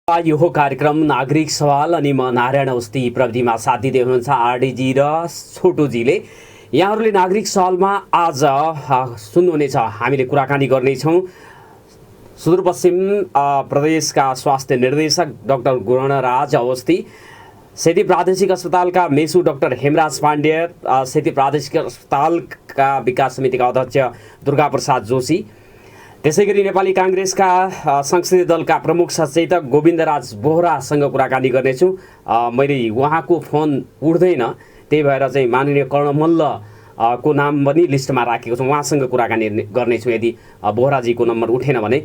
यो हो कार्यक्रम नागरिक सवाल अनि म नारायण अवस्थी प्रविधिमा साथ दिँदै हुनुहुन्छ आरडीजी र छोटोजीले। यहाँहरूले नागरिक सवालमा आज सुन्नुहुनेछ। हामीले कुराकानी गर्नेछौँ सुदूरपश्चिम प्रदेशका स्वास्थ्य निर्देशक डाक्टर गुणराज अवस्थी, सेती प्रादेशिक अस्पतालका मेसु डाक्टर हेमराज पाण्डे, सेती प्रादेशिक अस्पतालका विकास समितिका अध्यक्ष दुर्गा प्रसाद जोशी, त्यसैगरी नेपाली काङ्ग्रेसका संसदीय दलका प्रमुख सचेतक गोविन्दराज बोहरासँग कुराकानी गर्नेछु। मैले उहाँको फोन उठ्दैन, त्यही भएर चाहिँ माननीय कर्ण मल्ल को नाम पनि लिस्टमा राखेको छु, उहाँसँग कुराकानी गर्नेछु यदि बोहराजीको नम्बर उठेन भने।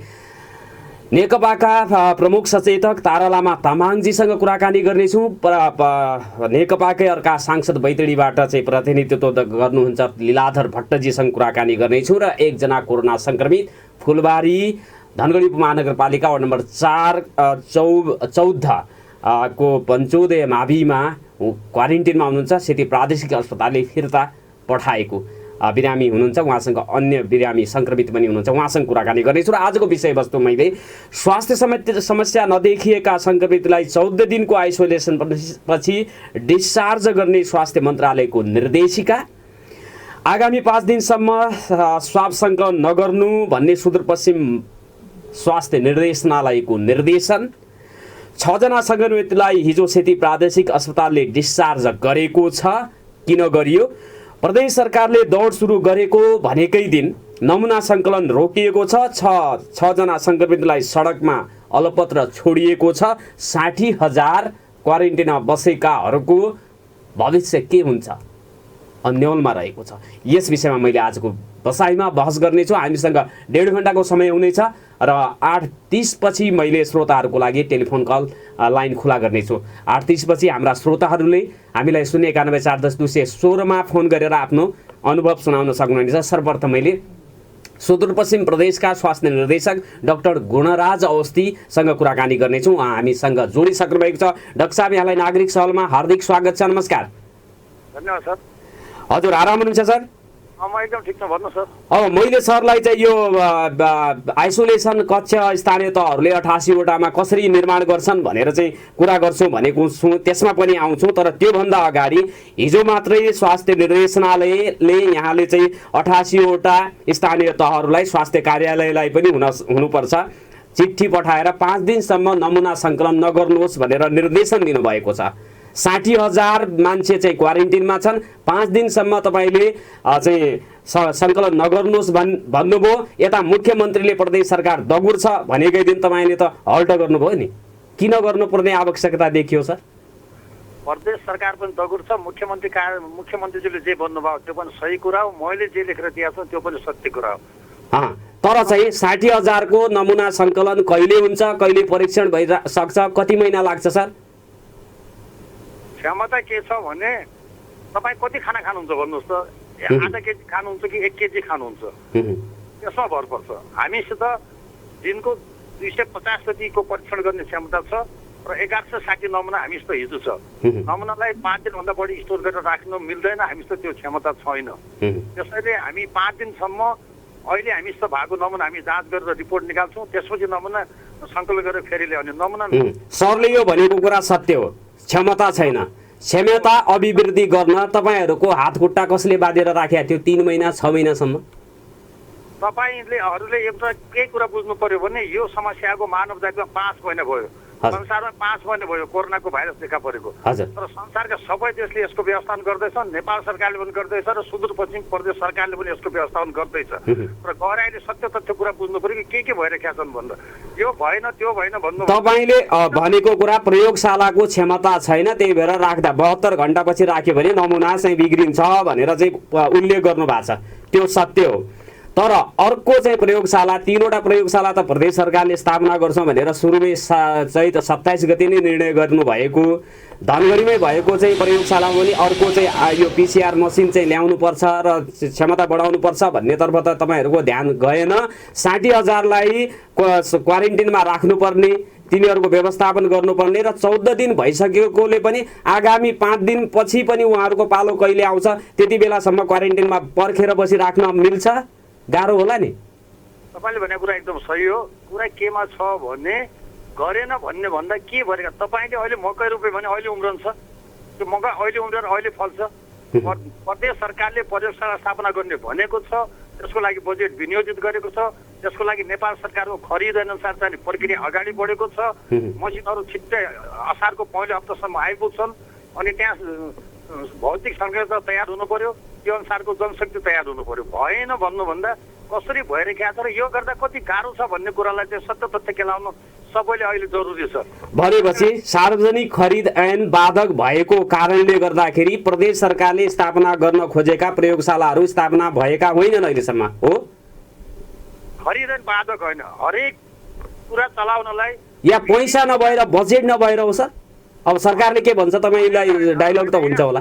नेकपाका प्रमुख सचेतक तारा लामा तामाङजीसँग कुराकानी गर्नेछु। नेकपाकै अर्का सांसद बैतडीबाट चाहिँ प्रतिनिधित्व गर्नुहुन्छ लीलाधर भट्टजीसँग कुराकानी गर्नेछु। र एकजना कोरोना सङ्क्रमित फुलबारी धनगढी महानगरपालिका वार्ड नम्बर 14 को पञ्चोदय माविमा क्वारेन्टिनमा हुनुहुन्छ, सेती प्रादेशिक अस्पतालले फिर्ता पठाएको बिरामी हुनुहुन्छ, उहाँसँग अन्य बिरामी सङ्क्रमित पनि हुनुहुन्छ, उहाँसँग कुराकानी गर्नेछु। र आजको विषयवस्तु मैले स्वास्थ्य समस्या नदेखिएका सङ्क्रमितलाई 14 दिनको आइसोलेसन पछि डिस्चार्ज गर्ने स्वास्थ्य मन्त्रालयको निर्देशिका, आगामी 5 दिनसम्म स्वाब सङ्कलन नगर्नु भन्ने सुदूरपश्चिम स्वास्थ्य निर्देशनालयको निर्देशन, 6 जना सङ्क्रमितलाई हिजो सेती प्रादेशिक अस्पतालले डिस्चार्ज गरेको छ, किन गरियो, प्रदेश सरकारले दौड सुरु गरेको भनेकै दिन नमुना सङ्कलन रोकिएको छ, 6 जना सङ्क्रमितलाई सडकमा अलपत्र छोडिएको छ, 60,000 क्वारेन्टिनमा बसेकाहरूको भविष्य के हुन्छ अन्यलमा रहेको छ। यस विषयमा मैले आजको बसाइमा बहस गर्नेछु। हामीसँग 1.5 घण्टाको समय हुनेछ र 8:30 पछि मैले श्रोताहरूको लागि टेलिफोन कल लाइन खुला गर्नेछु। 8:30 पछि हाम्रा श्रोताहरूले हामीलाई 0914010 फोन गरेर आफ्नो अनुभव सुनाउन सक्नुहुनेछ। सर्वप्रथम मैले सुदूरपश्चिम प्रदेशका स्वास्थ्य निर्देशक डाक्टर गुणराज अवस्थीसँग कुराकानी गर्नेछु। उहाँ हामीसँग जोडिसक्नु भएको छ। डाक्टर साहब, यहाँलाई नागरिक सवालमा हार्दिक स्वागत छ। नमस्कार। धन्यवाद सर। हजुर, आराम हुनुहुन्छ सर? म एकदम ठिक छु, भन्नु सर। अब मैले सरलाई चाहिँ यो आइसोलेसन कक्ष स्थानीय तहहरूले 88 वटामा कसरी निर्माण गर्छन् भनेर चाहिँ कुरा गर्छौँ भनेको छु, त्यसमा पनि आउँछौँ। तर त्योभन्दा अगाडि हिजो मात्रै स्वास्थ्य निर्देशनालयले यहाँले चाहिँ 88 वटा स्थानीय तहहरूलाई स्वास्थ्य कार्यालयलाई पनि हुनुपर्छ चिठी पठाएर 5 दिनसम्म नमुना सङ्कलन नगर्नुहोस् भनेर निर्देशन दिनुभएको छ। 60,000 मान्छे चाहिँ क्वारेन्टिनमा छन्, 5 दिनसम्म तपाईँले चाहिँ सङ्कलन नगर्नुहोस् भन्नुभयो। यता मुख्यमन्त्रीले प्रदेश सरकार दगुर छ भनेकै दिन तपाईँले त हल्ट गर्नुभयो नि, किन गर्नुपर्ने आवश्यकता देखियो सर? प्रदेश सरकार पनि दगुर छ, मुख्यमन्त्रीजीले जे भन्नुभयो त्यो पनि सही कुरा हो, मैले जे लेखेर दिएको छु त्यो पनि सत्य कुरा हो। तर चाहिँ 60,000 को नमुना सङ्कलन कहिले हुन्छ, कहिले परीक्षण भइसक्छ, कति महिना लाग्छ सर? क्षमता के छ भने तपाईँ कति खाना खानुहुन्छ भन्नुहोस् त, आधा केजी खानुहुन्छ कि 1 केजी खानुहुन्छ, त्यसमा भर पर्छ। हामीसित दिनको 250 जतिको परीक्षण गर्ने क्षमता छ र 1160 नमुना हामीसित हिजो छ। नमुनालाई 5 दिनभन्दा बढी स्टोर गरेर राख्नु मिल्दैन, हामीसित त्यो क्षमता छैन। त्यसैले हामी 5 दिनसम्म अहिले हामीसित भएको नमुना हामी जाँच गरेर रिपोर्ट निकाल्छौँ, त्यसपछि नमुना सङ्कलन गरेर फेरि ल्याउने। नमुना सरले यो भनेको कुरा सत्य हो, क्षमता छैन। क्षमता अभिवृद्धि गर्न तपाईँहरूको हात खुट्टा कसले बाँधेर राखेको थियो 3 महिना 6 महिनासम्म? तपाईँले अरूले एउटा केही कुरा बुझ्नु पर्यो भने यो समस्याको मानव जातिमा 5 महिना भयो, संसारमा 5 महिना भयो कोरोनाको भाइरस देखा परेको। तर संसारका सबै देशले यसको व्यवस्थापन गर्दैछन्, नेपाल सरकारले पनि गर्दैछ र सुदूरपश्चिम प्रदेश सरकारले पनि यसको व्यवस्थापन गर्दैछ। र गहराइले सत्य तथ्य कुरा बुझ्नु पर्यो कि के भइरहेका छन् भनेर। यो भएन त्यो भएन भन्नु तपाईँले भनेको कुरा प्रयोगशालाको क्षमता छैन, त्यही भएर राख्दा 72 घण्टापछि राख्यो भने नमुना चाहिँ बिग्रिन्छ भनेर चाहिँ उल्लेख गर्नु भएको छ, त्यो सत्य हो। तर अर्को चाहिँ प्रयोगशाला, 3वटा प्रयोगशाला त प्रदेश सरकारले स्थापना गर्छौँ भनेर सुरुमै चैत 27 गते नै निर्णय गर्नुभएको, धनगढीमै भएको चाहिँ प्रयोगशालामा पनि अर्को चाहिँ यो PCR मसिन चाहिँ ल्याउनुपर्छ र क्षमता बढाउनुपर्छ भन्नेतर्फ त तपाईँहरूको ध्यान गएन। 60,000लाई क्वारेन्टिनमा राख्नुपर्ने, तिनीहरूको व्यवस्थापन गर्नुपर्ने र 14 दिन भइसकेकोले पनि आगामी 5 दिन पछि पनि उहाँहरूको पालो कहिले आउँछ त्यति बेलासम्म क्वारेन्टिनमा पर्खेर बसिराख्न मिल्छ? गाह्रो होला नि। तपाईँले भनेको कुरा एकदम सही हो। कुरा केमा छ भने गरेन भन्ने भन्दा के भनेको तपाईँले अहिले मकै रोप्यो भने अहिले उम्रन्छ त्यो मकै अहिले उम्रेर अहिले फल्छ प्रदेश सरकारले प्रयोगशाला स्थापना गर्ने भनेको छ त्यसको लागि बजेट विनियोजित गरेको छ त्यसको लागि नेपाल सरकारको खरिद अनुसार चाहिँ प्रक्रिया अगाडि बढेको छ मसिनहरू छिट्टै असारको पहिलो हप्तासम्म आइपुग्छन् अनि त्यहाँ भौतिक संरचना तयार हुनु पर्यो त्यो अनुसारको जनशक्ति तयार हुनु पर्यो भएन भन्नुभन्दा कसरी भइरहेको छ र यो गर्दा कति गाह्रो छ भन्ने कुरालाई चाहिँ सत्य तथ्य केलाउन सबैले अहिले जरुरी छ भनेपछि सार्वजनिक खरिद ऐन बाधक भएको कारणले गर्दाखेरि प्रदेश सरकारले स्थापना गर्न खोजेका प्रयोगशालाहरू स्थापना भएका होइनन् अहिलेसम्म हो खरिद ऐन बाधक होइन हरेक कुरा चलाउनलाई या पैसा नभएर बजेट नभएर हो सर अब सरकारले के भन्छ तपाईलाई डायलग त हुन्छ होला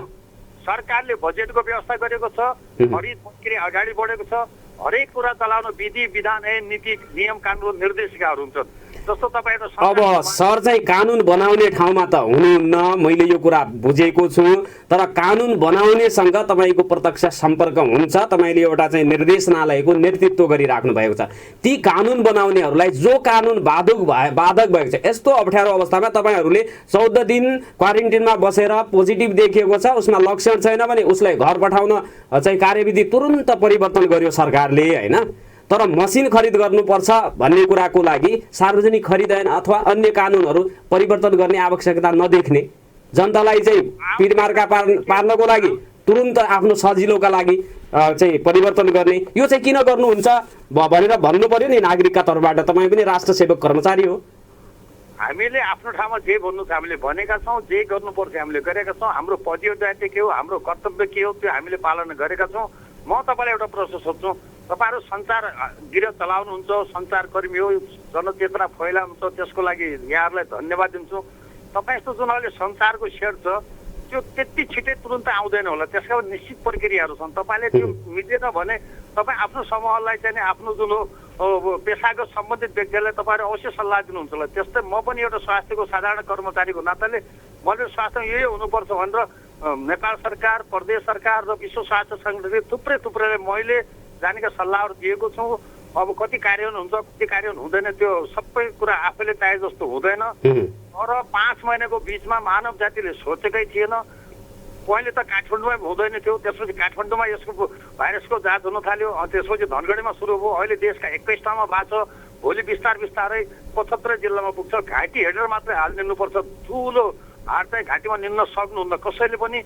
सरकारले बजेटको व्यवस्था गरेको छ खरिद प्रक्रिया अगाडि बढेको छ हरेक कुरा चलाउन विधि विधान ऐन नीति नियम कानुन निर्देशिकाहरू हुन्छन् जस्तो तपाईहरु अब सर चाहिँ कानुन बनाउने ठाउँमा त हुनुहुन्न मैले यो कुरा बुझेको छु तर कानुन बनाउनेसँग तपाईको प्रत्यक्ष सम्पर्क हुन्छ तपाईले एउटा चाहिँ निर्देशनालयको नेतृत्व गरिराख्नु भएको छ ती कानुन बनाउनेहरूलाई जो कानुन बाधक भएको छ यस्तो अप्ठ्यारो अवस्थामा तपाईहरूले 14 दिन क्वारेन्टिनमा बसेर पोजिटिभ देखिएको छ उसमा लक्षण छैन भने उसलाई घर पठाउन चाहिँ कार्यविधि तुरुन्त परिवर्तन गर्यो सरकारले हैन तर मसिन खरिद गर्नुपर्छ भन्ने कुराको लागि सार्वजनिक खरिद ऐन अथवा अन्य कानुनहरू परिवर्तन गर्ने आवश्यकता नदेख्ने जनतालाई चाहिँ पिरमार्का पार्नको लागि तुरुन्त आफ्नो सजिलोका लागि चाहिँ परिवर्तन गर्ने यो चाहिँ किन गर्नुहुन्छ भनेर भन्नु पर्यो नि नागरिकका तर्फबाट तपाईँ पनि राष्ट्र सेवक कर्मचारी हो हामीले आफ्नो ठाउँमा जे भन्नु छ हामीले भनेका छौँ जे गर्नुपर्छ हामीले गरेका छौँ हाम्रो पदीय दायित्व के हो हाम्रो कर्तव्य के हो त्यो हामीले पालना गरेका छौँ म तपाईँलाई एउटा प्रश्न सोध्छु तपाईहरु सञ्चार गृह चलाउनुहुन्छ सञ्चारकर्मी हो जनचेतना फैलाउनुहुन्छ त्यसको लागि यहाँहरूलाई धन्यवाद दिन्छु तपाईँ यस्तो जुन अहिले सञ्चारको सेट छ त्यो त्यति छिटै तुरुन्त आउँदैन होला त्यसका निश्चित प्रक्रियाहरू छन् तपाईँले त्यो मिलेन भने तपाईँ आफ्नो समूहलाई चाहिँ आफ्नो जुन हो पेसागत सम्बन्धित व्यक्तिलाई तपाईँहरू अवश्य सल्लाह दिनुहुन्छ होला त्यस्तै म पनि एउटा स्वास्थ्यको साधारण कर्मचारीको नाताले मैले स्वास्थ्य यही हुनुपर्छ भनेर नेपाल सरकार प्रदेश सरकार र विश्व स्वास्थ्य संगठनले थुप्रैले मैले जानेका सल्लाहहरू दिएको छु अब कति कार्यान्वयन हुन्छ कति कार्यान्वयन हुँदैन त्यो सबै कुरा आफैले चाहे जस्तो हुँदैन तर 5 महिनाको बिचमा मानव जातिले सोचेकै थिएन पहिले त काठमाडौँमा हुँदैन थियो त्यसपछि काठमाडौँमा यसको भाइरसको जाँच हुन थाल्यो त्यसपछि धनगढीमा सुरु भयो अहिले देशका 21 ठाउँमा भएको छ भोलि बिस्तारै 75 जिल्लामा पुग्छ घाँटी हेरेर मात्रै हालिदिनुपर्छ ठुलो हार चाहिँ घाँटीमा निल्न सक्नुहुन्न कसैले पनि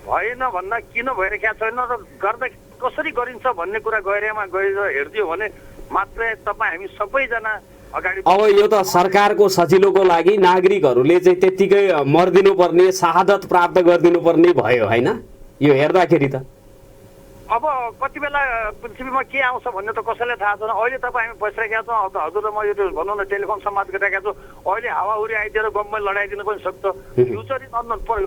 भएन भन्दा किन भइरहेको छैन र गर्दा कसरी गरिन्छ भन्ने कुरा गहिरामा गएर हेर्दियो भने मात्रै तपाईँ हामी सबैजना अगाडि अब यो त सरकारको सजिलोको लागि नागरिकहरूले चाहिँ त्यतिकै मर्दिनु पर्ने शहादत प्राप्त गरिदिनु पर्ने भयो हैन यो हेर्दाखेरि त अब कति बेला पृथ्वीमा के आउँछ भन्ने त कसैलाई थाहा छैन अहिले तपाईँ हामी बसिरहेका छौँ अब हजुर म यो भनौँ न टेलिफोन संवाद गरिरहेका छौँ अहिले हावाहुरी आइदिएर गममै लडाइदिनु पनि सक्छ फ्युचर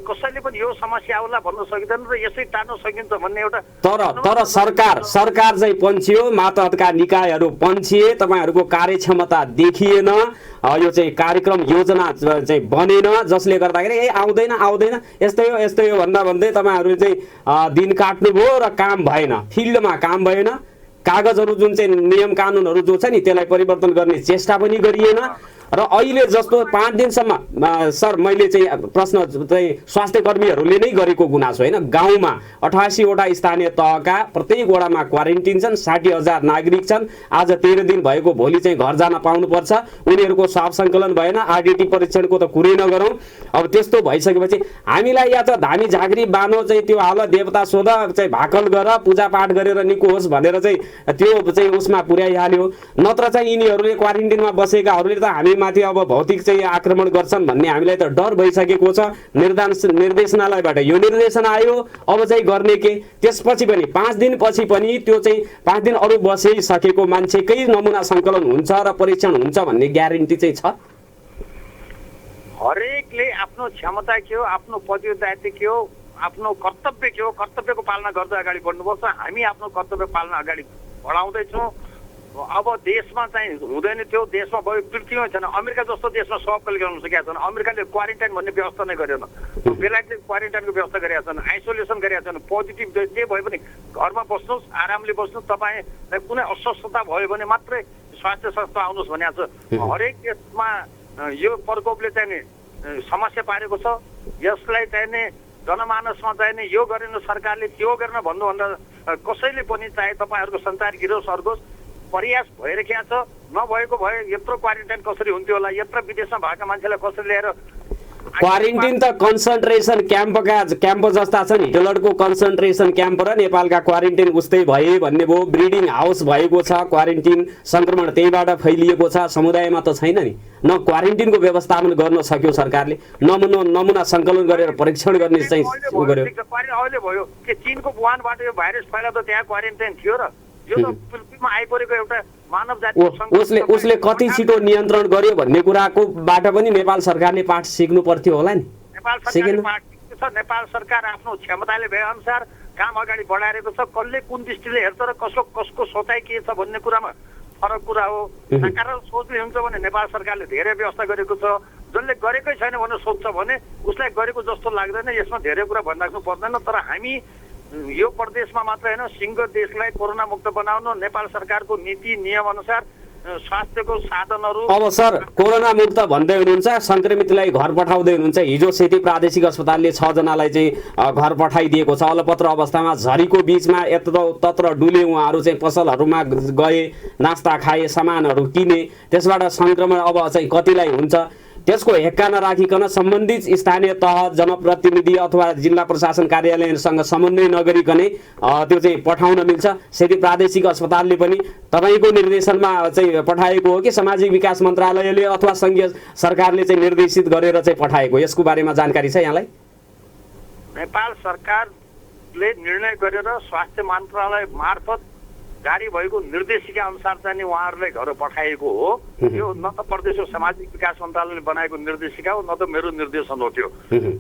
कसैले पनि यो समस्या आउला भन्न सकिँदैन र यसै टार्न सकिन्छ भन्ने एउटा तर सरकार चाहिँ पन्छियो मातहतका निकायहरू पन्छिए तपाईहरूको कार्यक्षमता देखिएन यो चाहिँ कार्यक्रम योजना चाहिँ बनेन जसले गर्दाखेरि आउँदैन यस्तै हो भन्दै तपाईहरू चाहिँ दिन काट्नुभयो र काम भएन फिल्डमा काम भएन कागजहरू जुन चाहिँ नियम कानुनहरू जो छ नि त्यसलाई परिवर्तन गर्ने चेष्टा पनि गरिएन र अहिले जस्तो 5 दिनसम्म सर मैले चाहिँ प्रश्न चाहिँ स्वास्थ्य कर्मीहरूले नै गरेको गुनासो हैन गाउँमा 88 वटा स्थानीय तहका प्रत्येक वडामा क्वारेन्टिन छन् 60,000 नागरिक छन् आज 13 दिन भएको भोलि चाहिँ घर जान पाउनुपर्छ उनीहरूको स्वाब सङ्कलन भएन आरडीटी परीक्षणको त कुरै नगरौँ अब त्यस्तो भइसकेपछि हामीलाई या त धामी झाँक्री बानो चाहिँ त्यो हाल देवता सोध चाहिँ भाकल गर पूजा पाठ गरेर निको होस् भनेर चाहिँ त्यो चाहिँ उसमा पुर्याइहाल्यो नत्र चाहिँ यिनीहरूले क्वारेन्टिनमा बसेकाहरूले त हामी माथि अब भौतिक चाहिँ आक्रमण गर्छन् भन्ने हामीलाई त डर भइसकेको छ निर्देशनालयबाट यो निर्देशन आयो अब चाहिँ गर्ने के त्यसपछि पनि 5 दिन पछि पनि त्यो चाहिँ 5 दिन अरु बसिसकेको मान्छेकै नमुना सङ्कलन हुन्छ र परीक्षण हुन्छ भन्ने ग्यारेन्टी चाहिँ छ हरेकले आफ्नो क्षमता के हो आफ्नो पदीय दायित्व के हो आफ्नो कर्तव्य के हो कर्तव्यको पालना गर्दै अगाडि बढ्नुपर्छ हामी आफ्नो कर्तव्य पालना अगाडि बढाउँदैछौँ अब देशमा चाहिँ हुँदैन थियो देशमा भयो पृथ्वीमा छैन अमेरिका जस्तो देशमा सबैले गर्न सकेका छन् अमेरिकाले क्वारेन्टाइन भन्ने व्यवस्था नै गरेन बेलायतले क्वारेन्टाइनको व्यवस्था गरेका छन् आइसोलेसन गरेका छन् पोजिटिभ जे भए पनि घरमा बस्नुहोस् आरामले बस्नुहोस् तपाईँलाई कुनै अस्वस्थता भयो भने मात्रै स्वास्थ्य संस्था आउनुहोस् भनेको छ हरेक देशमा यो प्रकोपले चाहिँ नि समस्या पारेको छ। यसलाई चाहिँ नि जनमानसमा चाहिँ नि यो गरेन सरकारले त्यो गर्न भन्नुभन्दा कसैले पनि चाहे तपाईँहरूको सञ्चार गिरोस् अर्कोस् प्रयास भइरहेको छ। नभएको भए यत्रो क्वारेन्टाइन कसरी हुन्थ्यो होला, यत्र विदेशमा भएका मान्छेलाई कसरी ल्याएर क्वारेन्टिन त कन्सन्ट्रेसन क्याम्प जस्ता छ नि। हिटलरको कन्सन्ट्रेसन क्याम्प र नेपालका क्वारेन्टिन उस्तै भए भन्ने भयो। ब्रिडिङ हाउस भएको छ, क्वारेन्टिन संक्रमण त्यहीबाट फैलिएको छ, समुदायमा त छैन नि। न क्वारेन्टिनको व्यवस्थापन गर्न सक्यो सरकारले, नमुना सङ्कलन गरेर परीक्षण गर्ने चाहिँ गर्यो। अहिले भयो कि चीनको वुहानबाट यो भाइरस फैलाउँदा त्यहाँ क्वारेन्टाइन थियो र यो त पृथ्वीमा आइपरेको एउटा मानव जातिको उसले कति छिटो नियन्त्रण गर्यो भन्ने कुराको बाट पनि नेपाल सरकारले पाठ सिक्नु पर्थ्यो होला नि। नेपाल सरकार आफ्नो क्षमताले भए अनुसार काम अगाडि बढाइरहेको छ। कसले कुन दृष्टिले हेर्छ र कसको सोचाइ के छ भन्ने कुरामा फरक कुरा हो। सकारात्मक सोचले हुन्छ भने नेपाल सरकारले धेरै व्यवस्था गरेको छ। जसले गरेकै छैन भनेर सोध्छ भने उसलाई गरेको जस्तो लाग्दैन। यसमा धेरै कुरा भनिराख्नु पर्दैन। तर हामी यो प्रदेशमा मात्र होइन, सिङ्गो देशलाई कोरोना मुक्त बनाउन नेपाल सरकारको नीति नियम अनुसार स्वास्थ्यको साधनहरू। अब सर कोरोना मुक्त भन्दै हुनुहुन्छ, सङ्क्रमितलाई घर पठाउँदै हुनुहुन्छ। हिजो सेती प्रादेशिक अस्पतालले 6 जनालाई चाहिँ घर पठाइदिएको छ। अलपत्र अवस्थामा झरीको बिचमा तत्र डुले उहाँहरू चाहिँ पसलहरूमा गए, नास्ता खाए, सामानहरू किने। त्यसबाट सङ्क्रमण अब चाहिँ कतिलाई हुन्छ त्यसको हेक्का नराखिकन सम्बन्धित स्थानीय तह, जनप्रतिनिधि अथवा जिल्ला प्रशासन कार्यालयसँग समन्वय नगरिकनै त्यो चाहिँ पठाउन मिल्छ। सेती प्रादेशिक अस्पतालले पनि तपाईँको निर्देशनमा चाहिँ पठाएको हो कि सामाजिक विकास मन्त्रालयले अथवा सङ्घीय सरकारले चाहिँ निर्देशित गरेर चाहिँ पठाएको, यसको बारेमा जानकारी छ यहाँलाई? नेपाल सरकारले निर्णय गरेर स्वास्थ्य मन्त्रालय मार्फत जारी भएको निर्देशिका अनुसार चाहिँ नि उहाँहरूलाई घर पठाइएको हो। यो न त प्रदेशको सामाजिक विकास मन्त्रालयले बनाएको निर्देशिका हो, न त मेरो निर्देशन हो। त्यो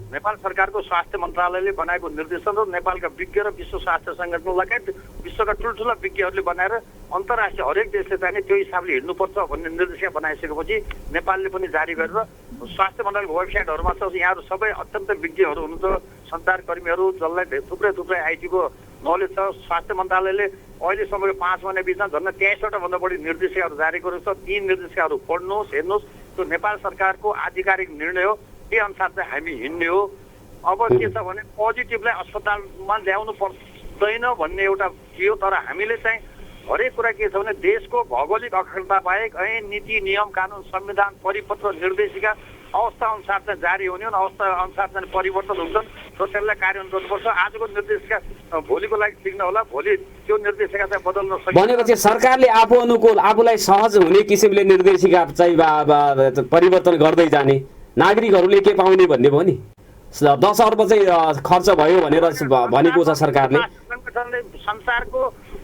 नेपाल सरकारको स्वास्थ्य मन्त्रालयले बनाएको निर्देशन हो। नेपालका विज्ञ र विश्व स्वास्थ्य सङ्गठन लगायत विश्वका ठुल्ठुला विज्ञहरूले बनाएर अन्तर्राष्ट्रिय हरेक देशले चाहिँ त्यो हिसाबले हिँड्नुपर्छ भन्ने निर्देशिका बनाइसकेपछि नेपालले पनि जारी गरेर स्वास्थ्य मन्त्रालयको वेबसाइटहरूमा छ। यहाँहरू सबै अत्यन्त विज्ञहरू हुनुहुन्छ, सञ्चारकर्मीहरू, जसलाई थुप्रै आइटीको नलेज छ। स्वास्थ्य मन्त्रालयले अहिलेसम्मको 5 महिना बिचमा झन् 23वटा भन्दा बढी निर्देशिकाहरू जारी गरेको छ। ती निर्देशिकाहरू पढ्नुहोस्, हेर्नुहोस्। त्यो नेपाल सरकारको आधिकारिक निर्णय हो। त्यही अनुसार चाहिँ हामी हिँड्ने हो। अब के छ भने पोजिटिभलाई अस्पतालमा ल्याउनु पर्दैन भन्ने एउटा थियो। तर हामीले चाहिँ हरेक कुरा के छ भने देशको भौगोलिक अखण्डता बाहेक नीति नियम कानुन संविधान परिपत्र निर्देशिका अवस्था अनुसार चाहिँ जारी हुने हुन्, अवस्था अनुसार चाहिँ परिवर्तन हुन्छन् र त्यसलाई कार्यान्वयन गर्नुपर्छ। आजको निर्देशिका भोलिको लागि ठिक नहोला, भोलि त्यो निर्देशिका चाहिँ बदल्न सकिन्छ। भनेपछि सरकारले आफू अनुकूल आफूलाई सहज हुने किसिमले निर्देशिका चाहिँ परिवर्तन गर्दै जाने, नागरिकहरूले के पाउने भन्ने भयो नि। 10 अर्ब चाहिँ खर्च भयो भनेर भनेको छ सरकारले।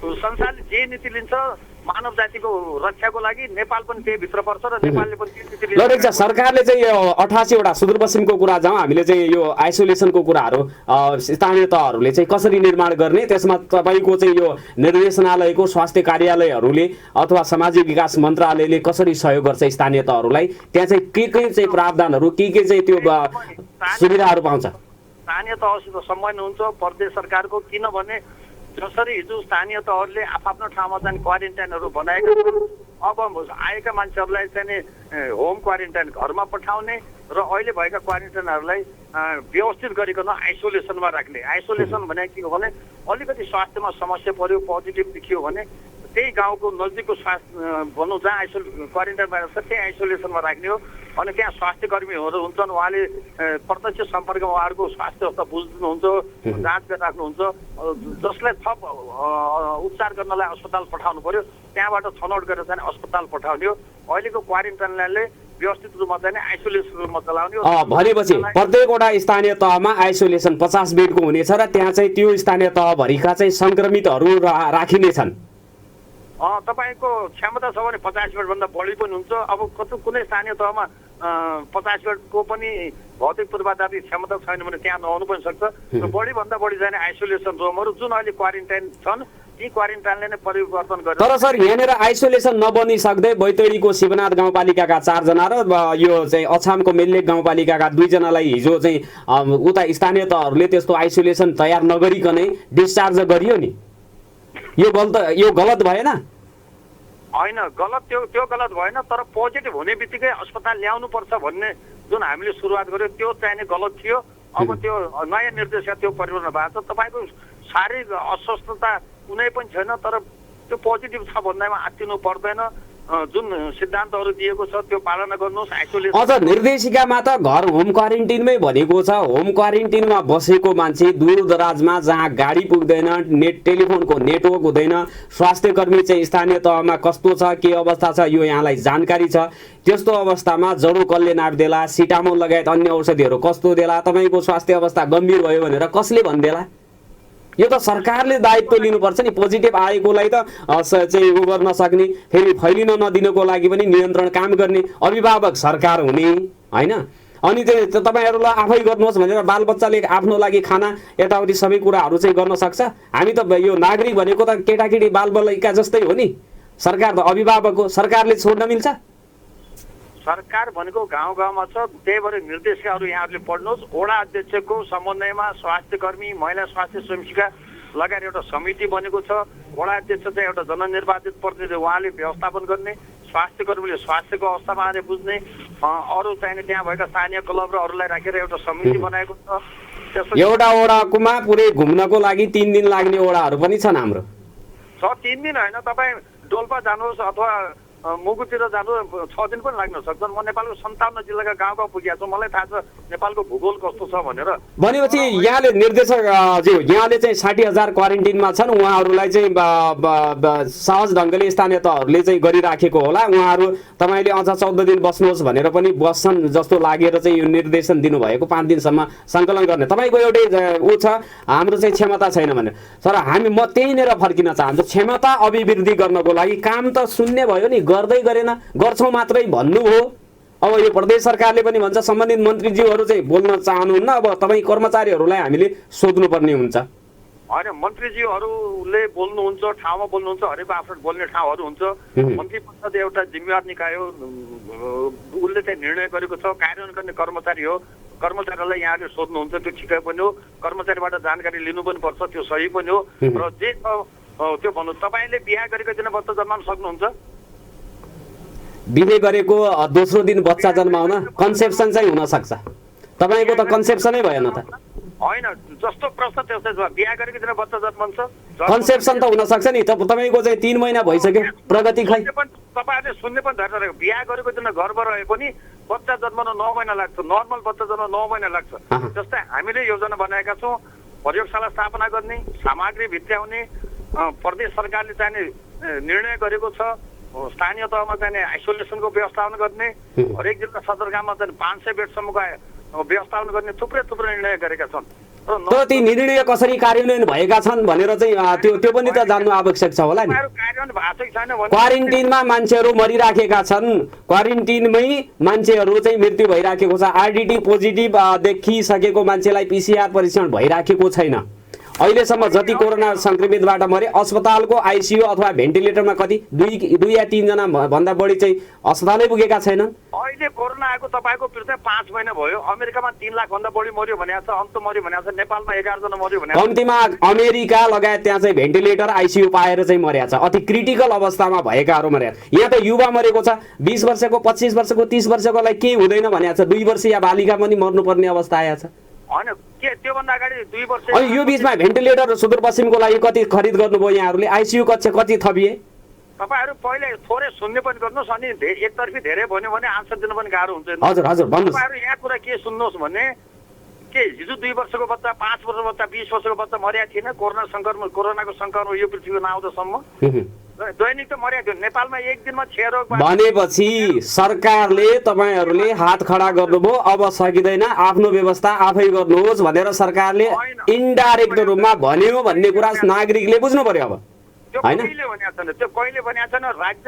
संसारले जे नीति लिन्छ मानव जातिको रक्षाको लागि नेपाल पनि त्यही भित्र पर्छ र नेपालले पनि त्यही नीति लिन्छ। सरकारले चाहिँ यो 88वटा सुदूरपश्चिमको कुरा जाउँ, हामीले चाहिँ यो आइसोलेसनको कुराहरू स्थानीय तहहरूले चाहिँ कसरी निर्माण गर्ने, त्यसमा तपाईँको चाहिँ यो निर्देशनालयको स्वास्थ्य कार्यालयहरूले अथवा सामाजिक विकास मन्त्रालयले कसरी सहयोग गर्छ स्थानीय तहहरूलाई? त्यहाँ चाहिँ के चाहिँ प्रावधानहरू के चाहिँ त्यो सुविधाहरू पाउँछ? स्थानीय तहसित सम्बन्ध हुन्छ प्रदेश सरकारको। किनभने जसरी हिजो स्थानीय तहहरूले आफ्नो ठाउँमा चाहिँ क्वारेन्टाइनहरू बनाएका छन्, अब आएका मान्छेहरूलाई चाहिँ होम क्वारेन्टाइन घरमा पठाउने र अहिले भएका क्वारेन्टाइनहरूलाई व्यवस्थित गरिकन आइसोलेसनमा राख्ने। आइसोलेसन भने के हो भने अलिकति स्वास्थ्यमा समस्या पर्यो, पोजिटिभ देखियो भने त्यही गाउँको नजिकको स्वास्थ्य भनौँ जहाँ क्वारेन्टाइन भएको छ त्यही आइसोलेसनमा राख्ने हो। अनि त्यहाँ स्वास्थ्य कर्मीहरू हुन्छन्, उहाँले प्रत्यक्ष सम्पर्कमा उहाँहरूको स्वास्थ्य अवस्था बुझ्नुहुन्छ, जाँच गरिराख्नुहुन्छ। जसलाई थप उपचार गर्नलाई अस्पताल पठाउनु पर्यो त्यहाँबाट छनौट गरेर चाहिँ अस्पताल पठाउने हो। अहिलेको क्वारेन्टाइनले व्यवस्थित रूपमा चाहिँ आइसोलेसन रूपमा चलाउने हो। भनेपछि प्रत्येकवटा स्थानीय तहमा आइसोलेसन 50 बेडको हुनेछ र त्यहाँ चाहिँ त्यो स्थानीय तहभरिका चाहिँ सङ्क्रमितहरू राखिनेछन्। तपाईँको क्षमता छ भने 50 बेडभन्दा बढी पनि हुन्छ। अब कुनै स्थानीय तहमा 50 बेडको पनि भौतिक पूर्वाधार क्षमता छैन भने त्यहाँ नहुनु पनि सक्छ। र बढीभन्दा बढी जाने आइसोलेसन रुमहरू जुन अहिले क्वारेन्टाइन छन् ती क्वारेन्टाइनले नै परिवर्तन गरेर। तर सर यहाँनिर आइसोलेसन नबनिसक्दै बैतडीको शिवनाथ गाउँपालिकाका 4 जना र यो चाहिँ अछामको मेल्लेक गाउँपालिकाका 2 जनालाई हिजो चाहिँ उता स्थानीय तहहरूले त्यस्तो आइसोलेसन तयार नगरिकनै डिस्चार्ज गरियो नि। यो गलत भएन? होइन गलत त्यो गलत भएन, तर पोजिटिभ हुने बित्तिकै अस्पताल ल्याउनुपर्छ भन्ने जुन हामीले सुरुवात गर्यो त्यो चाहिँ नि गलत थियो। अब त्यो नयाँ निर्देशक त्यो परिवर्तन भएको छ। तपाईँको शारीरिक अस्वस्थता कुनै पनि छैन, तर त्यो पोजिटिभ छ भन्दैमा आत्तिनु पर्दैन। जुन सिद्धान्तहरू दिएको छ त्यो पालना गर्नुहोस्। आइसोलेसन अझ निर्देशिकामा त घर होम क्वारेन्टिनमै भनेको छ। होम क्वारेन्टिनमा बसेको मान्छे दूरदराजमा जहाँ गाडी पुग्दैन, टेलिफोनको नेटवर्क हुँदैन, स्वास्थ्य कर्मी चाहिँ स्थानीय तहमा कस्तो छ, के अवस्था छ यो यहाँलाई जानकारी छ। त्यस्तो अवस्थामा जरो कसले नाप्देला, सिटामोल लगायत अन्य औषधिहरू कस्तो देला, तपाईँको स्वास्थ्य अवस्था गम्भीर भयो भनेर कसले भनिदेला? यो त सरकारले दायित्व लिनुपर्छ नि। पोजिटिभ आएकोलाई त चाहिँ उ गर्न सक्ने, फेरि फैलिन नदिनको लागि पनि नियन्त्रण काम गर्ने अभिभावक सरकार हुने होइन। अनि त्यो तपाईँहरूलाई आफै गर्नुहोस् भनेर बालबच्चाले आफ्नो लागि खाना यताउति सबै कुराहरू चाहिँ गर्न सक्छ? हामी त यो नागरिक भनेको त केटाकेटी बालबालिका जस्तै हो नि। सरकार त अभिभावक हो, सरकारले छोड्न मिल्छ? सरकार भनेको गाउँ गाउँमा छ। त्यही भएर निर्देशिकाहरू यहाँहरूले पढ्नुहोस्। वडा अध्यक्षको समन्वयमा स्वास्थ्य कर्मी, महिला स्वास्थ्य स्वयंसेविका लगाएर एउटा समिति बनेको छ। वडा अध्यक्ष चाहिँ एउटा जननिर्वाचित प्रतिनिधि, उहाँले व्यवस्थापन गर्ने, स्वास्थ्य कर्मीले स्वास्थ्यको अवस्थामा आएर बुझ्ने, अरू चाहिँ त्यहाँ भएका स्थानीय क्लब र अरूलाई राखेर एउटा समिति बनाएको छ। एउटा वडाकोमा पुरै घुम्नको लागि 3 दिन लाग्ने वडाहरू पनि छन् हाम्रो। 3 दिन होइन, तपाईँ डोल्पा जानुहोस् अथवा मुगुतिर जानु 6 दिन पनि लाग्न सक्छन्। म नेपालको 57 जिल्लाका गाउँ गाउँ पुगेको छु। मलाई थाहा छ नेपालको भूगोल कस्तो छ भनेर। भनेपछि यहाँले निर्देशक यहाँले चाहिँ 60,000 क्वारेन्टिनमा छन्, उहाँहरूलाई चाहिँ सहज ढङ्गले स्थानीय तहहरूले चाहिँ गरिराखेको होला। उहाँहरू तपाईँले अझ 14 दिन बस्नुहोस् भनेर पनि बस्छन् जस्तो लागेर चाहिँ यो निर्देशन दिनुभएको 5 दिनसम्म सङ्कलन गर्ने। तपाईँको एउटै ऊ छ, हाम्रो चाहिँ क्षमता छैन भनेर। तर म त्यहीँनिर फर्किन चाहन्छु। क्षमता अभिवृद्धि गर्नको लागि काम त शून्य भयो नि, गर्दै गरेन, गर्छौँ मात्रै भन्नु हो। अब यो प्रदेश सरकारले पनि भन्छ सम्बन्धित मन्त्रीज्यूहरू चाहिँ बोल्न चाहनुहुन्न, अब तपाईँ कर्मचारीहरूलाई हामीले सोध्नुपर्ने हुन्छ। होइन, मन्त्रीज्यूहरूले बोल्नुहुन्छ, ठाउँमा बोल्नुहुन्छ, हरेक आफ्नो बोल्ने ठाउँहरू हुन्छ। मन्त्री परिषद एउटा जिम्मेवार निकाय हो, उसले चाहिँ निर्णय गरेको छ, कार्यान्वयन गर्ने कर्मचारी हो। कर्मचारीलाई यहाँले सोध्नुहुन्छ, त्यो ठिकै पनि हो। कर्मचारीबाट जानकारी लिनु पनि पर्छ, त्यो सही पनि हो। र जे छ त्यो भन्नु। तपाईँले बिहा गरेको दिन बच्चा जन्माउन सक्नुहुन्छ? बिहे गरेको दोस्रो दिन बच्चा जन्माउन कन्सेप्सन चाहिँ हुन सक्छ। तपाईँको त कन्सेप्सनै भएन त। होइन, जस्तो प्रश्न त्यस्तै छ। बिहा गरेको दिन बच्चा जन्मन्छ, कन्सेप्सन त हुन सक्छ नि। तपाईँको चाहिँ 3 महिना भइसक्यो, प्रगति खै? तपाईँहरूले सुन्ने पनि धैर्य रहेको। बिहा गरेको दिन गर्भ रहे पनि बच्चा जन्मन 9 महिना लाग्छ। नर्मल बच्चा जन्म 9 महिना लाग्छ। जस्तै हामीले योजना बनाएका छौँ, प्रयोगशाला स्थापना गर्ने, सामग्री भित्र्याउने। प्रदेश सरकारले चाहिँ निर्णय गरेको छ स्थानीय तहमा चाहिँ आइसोलेसनको व्यवस्थापन गर्ने, हरेक जिल्ला सदरमुकाममा चाहिँ 500 बेडसम्मको व्यवस्थापन गर्ने थुप्रै निर्णय गरेका छन्। तर ती निर्णय कसरी कार्यान्वयन भएका छन् भनेर चाहिँ त्यो पनि त जान्नु आवश्यक छ होला नि। कार्यान्वयन भएको छैन भने क्वारेन्टिनमा मान्छेहरू मरिराखेका छन्, क्वारेन्टिनमै मान्छेहरू चाहिँ मृत्यु भइराखेको छ। आरडिटी पोजिटिभ देखिसकेको मान्छेलाई PCR परीक्षण भइराखेको छैन। अहिलेसम्म जति कोरोना संक्रमितबाट मरे अस्पतालको आइसियू अथवा भेन्टिलेटरमा कति 2 या 3 जना भन्दा बढी चाहिँ अस्पतालै पुगेका छैनन्। अहिले कोरोना आएको तपाईँको पृथ्वी 5 महिना भयो। अमेरिकामा 3 लाख भन्दा बढी मर्यो भनेको छ, अन्त मर्यो भनेको छ। नेपालमा 11 जना मर्यो भनेको छ। कम्तीमा अमेरिका लगायत त्यहाँ चाहिँ भेन्टिलेटर आइसियू पाएर चाहिँ मर्या छ। अति क्रिटिकल अवस्थामा भएकाहरू मर्या। यहाँ त युवा मरेको छ, 20 वर्षको, 25 वर्षको, 30 वर्षकोलाई केही हुँदैन भनेको छ। 2 वर्षीय बालिका पनि मर्नुपर्ने अवस्था आएको छ। होइन, के त्योभन्दा अगाडि 2 वर्ष। अनि यो बिचमा भेन्टिलेटर सुदूरपश्चिमको लागि कति खरिद गर्नुभयो यहाँहरूले? आइसियू कक्ष कति थपिए? तपाईँहरू पहिले थोरै सुन्ने पनि गर्नुहोस्, अनि एकतर्फी धेरै भन्यो भने आन्सर दिनु पनि गाह्रो हुन्छ। हजुर हजुर भन्नुहोस्। तपाईँहरू यहाँ कुरा के सुन्नुहोस् भने के हिजो 2 वर्षको बच्चा, 5 वर्षको बच्चा, 20 वर्षको बच्चा मर्या थिएन कोरोनाको सङ्क्रमण यो पृथ्वीमा नआउँदासम्म? दैनिक त मर्या थियो। नेपालमा एक दिनमा क्षयरोग भनेपछि सरकारले तपाईँहरूले हात खडा गर्नुभयो, अब सकिँदैन, आफ्नो व्यवस्था आफै गर्नुहोस् भनेर सरकारले इन्डाइरेक्ट रूपमा भन्यो भन्ने कुरा नागरिकले बुझ्नु पर्यो। अब होइन,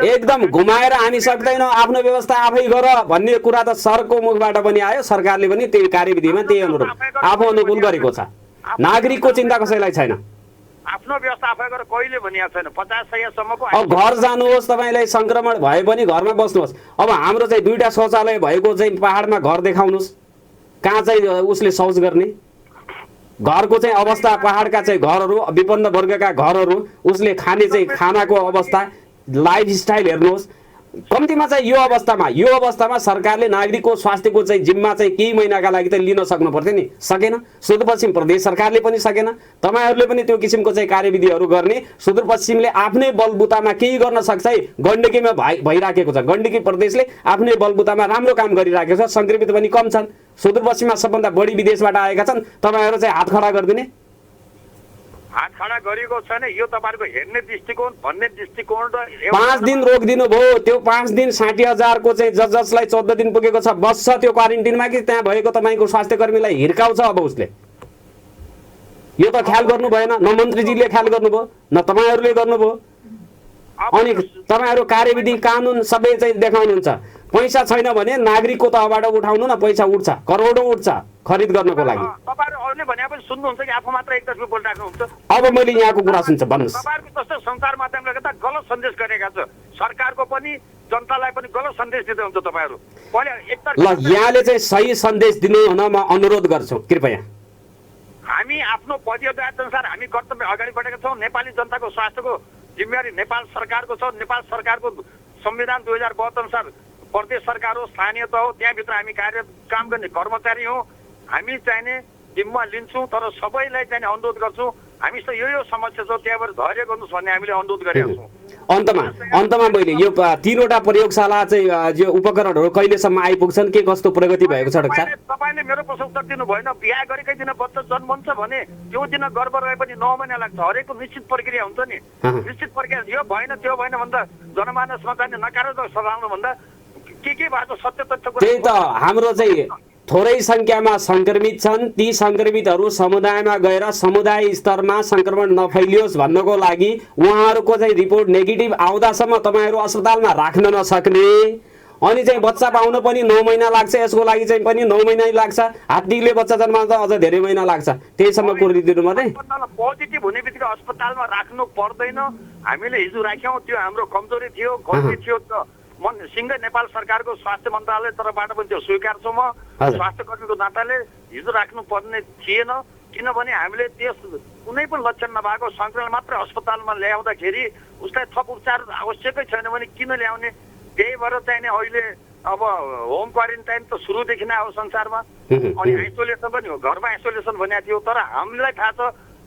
एकदम घुमाएर हामी सक्दैनौँ, आफ्नो व्यवस्था आफै गर भन्ने कुरा त सरको मुखबाट पनि आयो। सरकारले पनि त्यही कार्यविधिमा त्यही अनुरूप आफू अनुकूल गरेको छ। नागरिकको चिन्ता कसैलाई छैन। आफ्नो व्यवस्था आफै गरेर कहिले भनिएको छैन। 50-100सम्मको अब घर जानुहोस्, तपाईँलाई संक्रमण भए पनि घरमा बस्नुहोस्। अब हाम्रो चाहिँ 2टा शौचालय भएको चाहिँ पहाडमा घर देखाउनुहोस्, कहाँ चाहिँ उसले शौच गर्ने? घरको चाहिँ अवस्था, पहाडका चाहिँ घरहरू, विपन्न वर्गका घरहरू, उसले खाने चाहिँ खानाको अवस्था लाइफस्टाइल हेर्नुहोस्, कम्तीमा चाहिँ यो अवस्थामा सरकारले नागरिकको स्वास्थ्यको चाहिँ जिम्मा चाहिँ केही महिनाका लागि त लिन सक्नु पर्थ्यो नि, सकेन। सुदूरपश्चिम प्रदेश सरकारले पनि सकेन, तपाईँहरूले पनि त्यो किसिमको चाहिँ कार्यविधिहरू गर्ने। सुदूरपश्चिमले आफ्नै बलबुतामा केही गर्न सक्छ है, गण्डकीमा भइराखेको छ, गण्डकी प्रदेशले आफ्नै बलबुतामा राम्रो काम गरिराखेको छ, सङ्क्रमित पनि कम छन्। सुदूरपश्चिममा सबभन्दा बढी विदेशबाट आएका छन्, तपाईँहरू चाहिँ हात खडा गरिदिने? हात खडा गरेको छैन, यो तपाईँहरूको हेर्ने दृष्टिकोण, भन्ने दृष्टिकोण र 5 दिन रोकिदिनु भयो। त्यो 5 दिन 60,000 को चाहिँ जसलाई 14 दिन पुगेको छ बस्छ त्यो क्वारेन्टिनमा कि त्यहाँ भएको तपाईँको स्वास्थ्यकर्मीलाई हिर्काउँछ अब उसले? यो त ख्याल गर्नु भएन, न मन्त्रीजीले ख्याल गर्नुभयो, न तपाईँहरूले गर्नुभयो। अनि तपाईँहरू कार्यविधि कानुन सबै चाहिँ देखाउनुहुन्छ। पैसा छैन भने नागरिकको तहबाट उठाउनु न, पैसा उठ्छ, करोडौँ उठ्छ खरिद गर्नको लागि। तपाईँहरू अरूले भने पनि सुन्नुहुन्छ कि आफू मात्र एकतर्फी बोलिराख्नुहुन्छ? अब मैले यहाँको कुरा सुन्छ, भन्नुहोस्। तपाईँहरूको जस्तो सञ्चार माध्यमले गर्दा गलत सन्देश गरेका छ, सरकारको पनि जनतालाई पनि गलत सन्देश दिँदै हुन्छ तपाईँहरू। पहिले एकतर्फी ल, यहाँले चाहिँ सही सन्देश दिनु हुन म अनुरोध गर्छु, कृपया। हामी आफ्नो पदयात्रा अनुसार हामी कर्तव्य अगाडि बढेका छौँ। नेपाली जनताको स्वास्थ्यको जिम्मेवारी नेपाल सरकारको छ। नेपाल सरकारको संविधान 2072 अनुसार प्रदेश सरकार हो, स्थानीय तह हो, त्यहाँभित्र हामी काम गर्ने कर्मचारी हौँ। हामी चाहिने जिम्मा लिन्छौँ, तर सबैलाई चाहिँ अनुरोध गर्छौँ, हामीसँग यो समस्या छ, त्यहाँबाट धैर्य गर्नुहोस् भन्ने हामीले अनुरोध गरेका छौँ। अन्तमा मैले यो 3वटा प्रयोगशाला चाहिँ जो उपकरणहरू कहिलेसम्म आइपुग्छन्, के कस्तो प्रगति भएको छ डाक्टर साहब? तपाईँले मेरो प्रश्न उत्तर दिनु भएन। बिहा गरेकै दिन बच्चा जन्मन्छ भने त्यो दिन गर्भ रहे पनि 9 महिना लाग्छ। हरेकको निश्चित प्रक्रिया हुन्छ नि, निश्चित प्रक्रिया। यो भएन त्यो भएन भन्दा जनमानसमा चाहिँ नकारात्मक सराउनु भन्दा के भएको सत्य तथ्य? त्यही त, हाम्रो चाहिँ थोरै सङ्ख्यामा सङ्क्रमित छन्, ती सङ्क्रमितहरू समुदायमा गएर समुदाय स्तरमा सङ्क्रमण नफैलियोस् भन्नको लागि उहाँहरूको चाहिँ रिपोर्ट नेगेटिभ आउँदासम्म तपाईँहरू अस्पतालमा राख्न नसक्ने, अनि चाहिँ बच्चा पाउन पनि 9 महिना लाग्छ, यसको लागि चाहिँ पनि 9 महिना लाग्छ। हात्तीले बच्चा जन्माउँदा अझ धेरै महिना लाग्छ, त्यहीसम्म कुरिदिनु मात्रै। पोजिटिभ हुने बित्तिकै अस्पतालमा राख्नु पर्दैन। हामीले हिजो राख्यौँ, त्यो हाम्रो कमजोरी थियो, गल्ती थियो। सिङ्गै नेपाल सरकारको स्वास्थ्य मन्त्रालय तर्फबाट पनि त्यो स्वीकार छु म। स्वास्थ्य कर्मीको नाताले हिजो राख्नु पर्ने थिएन, किनभने हामीले त्यस कुनै पनि लक्षण नभएको सङ्क्रमण मात्र अस्पतालमा ल्याउँदाखेरि उसलाई थप उपचार आवश्यकै छैन भने किन ल्याउने? त्यही भएर चाहिने अहिले अब होम क्वारेन्टाइन त सुरुदेखि नै हो संसारमा, अनि आइसोलेसन पनि हो। घरमा आइसोलेसन भनेको थियो, तर हामीलाई थाहा छ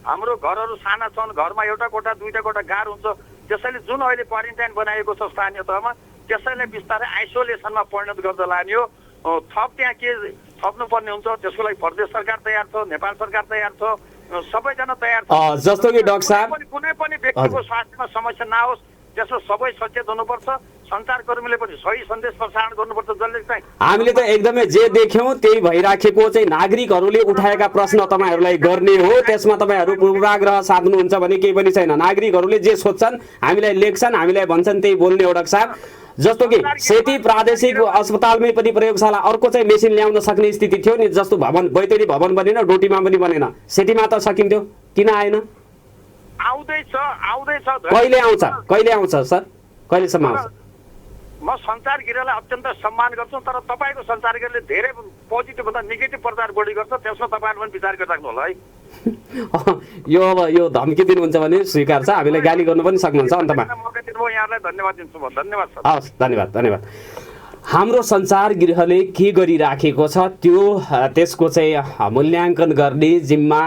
हाम्रो घरहरू साना छन्, घरमा एउटा कोठा 2टा कोठा गाह्रो हुन्छ। त्यसैले जुन अहिले क्वारेन्टाइन बनाएको छ स्थानीय तहमा, त्यसैले बिस्तारै आइसोलेसनमा परिणत गर्दै लाने हो। थप त्यहाँ के थप्नुपर्ने हुन्छ त्यसको लागि प्रदेश सरकार तयार छ, नेपाल सरकार तयार छ, सबैजना तयार छ। जस्तो कि डाक्टर साहब कुनै पनि व्यक्तिको स्वास्थ्यमा समस्या नहोस् त्यसमा सबै सचेत हुनुपर्छ। सञ्चारकर्मीले पनि सही सन्देश प्रसारण गर्नुपर्छ। जसले चाहिँ हामीले त एकदमै जे देख्यौँ त्यही भइराखेको चाहिँ नागरिकहरूले उठाएका प्रश्न तपाईँहरूलाई गर्ने हो, त्यसमा तपाईँहरू पूर्वाग्रह साध्नुहुन्छ भने केही पनि छैन। नागरिकहरूले जे सोध्छन् हामीलाई लेख्छन्, हामीलाई भन्छन्, त्यही बोल्ने हो डाक्टर साहब। जस्तो कि सेती प्रादेशिक अस्पतालमै पनि प्रयोगशाला अर्को चाहिँ मेसिन ल्याउन सक्ने स्थिति थियो नि, जस्तो भवन बैतडी भवन बनेन, डोटीमा पनि बनेन, सेतीमा त सकिन्थ्यो, किन आएन? आउँदैछ। कहिले आउँछ सर, कहिलेसम्म आउँछ? म सञ्चार गृहलाई अत्यन्त सम्मान गर्छु, तर तपाईँको सञ्चार गृहले धेरै पोजिटिभ भन्दा नेगेटिभ प्रचार बढी गर्छ। त्यसमा तपाईँहरू पनि विचार गरिराख्नु होला है। यो अब यो धम्की दिनुहुन्छ भने स्वीकार छ, हामीलाई गाली गर्नु पनि सक्नुहुन्छ। अन्तमा मौका दिनुभयो, यहाँलाई धन्यवाद दिन्छु म। धन्यवाद सर। हस्, धन्यवाद। हाम्रो सञ्चार गृहले के गरिराखेको छ त्यो त्यसको चाहिँ मूल्याङ्कन गर्ने जिम्मा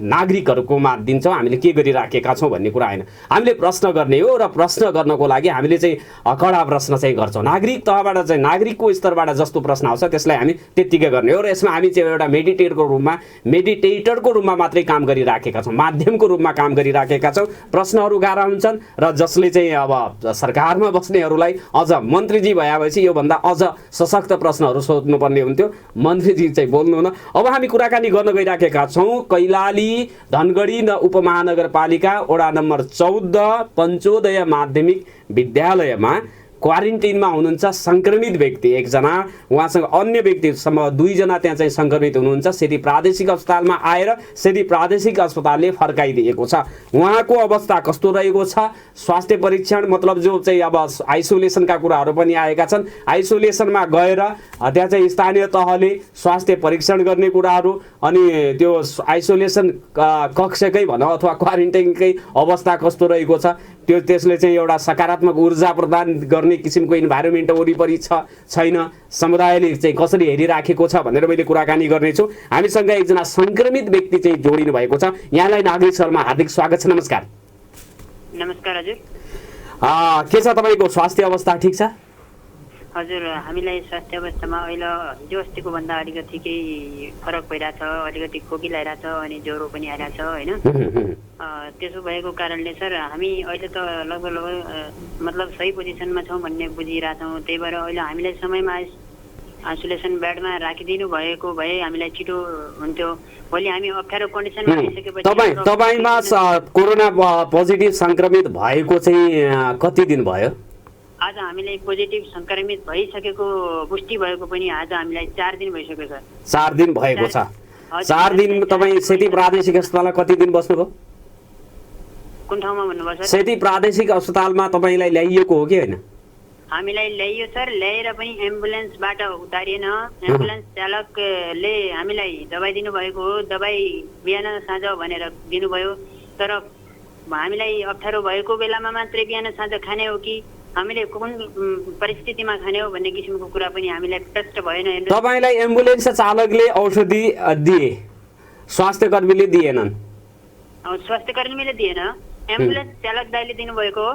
नागरिकहरूकोमा दिन्छौँ। हामीले के गरिराखेका छौँ भन्ने कुरा होइन, हामीले प्रश्न गर्ने हो, र प्रश्न गर्नको लागि हामीले चाहिँ कडा प्रश्न चाहिँ गर्छौँ। नागरिक तहबाट चाहिँ नागरिकको स्तरबाट जस्तो प्रश्न आउँछ त्यसलाई हामी त्यत्तिकै गर्ने हो, र यसमा हामी चाहिँ एउटा मेडिटेटरको रूपमा मात्रै काम गरिराखेका छौँ, माध्यमको रूपमा काम गरिराखेका छौँ। प्रश्नहरू गाह्रा हुन्छन् र जसले चाहिँ अब सरकारमा बस्नेहरूलाई अझ मन्त्रीजी भएपछि योभन्दा अझ सशक्त प्रश्नहरू सोध्नुपर्ने हुन्थ्यो, मन्त्रीजी चाहिँ बोल्नु न। अब हामी कुराकानी गर्न गइराखेका छौँ कैलाली धनगढी उपमहानगरपालिका वडा नम्बर 14 पञ्चोदय माध्यमिक विद्यालयमा क्वारेन्टिनमा हुनुहुन्छ सङ्क्रमित व्यक्ति एकजना, उहाँसँग अन्य व्यक्तिसम्म 2 जना त्यहाँ चाहिँ सङ्क्रमित हुनुहुन्छ। सेती प्रादेशिक अस्पतालमा आएर सेती प्रादेशिक अस्पतालले फर्काइदिएको छ। उहाँको अवस्था कस्तो रहेको छ, स्वास्थ्य परीक्षण मतलब जो चाहिँ अब आइसोलेसनका कुराहरू पनि आएका छन्, आइसोलेसनमा गएर त्यहाँ चाहिँ स्थानीय तहले स्वास्थ्य परीक्षण गर्ने कुराहरू, अनि त्यो आइसोलेसन कक्षकै भनौँ अथवा क्वारेन्टाइनकै अवस्था कस्तो रहेको छ, त्यसले चाहिँ एउटा सकारात्मक ऊर्जा प्रदान गर्ने किसिमको इन्भाइरोमेन्ट वरिपरि छैन, समुदायले चाहिँ कसरी हेरिराखेको छ भनेर मैले कुराकानी गर्नेछु। हामीसँग एकजना सङ्क्रमित व्यक्ति चाहिँ जोडिनु भएको छ। यहाँलाई नागरिक सहरमा हार्दिक स्वागत छ। नमस्कार। नमस्कार हजुर। के छ तपाईँको स्वास्थ्य अवस्था, ठिक छ? हजुर, हामीलाई स्वास्थ्य अवस्थामा अहिले हिजो अस्तिको भन्दा अलिकति केही फरक भइरहेछ, अलिकति खोकी लागिरहेछ अनि ज्वरो पनि आइरहेछ होइन। त्यसो भएको कारणले सर हामी अहिले त लगभग मतलब सही पोजिसनमा छौँ भन्ने बुझिरहेछौँ। त्यही भएर अहिले हामीलाई समयमा आइसोलेसन बेडमा राखिदिनु भएको भए हामीलाई छिटो हुन्थ्यो। भोलि हामी अप्ठ्यारो कन्डिसनमा आइसकेपछि तपाईँमा कोरोना पोजिटिभ सङ्क्रमित भएको चाहिँ कति दिन भयो? आज हामीलाई पोजिटिभ सङ्क्रमित भइसकेको पुष्टि भएको पनि आज हामीलाई 4 दिन भइसक्यो सर। 4 दिन भएको छ। 4 दिन तपाईँ सेती प्रादेशिक अस्पतालमा कति दिन बस्नुभयो? कुन ठाउँमा भन्नुभयो सर? सेती प्रादेशिक अस्पतालमा तपाईँलाई ल्याइएको हो कि होइन? हामीलाई ल्याइयो सर, ल्याएर पनि एम्बुलेन्सबाट उतारिएन। एम्बुलेन्स चालकले हामीलाई दबाई दिनुभएको हो, दबाई बिहान साँझ भनेर दिनुभयो। तर हामीलाई अप्ठ्यारो भएको बेलामा मात्रै बिहान साँझ खाने हो कि हामीले कुन परिस्थितिमा खाने हो भन्ने किसिमको कुरा पनि हामीलाई प्रष्ट भएन। तपाईँलाई एम्बुलेन्स चालकले औषधि दिए, स्वास्थ्य कर्मीले दिएनन्? स्वास्थ्य कर्मीले दिएन, एम्बुलेन्स चालक दाइले दिनुभएको हो।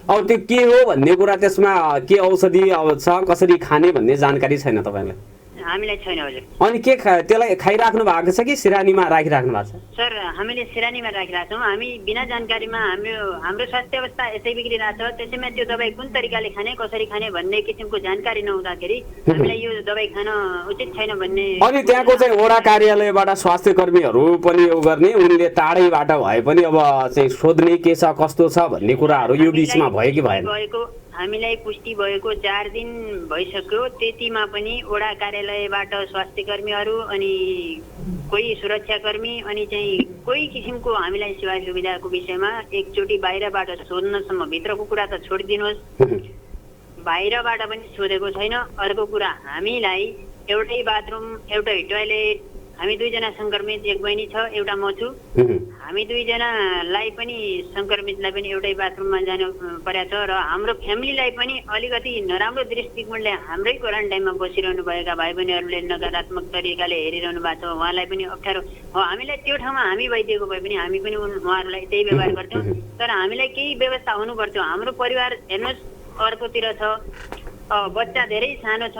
अब त्यो के हो भन्ने कुरा, त्यसमा के औषधि छ, कसरी खाने भन्ने जानकारी छैन तपाईँलाई? हामीलाई छैन हजुर। अनि के त्यसलाई खाइराख्नु भएको छ कि सिरानीमा राखिराख्नु भएको छ? सर हामीले सिरानीमा राखिरहेको छौँ। हामी बिना जानकारीमा हाम्रो स्वास्थ्य अवस्था यसै बिग्रिरहेछ, त्यसैमा त्यो दबाई कुन तरिकाले खाने, कसरी खाने भन्ने किसिमको जानकारी नहुँदाखेरि हामीलाई यो दबाई खान उचित छैन भन्ने। अनि त्यहाँको चाहिँ वडा कार्यालयबाट स्वास्थ्य कर्मीहरू पनि यो गर्ने, उनले टाढैबाट भए पनि अब चाहिँ सोध्ने के छ कस्तो छ भन्ने कुराहरू यो बिचमा भयो कि भएन? हामीलाई पुष्टि भएको 4 दिन भइसक्यो। त्यतिमा पनि वडा कार्यालयबाट स्वास्थ्य कर्मीहरू अनि कोही सुरक्षाकर्मी अनि चाहिँ कोही किसिमको हामीलाई सेवा सुविधाको विषयमा एकचोटि बाहिरबाट सोध्नसम्म, भित्रको कुरा त छोडिदिनुहोस्, बाहिरबाट पनि सोधेको छैन। अर्को कुरा, हामीलाई एउटै बाथरुम, एउटै टोयलेट, हामी 2 जना सङ्क्रमित, एक बहिनी छ, एउटा म छु, हामी 2 जनालाई पनि सङ्क्रमितलाई पनि एउटै बाथरुममा जानु परेको छ। र हाम्रो फ्यामिलीलाई पनि अलिकति नराम्रो दृष्टिकोणले हाम्रै क्वारेन्टाइनमा बसिरहनु भएका भाइ बहिनीहरूले नकारात्मक तरिकाले हेरिरहनु भएको छ। उहाँलाई पनि अप्ठ्यारो हो। हामीलाई त्यो ठाउँमा हामी भइदिएको भए पनि हामी पनि उहाँहरूलाई त्यही व्यवहार गर्थ्यौँ। तर हामीलाई केही व्यवस्था हुनुपर्थ्यो। हाम्रो परिवार हेर्नुहोस् अर्कोतिर छ, बच्चा धेरै सानो छ,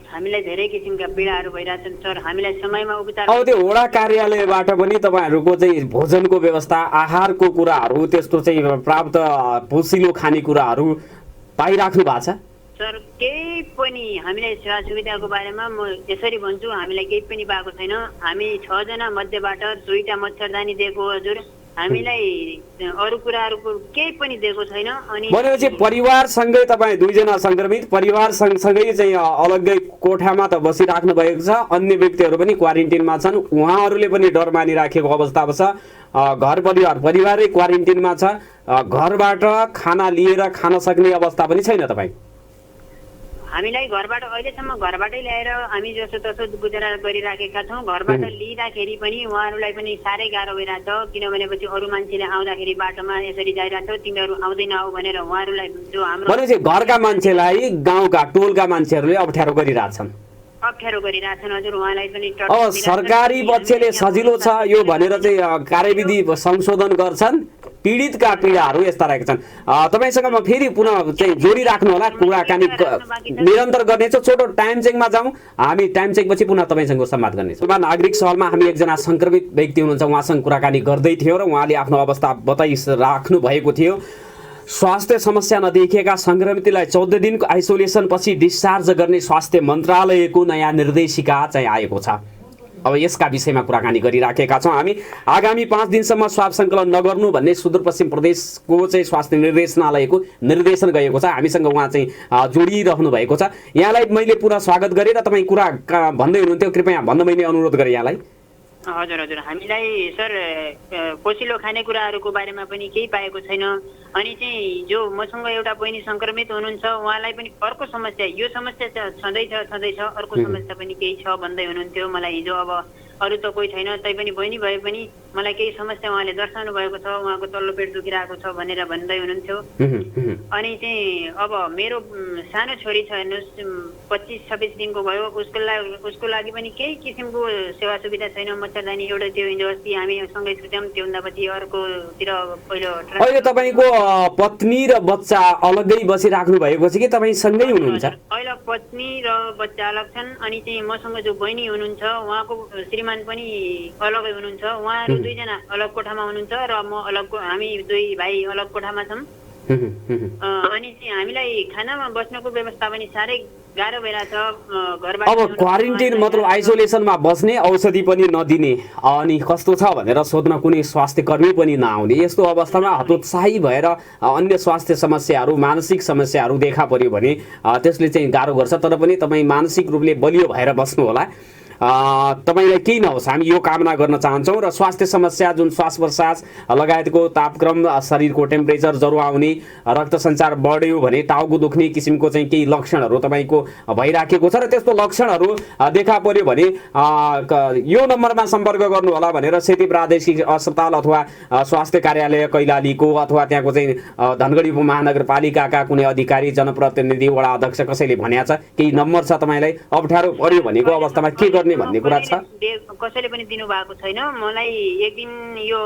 हामीलाई धेरै किसिमका पीडाहरू भइरहेछन् सर। हामीलाई समयमा उपचार अब त्यो वडा कार्यालयबाट पनि तपाईँहरूको चाहिँ भोजनको व्यवस्था, आहारको कुराहरू, त्यस्तो चाहिँ प्राप्त पोसिलो खानेकुराहरू पाइराख्नु भएको छ? सर केही पनि हामीलाई सेवा सुविधाको बारेमा म यसरी भन्छु, हामीलाई केही पनि पाएको छैन। हामी 6 जना मध्येबाट 2टा मच्छरदानी दिएको हजुर, हामीलाई अरू कुराहरूको केही पनि दिएको छैन। अनि भनेपछि परिवारसँगै तपाईँ 2 जना सङ्क्रमित, परिवार सँगसँगै चाहिँ अलग्गै कोठामा त बसिराख्नु भएको छ, अन्य व्यक्तिहरू पनि क्वारेन्टिनमा छन्, उहाँहरूले पनि डर मानिराखेको अवस्था छ। घर परिवारै क्वारेन्टिनमा छ, घरबाट खाना लिएर खान सक्ने अवस्था पनि छैन तपाईँ? हामीलाई घरबाट अहिलेसम्म घरबाटै ल्याएर हामी जसो तसो गुजारा गरिराखेका छौँ। घरबाट लिँदाखेरि पनि उहाँहरूलाई पनि साह्रै गाह्रो भइरहेछ, किनभनेपछि अरू मान्छेले आउँदाखेरि बाटोमा यसरी जाइरहेछ, तिमीहरू आउँदैन आऊ भनेर उहाँहरूलाई जो हाम्रो भनेपछि घरका मान्छेलाई गाउँका टोलका मान्छेहरूले अप्ठ्यारो गरिरहेछन् हजुर। उहाँलाई पनि अब सरकारी पक्षले सजिलो छ यो भनेर चाहिँ कार्यविधि संशोधन गर्छन्, पीडितका पीडाहरू यस्ता रहेका छन्। तपाईँसँग म फेरि पुनः चाहिँ जोडिराख्नु होला, कुराकानी निरन्तर गर्नेछौँ। छोटो टाइम चेकमा जाउँ, हामी टाइम चेकपछि पुनः तपाईँसँग संवाद गर्नेछौँ। नागरिक सहरमा हामी एकजना सङ्क्रमित व्यक्ति हुनुहुन्छ, उहाँसँग कुराकानी गर्दै थियौँ र उहाँले आफ्नो अवस्था बताइराख्नु भएको थियो। स्वास्थ्य समस्या नदेखिएका सङ्क्रमितलाई 14 दिनको आइसोलेसनपछि डिस्चार्ज गर्ने स्वास्थ्य मन्त्रालयको नयाँ निर्देशिका चाहिँ आएको छ। अब यसका विषयमा कुराकानी गरिराखेका छौँ हामी। आगामी 5 दिनसम्म स्वाब सङ्कलन नगर्नु भन्ने सुदूरपश्चिम प्रदेशको चाहिँ स्वास्थ्य निर्देशनालयको निर्देशन गएको छ। हामीसँग उहाँ चाहिँ जोडिरहनु भएको छ। यहाँलाई मैले पुनः स्वागत गरेँ र तपाईँ कुरा भन्दै हुनुहुन्थ्यो, कृपया भन्न मैले अनुरोध गरेँ यहाँलाई। हजुर हामीलाई सर पोसिलो खानेकुराहरूको बारेमा पनि केही पाएको छैन। अनि चाहिँ जो मसँग एउटा बहिनी सङ्क्रमित हुनुहुन्छ उहाँलाई पनि अर्को समस्या, यो समस्या छँदैछ, अर्को समस्या पनि केही छ भन्दै हुनुहुन्थ्यो। मलाई हिजो अब अरू त कोही छैन। तैपनि बहिनी भए पनि मलाई केही समस्या उहाँले दर्शाउनु भएको छ, उहाँको तल्लो पेट दुखिरहेको छ भनेर भन्दै हुनुहुन्थ्यो। अनि चाहिँ अब मेरो सानो छोरी छ हेर्नुहोस्, 25-26 दिनको भयो, उसको लागि पनि केही किसिमको सेवा सुविधा छैन। मच्छरदानी एउटा त्यो हिजो अस्ति हामी सँगै छुट्याउँ, त्योभन्दा पछि अर्कोतिर पहिलो अहिले तपाईँको पत्नी र बच्चा अलग्गै बसिराख्नु भएको छ कि तपाईँ सँगै हुनुहुन्छ? अहिले पत्नी र बच्चा अलग छन्। अनि चाहिँ मसँग जो बहिनी हुनुहुन्छ उहाँको श्रीमान पनि अलगै हुनुहुन्छ। उहाँहरू दुईजना अलग कोठामा हुनुहुन्छ र म अलग, हामी दुई भाइ अलग कोठामा छौँ। अनि चाहिँ हामीलाई खानामा बस्नको व्यवस्था पनि साह्रै गाह्रो भइरहेछ घरबाट। अब क्वारेन्टाइन मतलब आइसोलेसनमा बस्ने, औषधि पनि नदिने, अनि कस्तो छ भनेर सोध्न कुनै स्वास्थ्य कर्मी पनि नआउने, यस्तो अवस्थामा हतोत्साही भएर अन्य स्वास्थ्य समस्याहरू, मानसिक समस्याहरू देखा पर्यो भने त्यसले चाहिँ गाह्रो गर्छ। तर पनि तपाईँ मानसिक रूपले बलियो भएर बस्नु होला। तपाईँलाई केही नहोस् हामी यो कामना गर्न चाहन्छौँ। र स्वास्थ्य समस्या जुन श्वास प्रश्वास लगायतको तापक्रम, शरीरको टेम्परेचर, ज्वरो आउने, रक्त सञ्चार बढ्यो भने टाउको दुख्ने किसिमको चाहिँ केही लक्षणहरू तपाईँको भइराखेको छ र त्यस्तो लक्षणहरू देखा पर्यो भने यो नम्बरमा सम्पर्क गर्नु होला भनेर सेती प्रादेशिक अस्पताल अथवा स्वास्थ्य कार्यालय कैलालीको अथवा त्यहाँको चाहिँ धनगढी महानगरपालिकाका कुनै अधिकारी, जनप्रतिनिधि, वडा अध्यक्ष कसैले भनेको छ। केही नम्बर छ तपाईँलाई अप्ठ्यारो पर्यो भनेको अवस्थामा के गर्ने भन्ने कुरा छ? कसैले पनि दिनु भएको छैन। मलाई एक दिन यो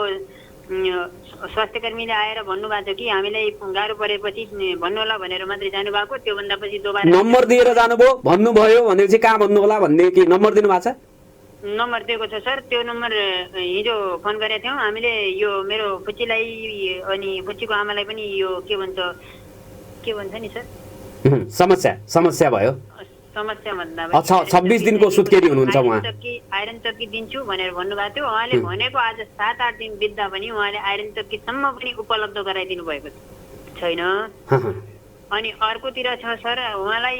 स्वास्थ्य कर्मीले आएर भन्नुभएको थियो कि हामीलाई गाह्रो परेपछि भन्नु होला भनेर मात्रै जानुभएको। त्योभन्दा पछि दोबारा नम्बर दिएर जानुभयो, भन्नुभयो भनेपछि कहाँ भन्नु होला भन्ने के नम्बर दिनु भएको छ? नम्बर दिएको छ सर। त्यो नम्बर हिजो फोन गरेका थियौँ हामीले। यो मेरो फुच्चीलाई अनि फुच्चीको आमालाई पनि यो के भन्छ नि सर, समस्या भयो। समस्या भन्दा अच्छा, 26 दिनको सुत्केरी हुनुहुन्छ उहाँ। आइरन चक्की दिन्छु भनेर भन्नुभएको थियो। उहाँले भनेको आज 7-8 दिन बित्दा पनि उहाँले आइरन चक्कीसम्म पनि उपलब्ध गराइदिनु भएको छैन। अनि अर्कोतिर छ सर, उहाँलाई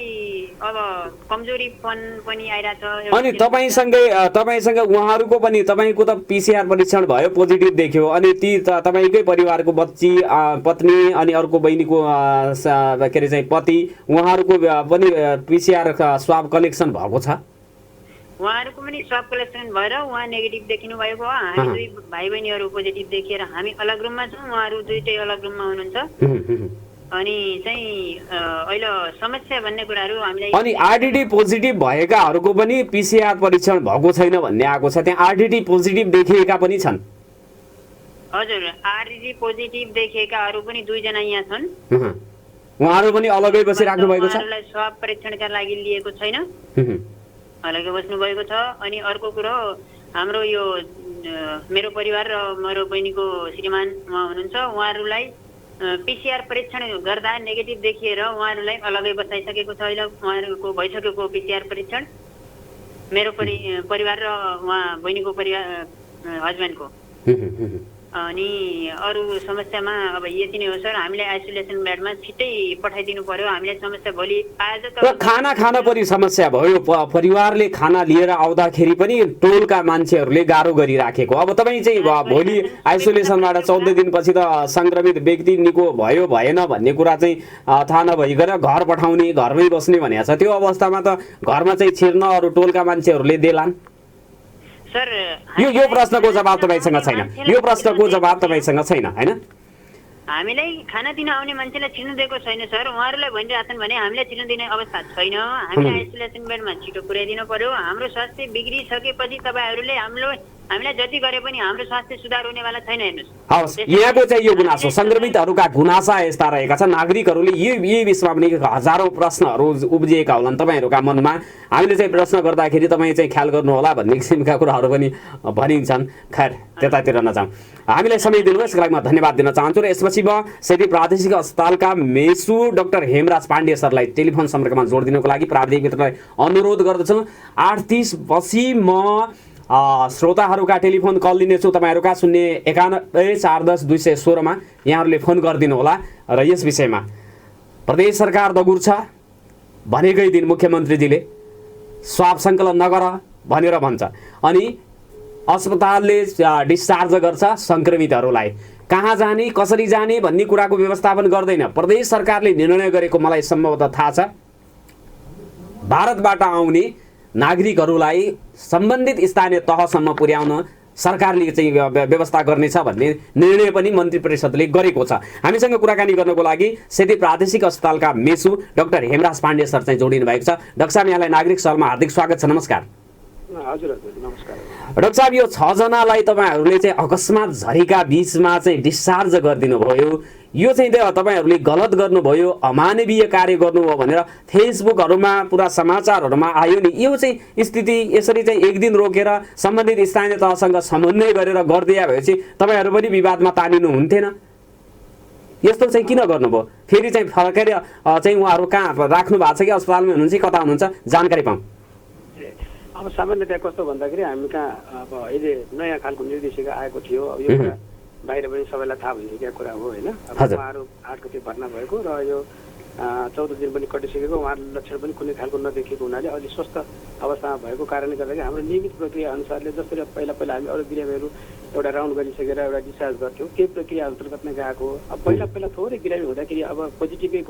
अब कमजोरीपन पनि आइरहेछ। अनि तपाईँसँग उहाँहरूको पनि, तपाईँको त पिसिआर परीक्षण भयो, पोजिटिभ देख्यो, अनि ती तपाईँकै परिवारको बच्ची, पत्नी अनि अर्को बहिनीको के अरे चाहिँ पति, उहाँहरूको पनि पिसिआर स्वाब कलेक्सन भएको छ? उहाँहरूको पनि स्वाब कलेक्सन भएर उहाँ नेगेटिभ देखिनु भएको हो। हामी दुई भाइ बहिनीहरू पोजिटिभ देखेर हामी अलग रुममा छौँ, उहाँहरू दुईटै अलग रुममा हुनुहुन्छ। अनि चाहिँ अहिले समस्या भन्ने कुराहरू हामीलाई, अनि आरडिटी पोजिटिभ भएकाहरूको पनि पिसिआर परीक्षण भएको छैन भन्ने आएको छ। त्यहाँ आरडिटी पोजिटिभ देखिएका पनि छन्? हजुर, आरडिटी पोजिटिभ देखिएकाहरू पनि 2 जना यहाँ छन्। उहाँहरू पनि अलगै बसिराख्नु भएको छ? उहाँहरूलाई स्वाब परीक्षणका लागि लिएको छैन, अलगै बस्नु भएको छ। अनि अर्को कुरो, हाम्रो यो मेरो परिवार र मेरो बहिनीको श्रीमान उहाँ हुनुहुन्छ, उहाँहरूलाई पिसिआर परीक्षण गर्दा नेगेटिभ देखिएर उहाँहरूलाई अलगै बसाइसकेको छ। अहिले उहाँहरूको भइसकेको पिसिआर परीक्षण मेरो परिवार र उहाँ बहिनीको परिवार हस्बेन्डको। अनि अरू समस्यामा अब यति नै हो सर। हामीलाई आइसोलेसन बेडमा छिट्टै पठाइदिनु पर्यो। हामीलाई समस्या भोलि आज त खाना खान पनि समस्या भयो। परिवारले खाना लिएर आउँदाखेरि पनि टोलका मान्छेहरूले गाह्रो गरिराखेको। अब तपाईँ चाहिँ भोलि आइसोलेसनबाट 14 दिनपछि त सङ्क्रमित व्यक्ति निको भयो भएन भन्ने कुरा चाहिँ थाहा नभइकन घर पठाउने, घरमै बस्ने भनेको छ। त्यो अवस्थामा त घरमा चाहिँ छिर्न अरू टोलका मान्छेहरूले देलान्। सर यो प्रश्नको जवाब तपाईँसँग छैन, यो प्रश्नको जवाब तपाईँसँग छैन हैन? हामीलाई खाना दिन आउने मान्छेलाई छिर्नु दिएको छैन सर। उहाँहरूलाई भनिरहेछन् भने हामीलाई छिर्नु दिने अवस्था छैन। हामीले आइसोलेसन बेडमा छिटो पुर्याइदिनु पर्यो। हाम्रो स्वास्थ्य बिग्रिसकेपछि तपाईँहरूले हामीलाई जति गरे पनि हाम्रो स्वास्थ्य सुधार हुनेवाला छैन। हेर्नुहोस्, हवस्, यहाँको चाहिँ यो गुनासो, सङ्क्रमितहरूका गुनासा यस्ता रहेका छन्। नागरिकहरूले यी विषयमा पनि हजारौँ प्रश्नहरू उब्जिएका होलान् तपाईँहरूका मनमा। हामीले चाहिँ प्रश्न गर्दाखेरि तपाईँ चाहिँ ख्याल गर्नुहोला भन्ने किसिमका कुराहरू पनि भनिन्छन्। खैर, त्यतातिर नजाउँ। हामीलाई समय दिनुभयो, यसको लागि म धन्यवाद दिन चाहन्छु। र यसपछि म सेती प्रादेशिक अस्पतालका मेसु डाक्टर हेमराज पाण्डे सरलाई टेलिफोन सम्पर्कमा जोडिदिनुको लागि प्राविधिक मित्रलाई अनुरोध गर्दछु। 8:30 पछि म श्रोताहरूका टेलिफोन कल लिनेछु। तपाईँहरूका 091-410-216 यहाँहरूले फोन गरिदिनु होला। र यस विषयमा प्रदेश सरकार दगुर छ भनेकै दिन मुख्यमन्त्रीजीले स्वाब सङ्कलन नगर भनेर भन्छ, अनि अस्पतालले डिस्चार्ज गर्छ सङ्क्रमितहरूलाई। कहाँ जाने, कसरी जाने भन्ने कुराको व्यवस्थापन गर्दैन। प्रदेश सरकारले निर्णय गरेको मलाई सम्भवतः थाहा छ, भारतबाट आउने नागरिकहरूलाई सम्बन्धित स्थानीय तहसम्म पुर्याउन सरकारले चाहिँ व्यवस्था गर्नेछ भन्ने निर्णय पनि मन्त्री परिषदले गरेको छ। हामीसँग कुराकानी गर्नको लागि सेती प्रादेशिक अस्पतालका मेसु डाक्टर हेमराज पाण्डे सर चाहिँ जोडिनु भएको छ। डाक्टर साहब, यहाँलाई नागरिक सहरमा हार्दिक स्वागत छ। नमस्कार। हजुर हजुर नमस्कार। डाक्टर साहब, यो 6 जनालाई तपाईँहरूले चाहिँ अकस्मात झरीका बीचमा चाहिँ डिस्चार्ज गरिदिनु भयो, यो चाहिँ तपाईँहरूले गलत गर्नुभयो, अमानवीय कार्य गर्नुभयो भनेर फेसबुकहरूमा पुरा समाचारहरूमा आयो नि। यो चाहिँ स्थिति यसरी चाहिँ एक दिन रोकेर सम्बन्धित स्थानीय तहसँग समन्वय गरेर गरिदिया भएपछि तपाईँहरू पनि विवादमा तानिनु हुन्थेन? यस्तो चाहिँ किन गर्नुभयो? फेरि चाहिँ फर्केर चाहिँ उहाँहरू कहाँ राख्नु भएको छ कि अस्पतालमा हुनुहुन्छ कि कता हुनुहुन्छ, जानकारी पाऊँ। अब सामान्यतया कस्तो भन्दाखेरि हामी कहाँ अब अहिले नयाँ खालको निर्देशिका आएको थियो। अब यो कुरा बाहिर पनि सबैलाई थाहा भइसकेको कुरा हो होइन। अब उहाँहरू 8 गते भर्ना भएको र यो 14 दिन पनि कटिसकेको, उहाँहरूले लक्षण पनि कुनै खालको नदेखिएको हुनाले अलि स्वस्थ अवस्थामा भएको कारणले गर्दाखेरि हाम्रो नियमित प्रक्रिया अनुसारले जसरी पहिला हामी अरू बिरामीहरू एउटा राउन्ड गरिसकेर एउटा डिस्चार्ज गर्थ्यौँ, त्यही प्रक्रिया अन्तर्गत नै गएको। अब पहिला थोरै बिरामी हुँदाखेरि अब पोजिटिभै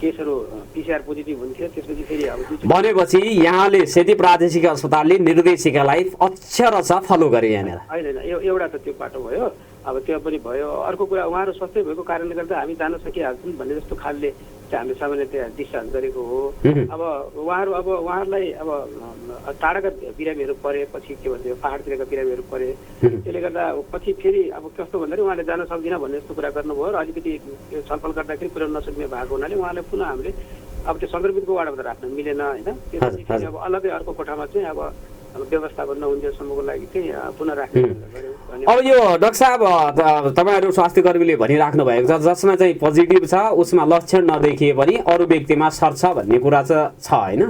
केसहरू PCR पोजिटिभ हुन्थ्यो, त्यसपछि फेरि अब भनेपछि यहाँले सेती प्रादेशिक अस्पतालले निर्देशिकालाई अक्षरशः फलो गरे यहाँनिर? होइन एउटा त त्यो बाटो भयो। अब त्यो पनि भयो। अर्को कुरा उहाँहरू स्वस्थै भएको कारणले गर्दा हामी जान सकिहाल्छौँ भन्ने जस्तो खालले चाहिँ हामीले सामान्यतया डिस्चार्ज गरेको हो। अब उहाँहरूलाई अब टाढाका बिरामीहरू परेपछि के भन्छ पहाडतिरका बिरामीहरू परे, त्यसले गर्दा पछि फेरि अब कस्तो भन्दाखेरि उहाँले जान सक्दिनँ भन्ने जस्तो कुरा गर्नुभयो र अलिकति छलफल गर्दाखेरि पुर्याउन नसक्ने भएको हुनाले उहाँलाई पुनः हामीले अब त्यो सङ्क्रमितको वार्डबाट राख्न मिलेन होइन। त्यसपछि फेरि अब अलग्गै अर्को कोठामा चाहिँ अब व्यवस्थापन नहुन्जेलसम्मको लागि चाहिँ पुनः राख्ने गर्यो। अब यो डाक्टर साहब, तपाईँहरू स्वास्थ्य कर्मीले भनिराख्नु भएको छ जसमा चाहिँ पोजिटिभ छ उसमा लक्षण नदेखिए पनि अरू व्यक्तिमा सर्छ भन्ने कुरा चाहिँ छ होइन?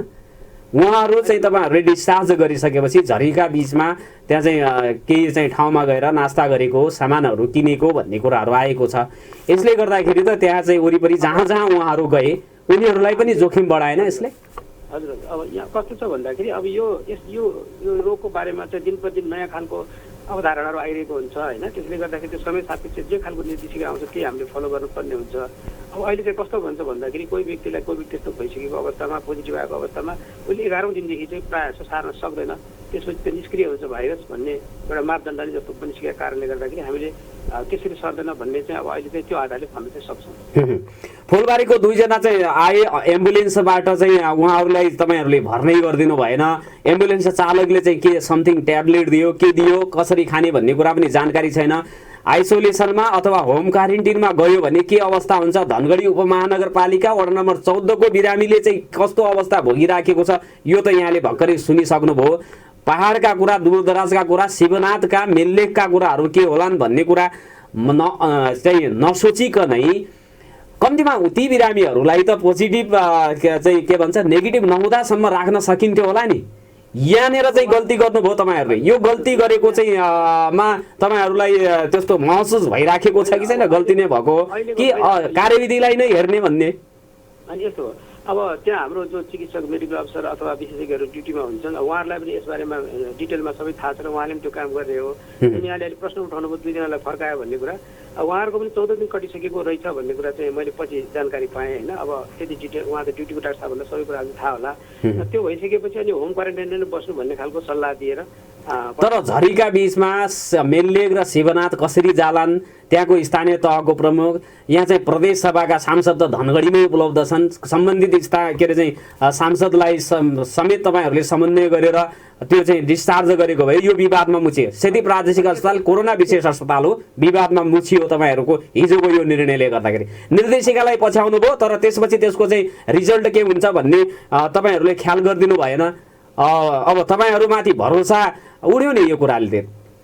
उहाँहरू चाहिँ तपाईँहरूले डिस्चार्ज गरिसकेपछि झरीका बिचमा त्यहाँ चाहिँ केही चाहिँ ठाउँमा गएर नास्ता गरेको, सामानहरू किनेको भन्ने कुराहरू आएको छ। यसले गर्दाखेरि त त्यहाँ चाहिँ वरिपरि जहाँ जहाँ उहाँहरू गए उनीहरूलाई पनि जोखिम बढाएन यसले? हजुर। अब यहाँ कस्तो छ भन्दाखेरि अब यो रोगको बारेमा चाहिँ दिन प्रतिदिन नयाँ खालको अवधारणाहरू आइरहेको हुन्छ होइन। त्यसले गर्दाखेरि त्यो समय सापेक्ष जे खालको निर्देशिका आउँछ त्यही हामीले फलो गर्नुपर्ने हुन्छ। अब अहिले चाहिँ कस्तो भन्छ भन्दाखेरि कोही व्यक्तिलाई कोभिड टेस्ट भइसकेको अवस्थामा, पोजिटिभ आएको अवस्थामा उसले 11औँ दिनदेखि चाहिँ प्रायः जस्तो सार्न सक्दैन, त्यसपछि त्यो निष्क्रिय हुन्छ भाइरस भन्ने एउटा मापदण्डले जस्तो पनि सिकेको कारणले गर्दाखेरि हामीले त्यसरी सर्दैन भन्ने चाहिँ अब अहिले चाहिँ त्यो आधारले भन्न चाहिँ सक्छौँ। फुलबारीको 2 जना चाहिँ आए एम्बुलेन्सबाट चाहिँ उहाँहरूलाई तपाईँहरूले भर्नै गरिदिनु भएन। एम्बुलेन्स चालकले चाहिँ के समथिङ ट्याब्लेट दियो, के दियो, कसरी खाने भन्ने कुरा पनि जानकारी छैन। आइसोलेसनमा अथवा होम क्वारेन्टिनमा गयो भने के अवस्था हुन्छ? धनगढी उपमहानगरपालिका वडा नम्बर 14 को बिरामीले चाहिँ कस्तो अवस्था भोगिराखेको छ यो त यहाँले भर्खरै सुनिसक्नुभयो। पहाडका कुरा, दूरदराजका कुरा, शिवनाथका मेललेखका कुराहरू के होलान् भन्ने कुरा चाहिँ नसोचिकनै कम्तीमा ती बिरामीहरूलाई त पोजिटिभ चाहिँ के भन्छ नेगेटिभ नहुँदासम्म राख्न सकिन्थ्यो होला नि। यहाँनिर चाहिँ गल्ती गर्नुभयो तपाईँहरूले। यो गल्ती गरेको चाहिँ मा तपाईँहरूलाई त्यस्तो महसुस भइराखेको छ कि छैन? गल्ती नै भएको कि कार्यविधिलाई नै हेर्ने भन्ने? अनि यस्तो अब त्यहाँ हाम्रो जो चिकित्सक, मेडिकल अफिसर अथवा विशेषज्ञहरू ड्युटीमा हुन्छन्, उहाँहरूलाई पनि यसबारेमा डिटेलमा सबै थाहा छ र उहाँले पनि त्यो काम गर्ने हो। यहाँले अहिले प्रश्न उठाउनुभयो 2 जनालाई फर्कायो भन्ने कुरा। उहाँहरूको पनि 14 दिन कटिसकेको रहेछ भन्ने कुरा चाहिँ मैले पछि जानकारी पाएँ होइन। अब त्यति डिटेल उहाँको ड्युटीको डाक्टर साहबहरूलाई सबै कुरा थाहा होला। त्यो भइसकेपछि अनि होम क्वारेन्टाइनमा नै बस्नु भन्ने खालको सल्लाह दिएर तर झरीका बीचमा मेललेख र शिवनाथ कसरी जालान्? त्यहाँको स्थानीय तहको प्रमुख, यहाँ चाहिँ प्रदेश सभाका सांसद त धनगढीमै उपलब्ध छन्। सम्बन्धित के अरे चाहिँ सांसदलाई समेत तपाईँहरूले समन्वय गरेर त्यो चाहिँ डिस्चार्ज गरेको भए यो विवादमा मुछियो। सेती प्रादेशिक अस्पताल कोरोना विशेष अस्पताल हो, विवादमा मुछियो तपाईँहरूको हिजोको यो निर्णयले गर्दाखेरि। निर्देशिकालाई पछ्याउनु भयो तर त्यसपछि त्यसको चाहिँ रिजल्ट के हुन्छ भन्ने तपाईँहरूले ख्याल गरिदिनु भएन। अब तपाईँहरूमाथि भरोसा उड्यो नि यो कुराले।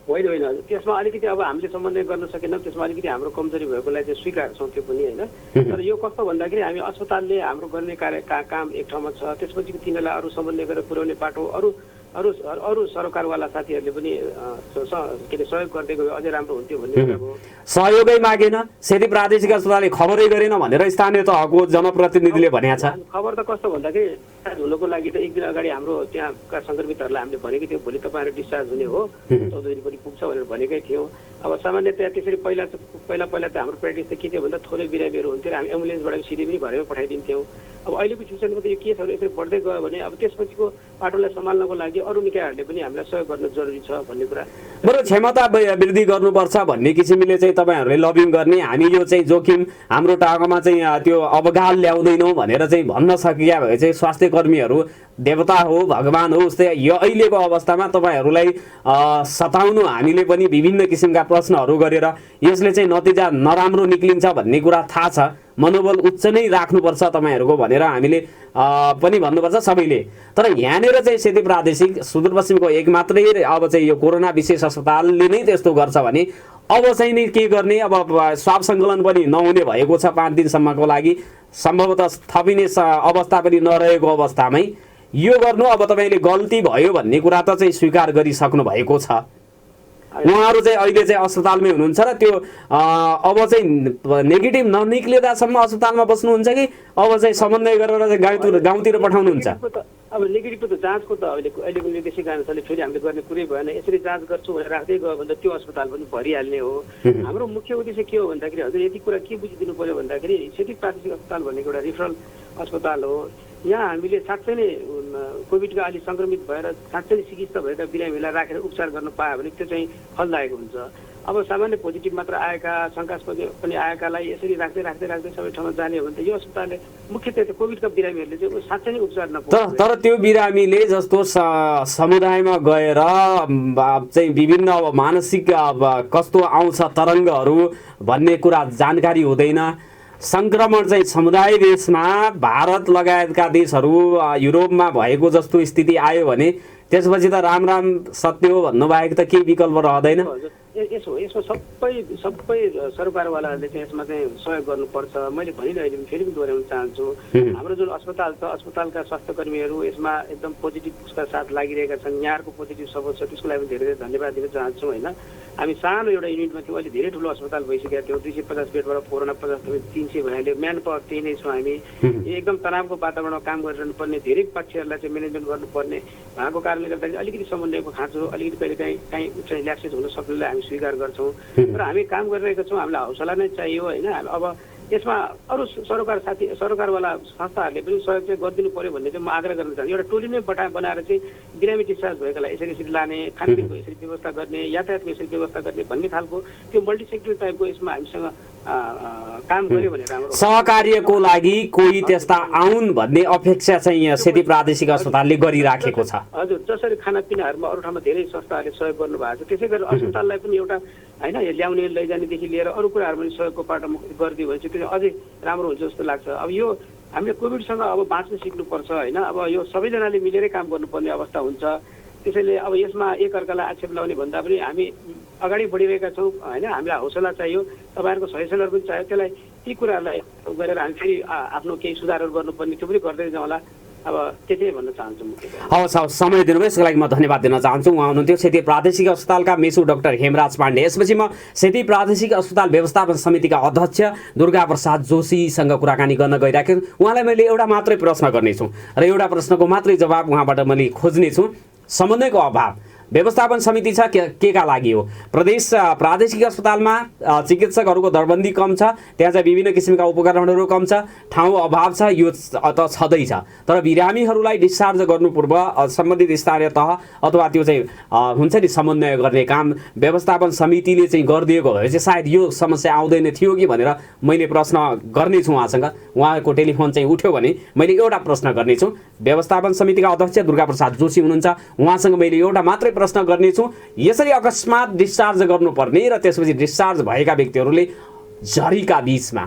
होइन त्यसमा अलिकति अब हामीले समन्वय गर्न सकेनौँ, त्यसमा अलिकति हाम्रो कमजोरी भएकोलाई चाहिँ स्वीकार्छौँ त्यो पनि होइन। तर यो कस्तो भन्दाखेरि हामी अस्पतालले हाम्रो गर्ने काम एक ठाउँमा छ, त्यसपछि तिनीहरूलाई अरू समन्वय गरेर पुर्याउने बाटो, अरू अरू अरू सरकारवाला साथीहरूले पनि के अरे सहयोग गर्दै गयो अझै राम्रो हुन्थ्यो भन्ने कुरा हो। सहयोगै मागेन, सेती प्रादेशिक अस्पतालले खबरै गरेन भनेर स्थानीय तहको जनप्रतिनिधिले भनेको छ। खबर त कस्तो भन्दाखेरि डिस्चार्ज हुनको लागि त एक दिन अगाडि हाम्रो त्यहाँका सङ्क्रमितहरूलाई हामीले भनेकै थियौँ भोलि तपाईँहरू डिस्चार्ज हुने हो, 14 दिन पनि पुग्छ भनेर भनेकै थियौँ। अब सामान्यतया त्यसरी पहिला त हाम्रो प्र्याक्टिस त के थियो भन्दा थोरै बिरामीहरू हुन्थ्यो र हामी एम्बुलेन्सबाट सिधै पनि घरैमा पठाइदिन्थ्यौँ। अब अहिलेको सिचुएसनमा त यो केसहरू यसरी बढ्दै गयो भने अब त्यसपछिको बाटोलाई सम्हाल्नको लागि अरू निकायहरूले पनि हामीलाई सहयोग गर्न जरुरी छ भन्ने कुरा। बरु क्षमता वृद्धि गर्नुपर्छ भन्ने किसिमले चाहिँ तपाईँहरूले लबिङ गर्ने, हामी यो चाहिँ जोखिम हाम्रो टाउकोमा चाहिँ त्यो अवगाल ल्याउँदैनौँ भनेर चाहिँ भन्न सकिया भए चाहिँ स्वास्थ्य कर्मीहरू देवता हो, भगवान हो, उस्तै यो अहिलेको अवस्थामा तपाईँहरूलाई सताउनु हामीले पनि विभिन्न किसिमका प्रश्नहरू गरेर यसले चाहिँ नतिजा नराम्रो निक्लिन्छ भन्ने कुरा थाहा छ। मनोबल उच्च नै राख्नुपर्छ तपाईँहरूको भनेर हामीले पनि भन्नुपर्छ सबैले। तर यहाँनिर चाहिँ सेती प्रादेशिक सुदूरपश्चिमको एक मात्रै अब चाहिँ यो कोरोना विशेष अस्पतालले नै त्यस्तो गर्छ भने अब चाहिँ नि के गर्ने? अब स्वाब सङ्कलन पनि नहुने भएको छ 5 दिनसम्मको लागि, सम्भवतः थपिने अवस्था पनि नरहेको अवस्थामै यो गर्नु अब तपाईँले गल्ती भयो भन्ने कुरा त चाहिँ स्वीकार गरिसक्नु भएको छ। उहाँहरू चाहिँ अहिले चाहिँ अस्पतालमै हुनुहुन्छ र त्यो अब चाहिँ नेगेटिभ ननिक्लिँदासम्म अस्पतालमा बस्नुहुन्छ कि अब चाहिँ समन्वय गरेर चाहिँ गाउँतिर पठाउनुहुन्छ? अब नेगेटिभको त जाँचको त अहिलेको निर्देशिका अनुसारले फेरि हामीले गर्ने कुरै भएन। यसरी जाँच गर्छु भनेर राख्दै गयो भने त्यो अस्पताल पनि भरिहाल्ने हो। हाम्रो मुख्य उद्देश्य के हो भन्दाखेरि हजुर यति कुरा के बुझिदिनु पर्यो भन्दाखेरि सेती प्रादेशिक अस्पताल भनेको एउटा रिफरल अस्पताल हो। यहाँ हामीले साँच्चै नै कोभिडका अलि सङ्क्रमित भएर साँच्चै नै चिकित्सा भएका बिरामीहरूलाई राखेर उपचार गर्न पायो भने त्यो चाहिँ फलदायक हुन्छ। अब सामान्य पोजिटिभ मात्र आएका शङ्कास्पद पनि आएकालाई यसरी राख्दै सबै ठाउँमा जाने हो भने त यो अस्पतालले मुख्यतः कोभिडका बिरामीहरूले चाहिँ साँच्चै नै उपचार नपाउँछ। तर त्यो बिरामीले जस्तो समुदायमा गएर चाहिँ विभिन्न अब मानसिक कस्तो आउँछ तरङ्गहरू भन्ने कुरा जानकारी हुँदैन। सङ्क्रमण चाहिँ समुदाय देशमा भारत लगायतका देशहरू युरोपमा भएको जस्तो स्थिति आयो भने त्यसपछि त राम सत्य हो भन्नुभएको त केही विकल्प रहँदैन। यसमा सबै सरकारवालाहरूले चाहिँ यसमा चाहिँ सहयोग गर्नुपर्छ। मैले भनिरहेको फेरि पनि दोहोऱ्याउन चाहन्छु, हाम्रो जुन अस्पताल छ अस्पतालका स्वास्थ्य कर्मीहरू यसमा एकदम पोजिटिभ उसका साथ लागिरहेका छन्। यहाँहरूको पोजिटिभ सपोर्ट छ, त्यसको लागि पनि धेरै धेरै धन्यवाद दिन चाहन्छु। होइन हामी सानो एउटा युनिटमा थियौँ, अहिले धेरै ठुलो अस्पताल भइसकेका थियौँ। 250 बेडबाट कोरोना 50 300 भइहाल्यो। म्यान पावर त्यही नै छौँ हामी। एकदम तनावको वातावरणमा काम गरिरहनु पर्ने, धेरै पक्षहरूलाई चाहिँ म्यानेजमेन्ट गर्नुपर्ने भएको कारणले गर्दाखेरि अलिकति समन्वयको खाँचो अलिकति कहिले काहीँ ल्याप्सेस हुन सक्नेलाई हामी स्वीकार गर्छौँ। तर हामी काम गरिरहेका छौँ, हामीलाई हौसला नै चाहियो। होइन अब यसमा अरू सरकारवाला संस्थाहरूले पनि सहयोग चाहिँ गरिदिनु पर्यो भन्ने चाहिँ म आग्रह गर्न चाहन्छु। एउटा टोली नै बनाएर चाहिँ बिरामी डिस्चार्ज भएकालाई यसरी लाने, खानपिनको यसरी व्यवस्था गर्ने, यातायातको यसरी व्यवस्था गर्ने भन्ने खालको त्यो मल्टिसेक्टर टाइपको यसमा हामीसँग काम गर्यो भने राम्रो। सहकार्यको लागि कोही त्यस्ता आउन् भन्ने अपेक्षा चाहिँ यहाँ सेती प्रादेशिक अस्पतालले गरिराखेको छ। हजुर, जसरी खानापिनाहरूमा अरू ठाउँमा धेरै संस्थाहरूले सहयोग गर्नुभएको छ त्यसै गरी अस्पताललाई पनि एउटा होइन ल्याउने लैजानेदेखि लिएर अरू कुराहरू पनि सहयोगको पाटोमा गरिदियो भने चाहिँ त्यो अझै राम्रो हुन्छ जस्तो लाग्छ। अब यो हामीले कोभिडसँग अब बाँच्न सिक्नुपर्छ। होइन अब यो सबैजनाले मिलेरै काम गर्नुपर्ने अवस्था हुन्छ। त्यसैले अब यसमा एकअर्कालाई आक्षेप लगाउने भन्दा पनि हामी अगाडि बढिरहेका छौँ। होइन हामीलाई हौसला चाहियो, तपाईँहरूको सजेसनहरू पनि चाहियो। त्यसलाई ती कुराहरूलाई गरेर हामी फेरि आफ्नो केही सुधारहरू गर्नुपर्ने त्यो पनि गर्दै जाउँ होला। अब त्यति भन्न चाहन्छु। हवस्, समय दिनुभयो यसको लागि म धन्यवाद दिन चाहन्छु। उहाँ हुनुहुन्थ्यो सेती प्रादेशिक अस्पतालका मेसु डाक्टर हेमराज पाण्डे। यसपछि म सेती प्रादेशिक अस्पताल व्यवस्थापन समितिका अध्यक्ष दुर्गा प्रसाद जोशीसँग कुराकानी गर्न गइराखेँ। उहाँलाई मैले एउटा मात्रै प्रश्न गर्नेछु र एउटा प्रश्नको मात्रै जवाब उहाँबाट मैले खोज्नेछु। समन्वयको अभाव व्यवस्थापन समिति छ के का लागि हो? प्रादेशिक अस्पतालमा चिकित्सकहरूको दरबन्दी कम छ, त्यहाँ चाहिँ विभिन्न किसिमका उपकरणहरू कम छ, ठाउँ अभाव छ, यो त छँदैछ। तर बिरामीहरूलाई डिस्चार्ज गर्नु पूर्व सम्बन्धित स्थानीय तह अथवा त्यो चाहिँ हुन्छ नि समन्वय गर्ने काम व्यवस्थापन समितिले चाहिँ गरिदिएको भए चाहिँ सायद यो समस्या आउँदैन थियो कि भनेर मैले प्रश्न गर्नेछु उहाँसँग। उहाँको टेलिफोन चाहिँ उठ्यो भने मैले एउटा प्रश्न गर्नेछु। व्यवस्थापन समितिका अध्यक्ष दुर्गा प्रसाद जोशी हुनुहुन्छ, उहाँसँग मैले एउटा मात्रै प्रश्न गर्नेछु। यसरी अकस्मात डिस्चार्ज गर्नुपर्ने र त्यसपछि डिस्चार्ज भएका व्यक्तिहरूले झरीका बीचमा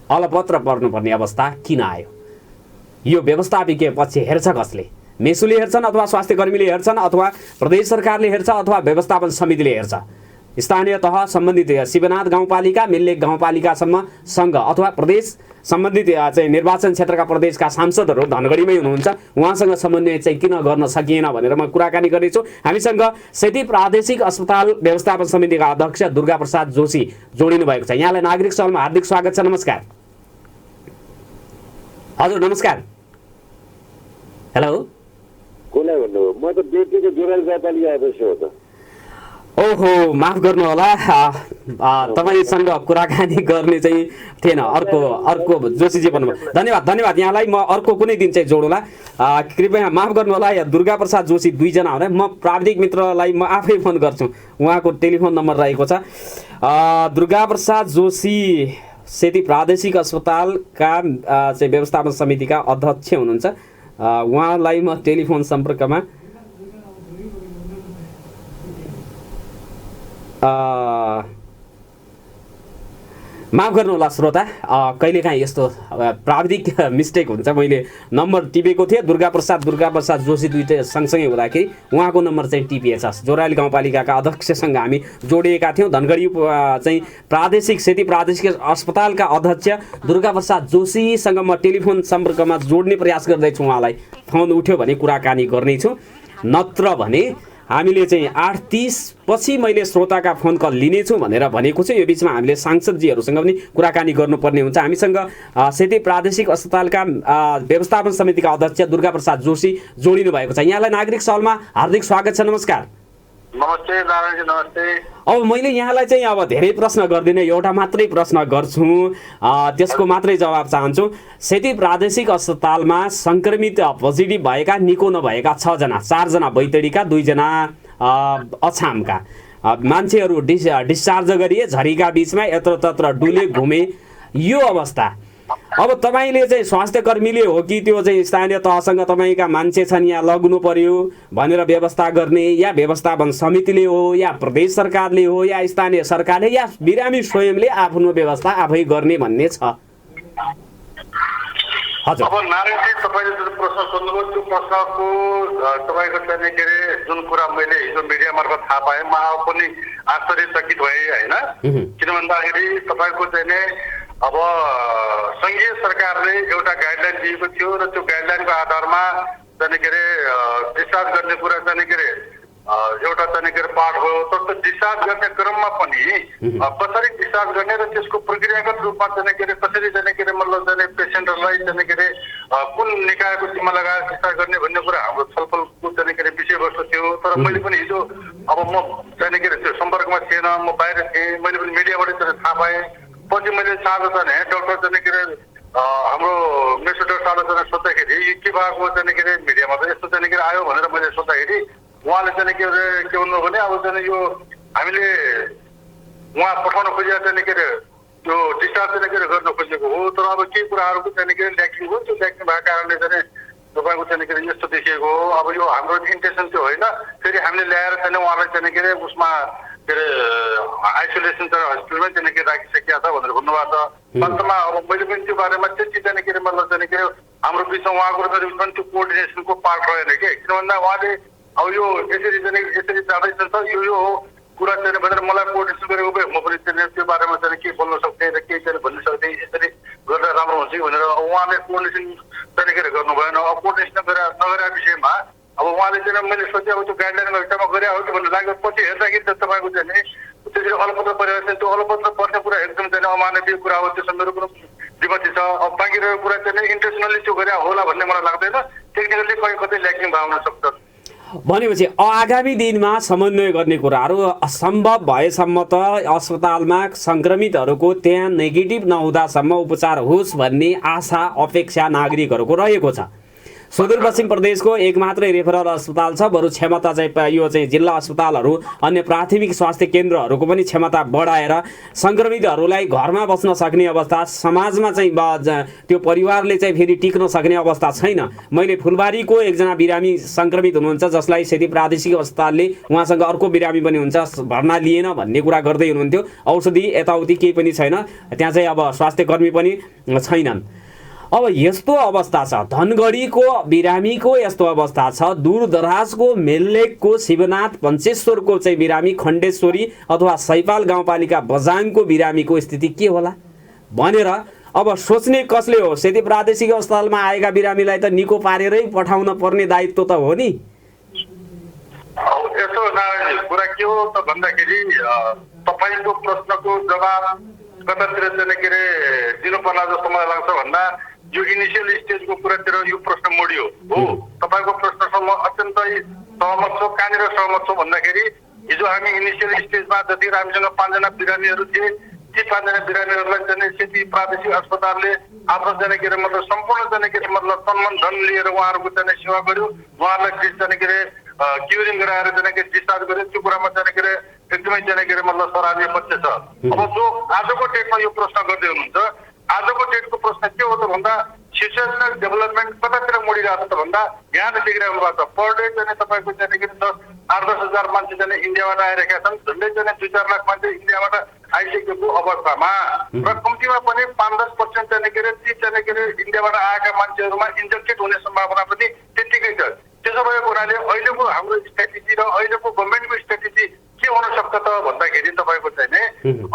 अलपत्र पर्नुपर्ने अवस्था किन आयो? यो व्यवस्थापकीय पक्ष हेर्छ कसले? मेसुले हेर्छन् अथवा स्वास्थ्य कर्मीले हेर्छन् अथवा प्रदेश सरकारले हेर्छ अथवा व्यवस्थापन समितिले हेर्छ? स्थानीय तह सम्बन्धित शिवनाथ गाउँपालिका मिल्लेक गाउँपालिकासम्म सँग अथवा प्रदेश सम्बन्धित चाहिँ निर्वाचन क्षेत्रका प्रदेशका सांसदहरू धनगढीमै हुनुहुन्छ, उहाँसँग समन्वय चाहिँ किन गर्न सकिएन भनेर म कुराकानी गर्नेछु। हामीसँग सेती प्रादेशिक अस्पताल व्यवस्थापन समितिका अध्यक्ष दुर्गा प्रसाद जोशी जोडिनु भएको छ। यहाँलाई नागरिक सवालमा हार्दिक स्वागत छ। नमस्कार। हजुर नमस्कार। हेलो, कसलाई भन्नु? म त बेटीको जोराल गाउँपालिका आएपछि हो त। ओहो, माफ गर्नु होला, तपाईँसँग कुराकानी गर्ने चाहिँ थिएन। अर्को जोशीजी भन्नुभयो। धन्यवाद यहाँलाई। म अर्को कुनै दिन चाहिँ जोडौँला, कृपया माफ गर्नु होला। या दुर्गा प्रसाद जोशी दुईजना हो। म प्राविधिक मित्रलाई म आफै फोन गर्छु, उहाँको टेलिफोन नम्बर रहेको छ। दुर्गा प्रसाद जोशी सेती प्रादेशिक अस्पतालका चाहिँ व्यवस्थापन समितिका अध्यक्ष हुनुहुन्छ। उहाँलाई म टेलिफोन सम्पर्कमा माफ गर्नुहोला श्रोता, कहिलेकाहीँ यस्तो प्राविधिक मिस्टेक हुन्छ। मैले नम्बर टिपेको थिएँ, दुर्गा प्रसाद जोशी दुईटै सँगसँगै हुँदाखेरि उहाँको नम्बर चाहिँ टिपिएछ। जोराली गाउँपालिकाका अध्यक्षसँग हामी जोडिएका थियौँ। धनगढी चाहिँ सेती प्रादेशिक अस्पतालका अध्यक्ष दुर्गा प्रसाद जोशीसँग म टेलिफोन सम्पर्कमा जोड्ने प्रयास गर्दैछु। उहाँलाई फोन उठ्यो भने कुराकानी गर्नेछु, नत्र भने हामीले चाहिँ 8:30 पछि मैले श्रोताका फोन कल लिनेछु भनेर भनेको छु। यो बिचमा हामीले सांसदजीहरूसँग पनि कुराकानी गर्नुपर्ने हुन्छ। हामीसँग सेती प्रादेशिक अस्पतालका व्यवस्थापन समितिका अध्यक्ष दुर्गा प्रसाद जोशी जोडिनु भएको छ। यहाँलाई नागरिक सवालमा हार्दिक स्वागत छ। नमस्कार। नमस्ते नारायणजी, नमस्ते। अब मैले यहाँलाई चाहिँ अब धेरै प्रश्न गर्दिनँ, एउटा मात्रै प्रश्न गर्छु, त्यसको मात्रै जवाब चाहन्छु। सेती प्रादेशिक अस्पतालमा सङ्क्रमित पोजिटिभ भएका निको नभएका 6 जना, 4 जना बैतडीका, 2 जना अछामका मान्छेहरू डिस्चार्ज गरिए। झरीका बिचमा यत्रतत्र डुले घुमे यो अवस्था। अब तपाईँले चाहिँ स्वास्थ्य कर्मीले हो कि त्यो चाहिँ स्थानीय तहसँग तपाईँका मान्छे छन् यहाँ लग्नु पर्यो भनेर व्यवस्था गर्ने, या व्यवस्थापन समितिले हो, या प्रदेश सरकारले हो, या स्थानीय सरकारले, या बिरामी स्वयंले आफ्नो व्यवस्था आफै गर्ने भन्ने छ? हजुर। अब नारायणजी, तपाईँले जुन प्रश्न सोध्नुभयो त्यो प्रश्नको तपाईँको चाहिँ के अरे जुन कुरा मैले हिजो मिडिया मार्फत थाहा पाएँ, म पनि आश्चर्यचकित भएँ होइन। किन भन्दाखेरि तपाईँको चाहिँ अब सङ्घीय सरकारले एउटा गाइडलाइन दिएको थियो र त्यो गाइडलाइनको आधारमा चाहिँ के अरे डिस्चार्ज गर्ने कुरा चाहिँ के अरे एउटा चाहिँ के अरे पाठ हो। तर त्यो डिस्चार्ज गर्ने क्रममा पनि कसरी डिस्चार्ज गर्ने र त्यसको प्रक्रियागत रूपमा चाहिँ के अरे कसरी चाहिँ के अरे मतलब चाहिँ पेसेन्टहरूलाई चाहिँ के अरे कुन निकायको जिम्मा लगाएर डिस्चार्ज गर्ने भन्ने कुरा हाम्रो छलफलको चाहिँ के अरे विषयवस्तु थियो। तर मैले पनि हिजो अब म चाहिँ के अरे त्यो सम्पर्कमा थिएन, म बाहिर थिएँ, मैले पनि मिडियाबाट चाहिँ थाहा पाएँ। पछि मैले साँझ चाहिँ डक्टर चाहिँ के अरे हाम्रो मेसो डाक्टरलाई सोद्धाखेरि के भएको चाहिँ के अरे मिडियामा त यस्तो चाहिँ के अरे आयो भनेर मैले सोद्धाखेरि उहाँले चाहिँ के अरे के भन्नुभयो भने अब चाहिँ यो हामीले उहाँ पठाउन खोजेको चाहिँ के अरे त्यो डिस्चार्ज चाहिँ के अरे गर्न खोजेको हो। तर अब केही कुराहरूको चाहिँ के अरे ल्याकिङ हो, त्यो ल्याकिङ भएको कारणले चाहिँ तपाईँको चाहिँ के अरे यस्तो देखिएको हो। अब यो हाम्रो इन्टेन्सन त्यो होइन। फेरि हामीले ल्याएर चाहिँ उहाँलाई चाहिँ के अरे उसमा के अरे आइसोलेसन हस्पिटलमै चाहिँ के राखिसकेका छ भनेर भन्नुभएको छ। वास्तवमा अब मैले पनि त्यो बारेमा त्यति चाहिँ के अरे मतलब चाहिँ के अरे हाम्रो बिचमा उहाँको पनि त्यो कोअर्डिनेसनको पार्ट रहेन कि। किन भन्दा उहाँले अब यो यसरी जाँदैछ त यो कुरा चाहिँ भनेर मलाई कोअर्डिनेसन गरेको भए म पनि त्यो बारेमा चाहिँ के बोल्न सक्थेँ र के चाहिँ भन्न सक्थेँ, यसरी गर्दा राम्रो हुन्छ कि भनेर उहाँले कोअर्डिनेसन चाहिँ के अरे गर्नु भएन। अब कोअर्डिनेसन नगरेको विषयमा अब उहाँले चाहिँ मैले सोचेँ अब त्यो गाइडलाइनको हिसाबमा गरे हो कि भन्ने लाग्यो। पछि हेर्दाखेरि त तपाईँको चाहिँ त्यसरी अलपत्र परेको छ। त्यो अलपत्र पर्ने कुरा एकदम चाहिँ अमानवीय कुरा हो, त्यसमा मेरो कुरो विमति छ। अब बाँकी रहेको कुरा चाहिँ इन्टेन्सनली त्यो गरे होला भन्ने मलाई लाग्दैन। टेक्निकली कहीँ कतै ल्याकिङ भएको हुन सक्छ। भनेपछि आगामी दिनमा समन्वय गर्ने कुराहरू असम्भव भएसम्म त अस्पतालमा सङ्क्रमितहरूको त्यहाँ नेगेटिभ नहुँदासम्म उपचार होस् भन्ने आशा अपेक्षा नागरिकहरूको रहेको छ। सुदूरपश्चिम प्रदेशको एक मात्रै रेफरल अस्पताल छ, बरु क्षमता चाहिँ यो चाहिँ जिल्ला अस्पतालहरू अन्य प्राथमिक स्वास्थ्य केन्द्रहरूको पनि क्षमता बढाएर सङ्क्रमितहरूलाई घरमा बस्न सक्ने अवस्था, समाजमा चाहिँ त्यो परिवारले चाहिँ फेरि टिक्न सक्ने अवस्था छैन। मैले फुलबारीको एकजना बिरामी सङ्क्रमित हुनुहुन्छ जसलाई सेती प्रादेशिक अस्पतालले उहाँसँग अर्को बिरामी पनि हुन्छ भर्ना लिएन भन्ने कुरा गर्दै हुनुहुन्थ्यो। औषधि यताउति केही पनि छैन, त्यहाँ चाहिँ अब स्वास्थ्य कर्मी पनि छैनन्। अब यस्तो अवस्था छ, धनगढीको बिरामीको यस्तो अवस्था छ, दूरदराजको मेललेकको शिवनाथ पञ्चेश्वरको चाहिँ बिरामी, खण्डेश्वरी अथवा सैपाल गाउँपालिका बझाङको बिरामीको स्थिति के होला भनेर अब सोच्ने कसले हो? सेती प्रादेशिक अस्पतालमा आएका बिरामीलाई त निको पारेरै पठाउन पर्ने दायित्व त हो नि। यसो कुरा के हो त भन्दाखेरि तपाईँको प्रश्नको जवाब कतातिर चाहिँ के अरे दिनुपर्ला जस्तो मलाई लाग्छ भन्दा यो इनिसियल स्टेजको कुरातिर यो प्रश्न मोडियो हो। तपाईँको प्रश्नसँग अत्यन्तै सहमत छु। कहाँनिर सहमत छु भन्दाखेरि हिजो हामी इनिसियल स्टेजमा जति हामीसँग 5 जना बिरामीहरू थिए, ती 5 जना बिरामीहरूलाई चाहिँ सेती प्रादेशिक अस्पतालले आफ्नो चाहिँ के अरे मतलब सम्पूर्ण चाहिँ के अरे मतलब तन्मन धन लिएर उहाँहरूको चाहिँ सेवा गर्यो। उहाँहरूलाई चाहिँ के अरे क्युरिङ गराएर चाहिँ के डिस्चार्ज गर्यो। त्यो कुरामा चाहिँ के अरे एकदमै चाहिँ के अरे मतलब सराहनीय पक्ष छ। अब जो आजको डेटमा यो प्रश्न गर्दै हुनुहुन्छ, आजको डेटको प्रश्न के हो त भन्दा सोसियल डेभलपमेन्ट कतातिर मोडिरहेको छ त भन्दा यहाँ देखिरहेको भएको छ। पर डे चाहिँ तपाईँको चाहिँ के अरे 8-10 हजार मान्छे चाहिँ इन्डियाबाट आइरहेका छन्। झन्डै चाहिँ 2-4 लाख मान्छे इन्डियाबाट आइसकेको अवस्थामा र कम्तीमा पनि 5-10% चाहिँ के अरे ती चाहिँ के अरे इन्डियाबाट आएका मान्छेहरूमा इन्जेक्टेड हुने सम्भावना पनि त्यत्तिकै छ। त्यसो भएको हुनाले अहिलेको हाम्रो स्ट्राटेजी र अहिलेको गभर्मेन्टको स्ट्राटेजी के हुन सक्छ त भन्दाखेरि तपाईँको चाहिँ नि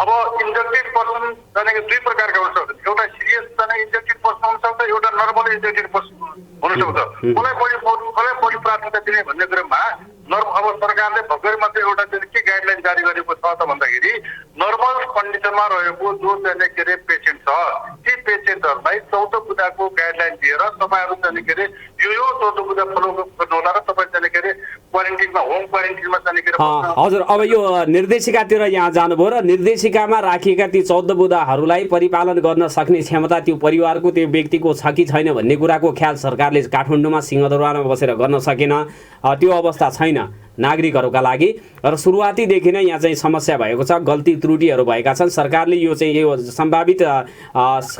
अब इन्जेक्टेड पर्सन चाहिँ 2 प्रकारका हुन सक्छ। एउटा सिरियस चाहिँ इन्जेक्टेड पर्सन हुन सक्छ, एउटा नर्मल इन्जेक्टेड पर्सन हुन सक्छ। कसलाई बढी प्राथमिकता दिने भन्ने कुरामा अब सरकारले भर्खरै मात्रै एउटा चाहिँ के गाइडलाइन जारी गरेको छ त भन्दाखेरि नर्मल कन्डिसनमा रहेको जो चाहिँ के अरे पेसेन्ट छ ती पेसेन्टहरूलाई 14 बुँदाको गाइडलाइन दिएर तपाईँहरू चाहिँ के अरे यो 14 बुँदा फलो गर्नु होला र तपाईँ चाहिँ के अरे क्वारेन्टिनमा होम क्वारेन्टिनमा चाहिँ के अरे हजुर। अब यो निर्देशिकातिर यहाँ जानुभयो र निर्देशिकामा राखिएका ती 14 बुँदाहरूलाई परिपालन गर्न सक्ने क्षमता त्यो परिवारको त्यो व्यक्तिको छ कि छैन भन्ने कुराको ख्याल सरकारले काठमाडौँमा सिंहदरबारमा बसेर गर्न सकेन। त्यो अवस्था छैन नागरिकहरूका लागि र सुरुवातीदेखि नै यहाँ चाहिँ समस्या भएको छ, गल्ती त्रुटिहरू भएका छन्। सरकारले यो चाहिँ यो सम्भावित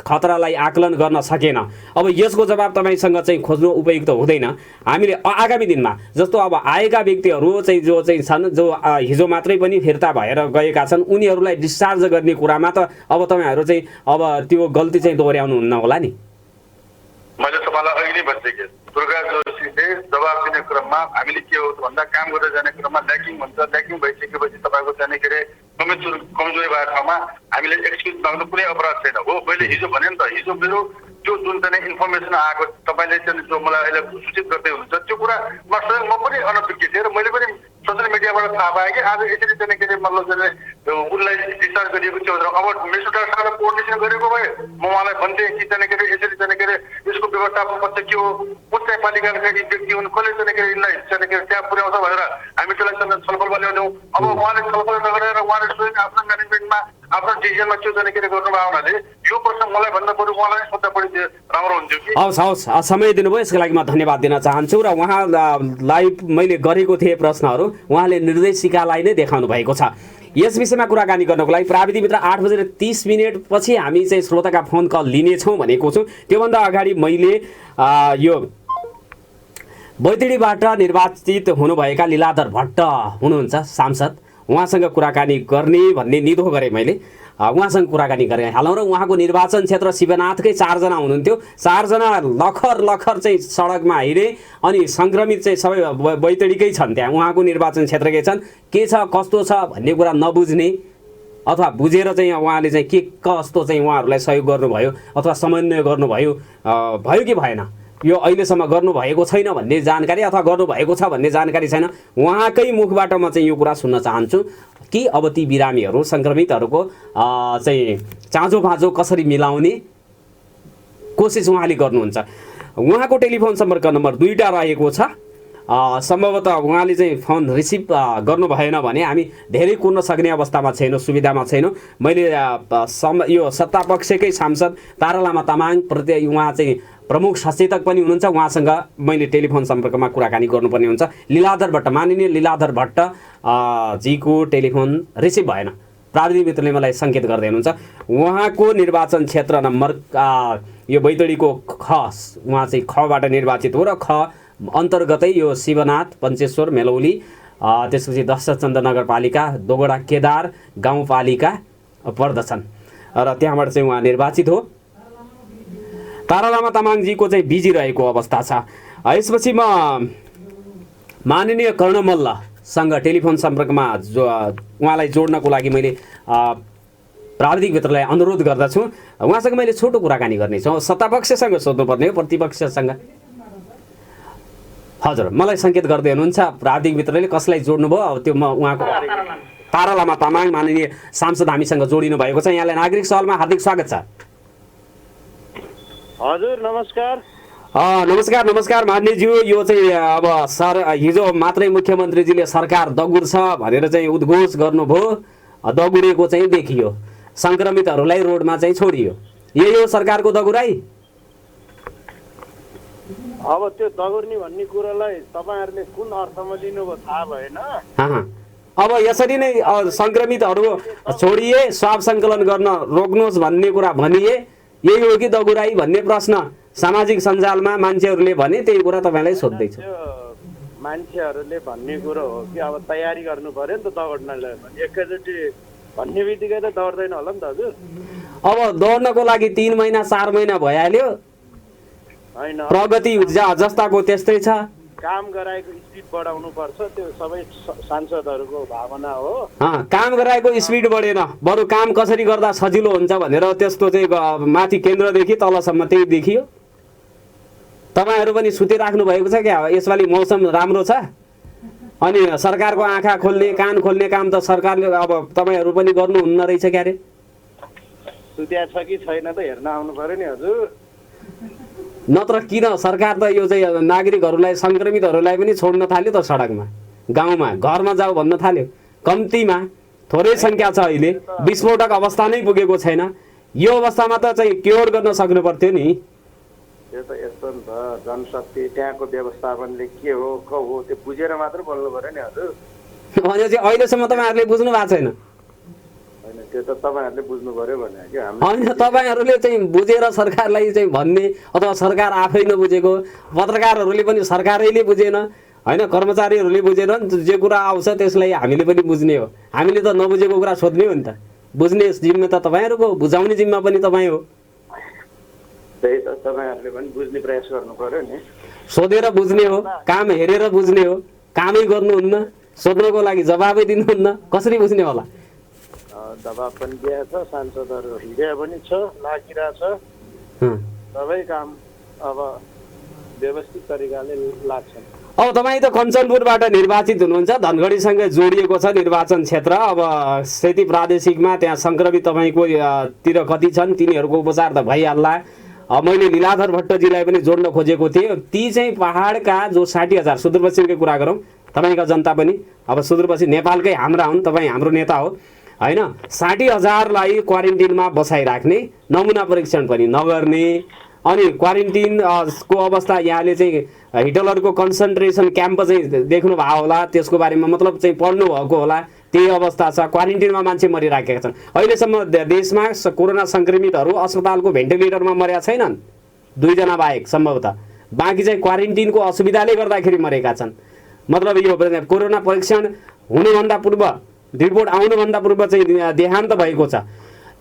खतरालाई आकलन गर्न सकेन। अब यसको जवाब तपाईँसँग चाहिँ खोज्नु उपयुक्त हुँदैन। हामीले आगामी दिनमा जस्तो अब आएका व्यक्तिहरू चाहिँ जो चाहिँ छन्, जो हिजो मात्रै पनि फिर्ता भएर गएका छन्, उनीहरूलाई डिस्चार्ज गर्ने कुरामा त अब तपाईँहरू चाहिँ अब त्यो गल्ती चाहिँ दोहोऱ्याउनुहुन्न होला नि। मैले तपाईँलाई अघि नै भनिसकेँ, दुर्गा जोशीले जवाब दिने क्रममा हामीले के हो भन्दा काम गर्दै जाने क्रममा ल्याकिङ भन्छ। ल्याकिङ भइसकेपछि तपाईँको जाने के अरे कमजोरी भएको ठाउँमा हामीले एक्सक्युज माग्नु कुनै अपराध छैन हो। मैले हिजो भने नि त, हिजो मेरो त्यो जुन चाहिँ इन्फर्मेसन आएको तपाईँले चाहिँ जो मलाई अहिले सूचित गर्दै हुनुहुन्छ त्यो कुरामा स्वयं म पनि अनभिज्ञ थिएँ र मैले पनि सोसियल मिडियाबाट थाहा पाएँ कि आज यसरी चाहिँ के अरे मतलब चाहिँ उसलाई डिस्चार्ज गरिएको थियो। अब मेसो डाक्टरलाई कोअर्डिनेसन गरेको भए म उहाँलाई भन्थेँ कि चाहिँ के अरे यसरी चाहिँ के अरे यसको व्यवस्थापन पछि के हो, कुन चाहिँ पालिकाका व्यक्ति हुन्, कसले चाहिँ के अरे यसलाई चाहिँ के अरे त्यहाँ पुर्याउँछ भनेर हामी त्यसलाई छलफलमा ल्याउँछौँ। अब उहाँले छलफल नगरेर उहाँले स्वयं आफ्नो म्यानेजमेन्टमा आफ्नो डिसिजनमा त्यो चाहिँ के अरे गर्नुभयो हुनाले यो प्रश्न मलाई भन्दा बरु उहाँलाई सोध्दा बढी राम्रो हुन्थ्यो कि। हवस् हवस्, समय दिनुभयो यसको लागि म धन्यवाद दिन चाहन्छु। र उहाँलाई मैले गरेको थिएँ प्रश्नहरू, उहाँले निर्देशिकालाई नै देखाउनु भएको छ। यस विषयमा कुराकानी गर्नको लागि प्राविधिक मित्र 8:30 पछि हामी चाहिँ श्रोताका फोन कल लिनेछौँ भनेको छु। त्योभन्दा अगाडि मैले यो बैतडीबाट निर्वाचित हुनुभएका लीलाधर भट्ट हुनुहुन्छ सांसद, उहाँसँग कुराकानी गर्ने भन्ने निधो गरेँ मैले। उहाँसँग कुराकानी गरेँ हालौँ र उहाँको निर्वाचन क्षेत्र शिवनाथकै 4 जना हुनुहुन्थ्यो। 4 जना लखर चाहिँ सडकमा हिँडे अनि सङ्क्रमित चाहिँ सबै बैतडीकै छन्, त्यहाँ उहाँको निर्वाचन क्षेत्रकै छन्। के छ कस्तो छ भन्ने कुरा नबुझ्ने अथवा बुझेर चाहिँ उहाँले चाहिँ के कस्तो चाहिँ उहाँहरूलाई सहयोग गर्नुभयो अथवा समन्वय गर्नुभयो भयो कि भएन, यो अहिलेसम्म गर्नुभएको छैन भन्ने जानकारी अथवा गर्नुभएको छ भन्ने जानकारी छैन। उहाँकै मुखबाट म चाहिँ यो कुरा सुन्न चाहन्छु कि अब ती बिरामीहरू सङ्क्रमितहरूको चाहिँ चाँजो बाँझो कसरी मिलाउने कोसिस उहाँले गर्नुहुन्छ। उहाँको टेलिफोन सम्पर्क नम्बर 2टा रहेको छ। सम्भवतः उहाँले चाहिँ फोन रिसिभ गर्नु भएन भने हामी धेरै कुर्न सक्ने अवस्थामा छैनौँ, सुविधामा छैनौँ। मैले यो सत्तापक्षकै सांसद तारालामा तामाङ प्रति उहाँ चाहिँ प्रमुख सचेतक पनि हुनुहुन्छ, उहाँसँग मैले टेलिफोन सम्पर्कमा कुराकानी गर्नुपर्ने हुन्छ। लीलाधर भट्ट, माननीय लीलाधर भट्ट जीको टेलिफोन रिसिभ भएन। प्राविधिक मित्रले मलाई सङ्केत गर्दै हुनुहुन्छ। उहाँको निर्वाचन क्षेत्र नम्बर यो बैतडीको ख, उहाँ चाहिँ खबाट निर्वाचित हो र ख अन्तर्गतै यो शिवनाथ पञ्चेश्वर मेलौली त्यसपछि दशचन्द नगरपालिका दोगडा केदार गाउँपालिका पर्दछन् र त्यहाँबाट चाहिँ उहाँ निर्वाचित हो। तारालामा तामाङजीको चाहिँ बिजी रहेको अवस्था छ। यसपछि म माननीय कर्ण मल्लसँग टेलिफोन सम्पर्कमा उहाँलाई जोड्नको लागि मैले प्राविधिक मित्रलाई अनुरोध गर्दछु। उहाँसँग मैले छोटो कुराकानी गर्नेछु। सत्तापक्षसँग सोध्नुपर्ने हो, प्रतिपक्षसँग। हजुर, मलाई सङ्केत गर्दै हुनुहुन्छ प्राविधिक मित्रले कसलाई जोड्नुभयो। अब त्यो म उहाँको तारालामा तामाङ माननीय सांसद हामीसँग जोडिनु भएको छ। यहाँलाई नागरिक सवालमा हार्दिक स्वागत छ। हजुर नमस्कार। नमस्कार मान्यज्यू। यो चाहिँ अब हिजो मात्रै मुख्यमन्त्रीजीले सरकार दगुर छ भनेर चाहिँ उद्घोष गर्नुभयो। दगुरेको चाहिँ देखियो, सङ्क्रमितहरूलाई रोडमा चाहिँ छोडियो। यही हो सरकारको दगुराई? अब त्यो दगुर्ने भन्ने कुरालाई तपाईँहरूले कुन अर्थमा लिनुभयो थाहा भएन। अब यसरी नै सङ्क्रमितहरू छोडिए, स्वाब सङ्कलन गर्न रोक्नुहोस् भन्ने कुरा भनिए, यही हो कि दगुराई भन्ने प्रश्न सामाजिक सञ्जालमा मान्छेहरूले भने, त्यही कुरा तपाईँलाई सोध्दैछु। मान्छेहरूले भन्ने कुरो हो कि अब तयारी गर्नु पर्यो नि त दौड्नलाई। एकैचोटि भन्ने बित्तिकै त दौड्दैन होला नि त हजुर। अब दौड्नको लागि 3 महिना 4 महिना भइहाल्यो, होइन प्रगति जस्ताको त्यस्तै छ। काम गराएको स्पिड बढाउनु पर्छ, त्यो सबै सांसदहरूको भावना हो। काम गराएको स्पिड बढेन, बरु काम कसरी गर्दा सजिलो हुन्छ भनेर त्यस्तो चाहिँ माथि केन्द्रदेखि तलसम्म त्यही देखियो। तपाईँहरू पनि सुतिराख्नु भएको छ क्या? यसपालि मौसम राम्रो छ अनि सरकारको आँखा खोल्ने कान खोल्ने काम त सरकारले अब तपाईँहरू पनि गर्नुहुन्न रहेछ क्यारे? सुत्या छ कि छैन त हेर्न आउनु पर्यो नि हजुर। नत्र किन सरकार त यो चाहिँ नागरिकहरूलाई सङ्क्रमितहरूलाई पनि छोड्न थाल्यो त सडकमा, गाउँमा, घरमा जाऊ भन्न थाल्यो। कम्तीमा थोरै सङ्ख्या छ अहिले, विस्फोटक अवस्था नै पुगेको छैन। यो अवस्थामा त चाहिँ क्योर गर्न सक्नु पर्थ्यो नि। त्यो त यस्तो नि त, जनशक्ति त्यहाँको व्यवस्थापनले के हो को हो त्यो बुझेर मात्र बोल्नु पर्यो नि हजुर। भनेपछि अहिलेसम्म तपाईँहरूले बुझ्नु भएको छैन? होइन, त्यो त तपाईँहरूले बुझ्नु पर्यो भने कि होइन, तपाईँहरूले चाहिँ बुझेर सरकारलाई चाहिँ भन्ने, अथवा सरकार आफै नबुझेको, पत्रकारहरूले पनि सरकारैले बुझेन, होइन कर्मचारीहरूले बुझेन, जे कुरा आउँछ त्यसलाई हामीले पनि बुझ्ने हो। हामीले त नबुझेको कुरा सोध्ने हो नि त। बुझ्ने जिम्मा त तपाईँहरूको, बुझाउने जिम्मा पनि तपाईँ हो। त्यही त, तपाईँहरूले पनि बुझ्ने प्रयास गर्नु पर्यो नि। सोधेर बुझ्ने हो, काम हेरेर बुझ्ने हो। कामै गर्नुहुन्न, सोध्नको लागि जवाबै दिनुहुन्न, कसरी बुझ्ने होला? दबाब पनि दिएको छ, सांसदहरू हिँडे पनि छ, लागिरहेछ। सबै काम अब व्यवस्थित तरिकाले लाग्छन्। अब तपाईँ त कञ्चनपुरबाट निर्वाचित हुनुहुन्छ, धनगढीसँग जोडिएको छ निर्वाचन क्षेत्र। अब सेती प्रादेशिकमा त्यहाँ सङ्क्रमित तपाईँको तिर कति छन्, तिनीहरूको उपचार त भइहाल्ला। मैले लीलाधर भट्टजीलाई पनि जोड्न खोजेको थिएँ। ती चाहिँ पहाडका जो 60,000 सुदूरपश्चिमकै कुरा गरौँ, तपाईँका जनता पनि अब सुदूरपश्चिम नेपालकै हाम्रा हुन्, तपाईँ हाम्रो नेता हो होइन। 60,000लाई क्वारेन्टिनमा बसाइराख्ने, नमुना परीक्षण पनि नगर्ने, अनि क्वारेन्टिन को अवस्था यहाँले चाहिँ हिटलरको कन्सन्ट्रेसन क्याम्प चाहिँ देख्नु भएको होला, त्यसको बारेमा मतलब चाहिँ पढ्नु भएको होला। त्यही अवस्था छ, क्वारेन्टिनमा मान्छे मरिराखेका छन्। अहिलेसम्म देशमा कोरोना सङ्क्रमितहरू अस्पतालको भेन्टिलेटरमा मरेका छैनन्, 2 जना बाहेक सम्भवतः। बाँकी चाहिँ क्वारेन्टिनको असुविधाले गर्दाखेरि मरेका छन्। मतलब यो कोरोना परीक्षण हुनुभन्दा पूर्व, रिपोर्ट आउनुभन्दा पूर्व चाहिँ देहान्त भएको छ।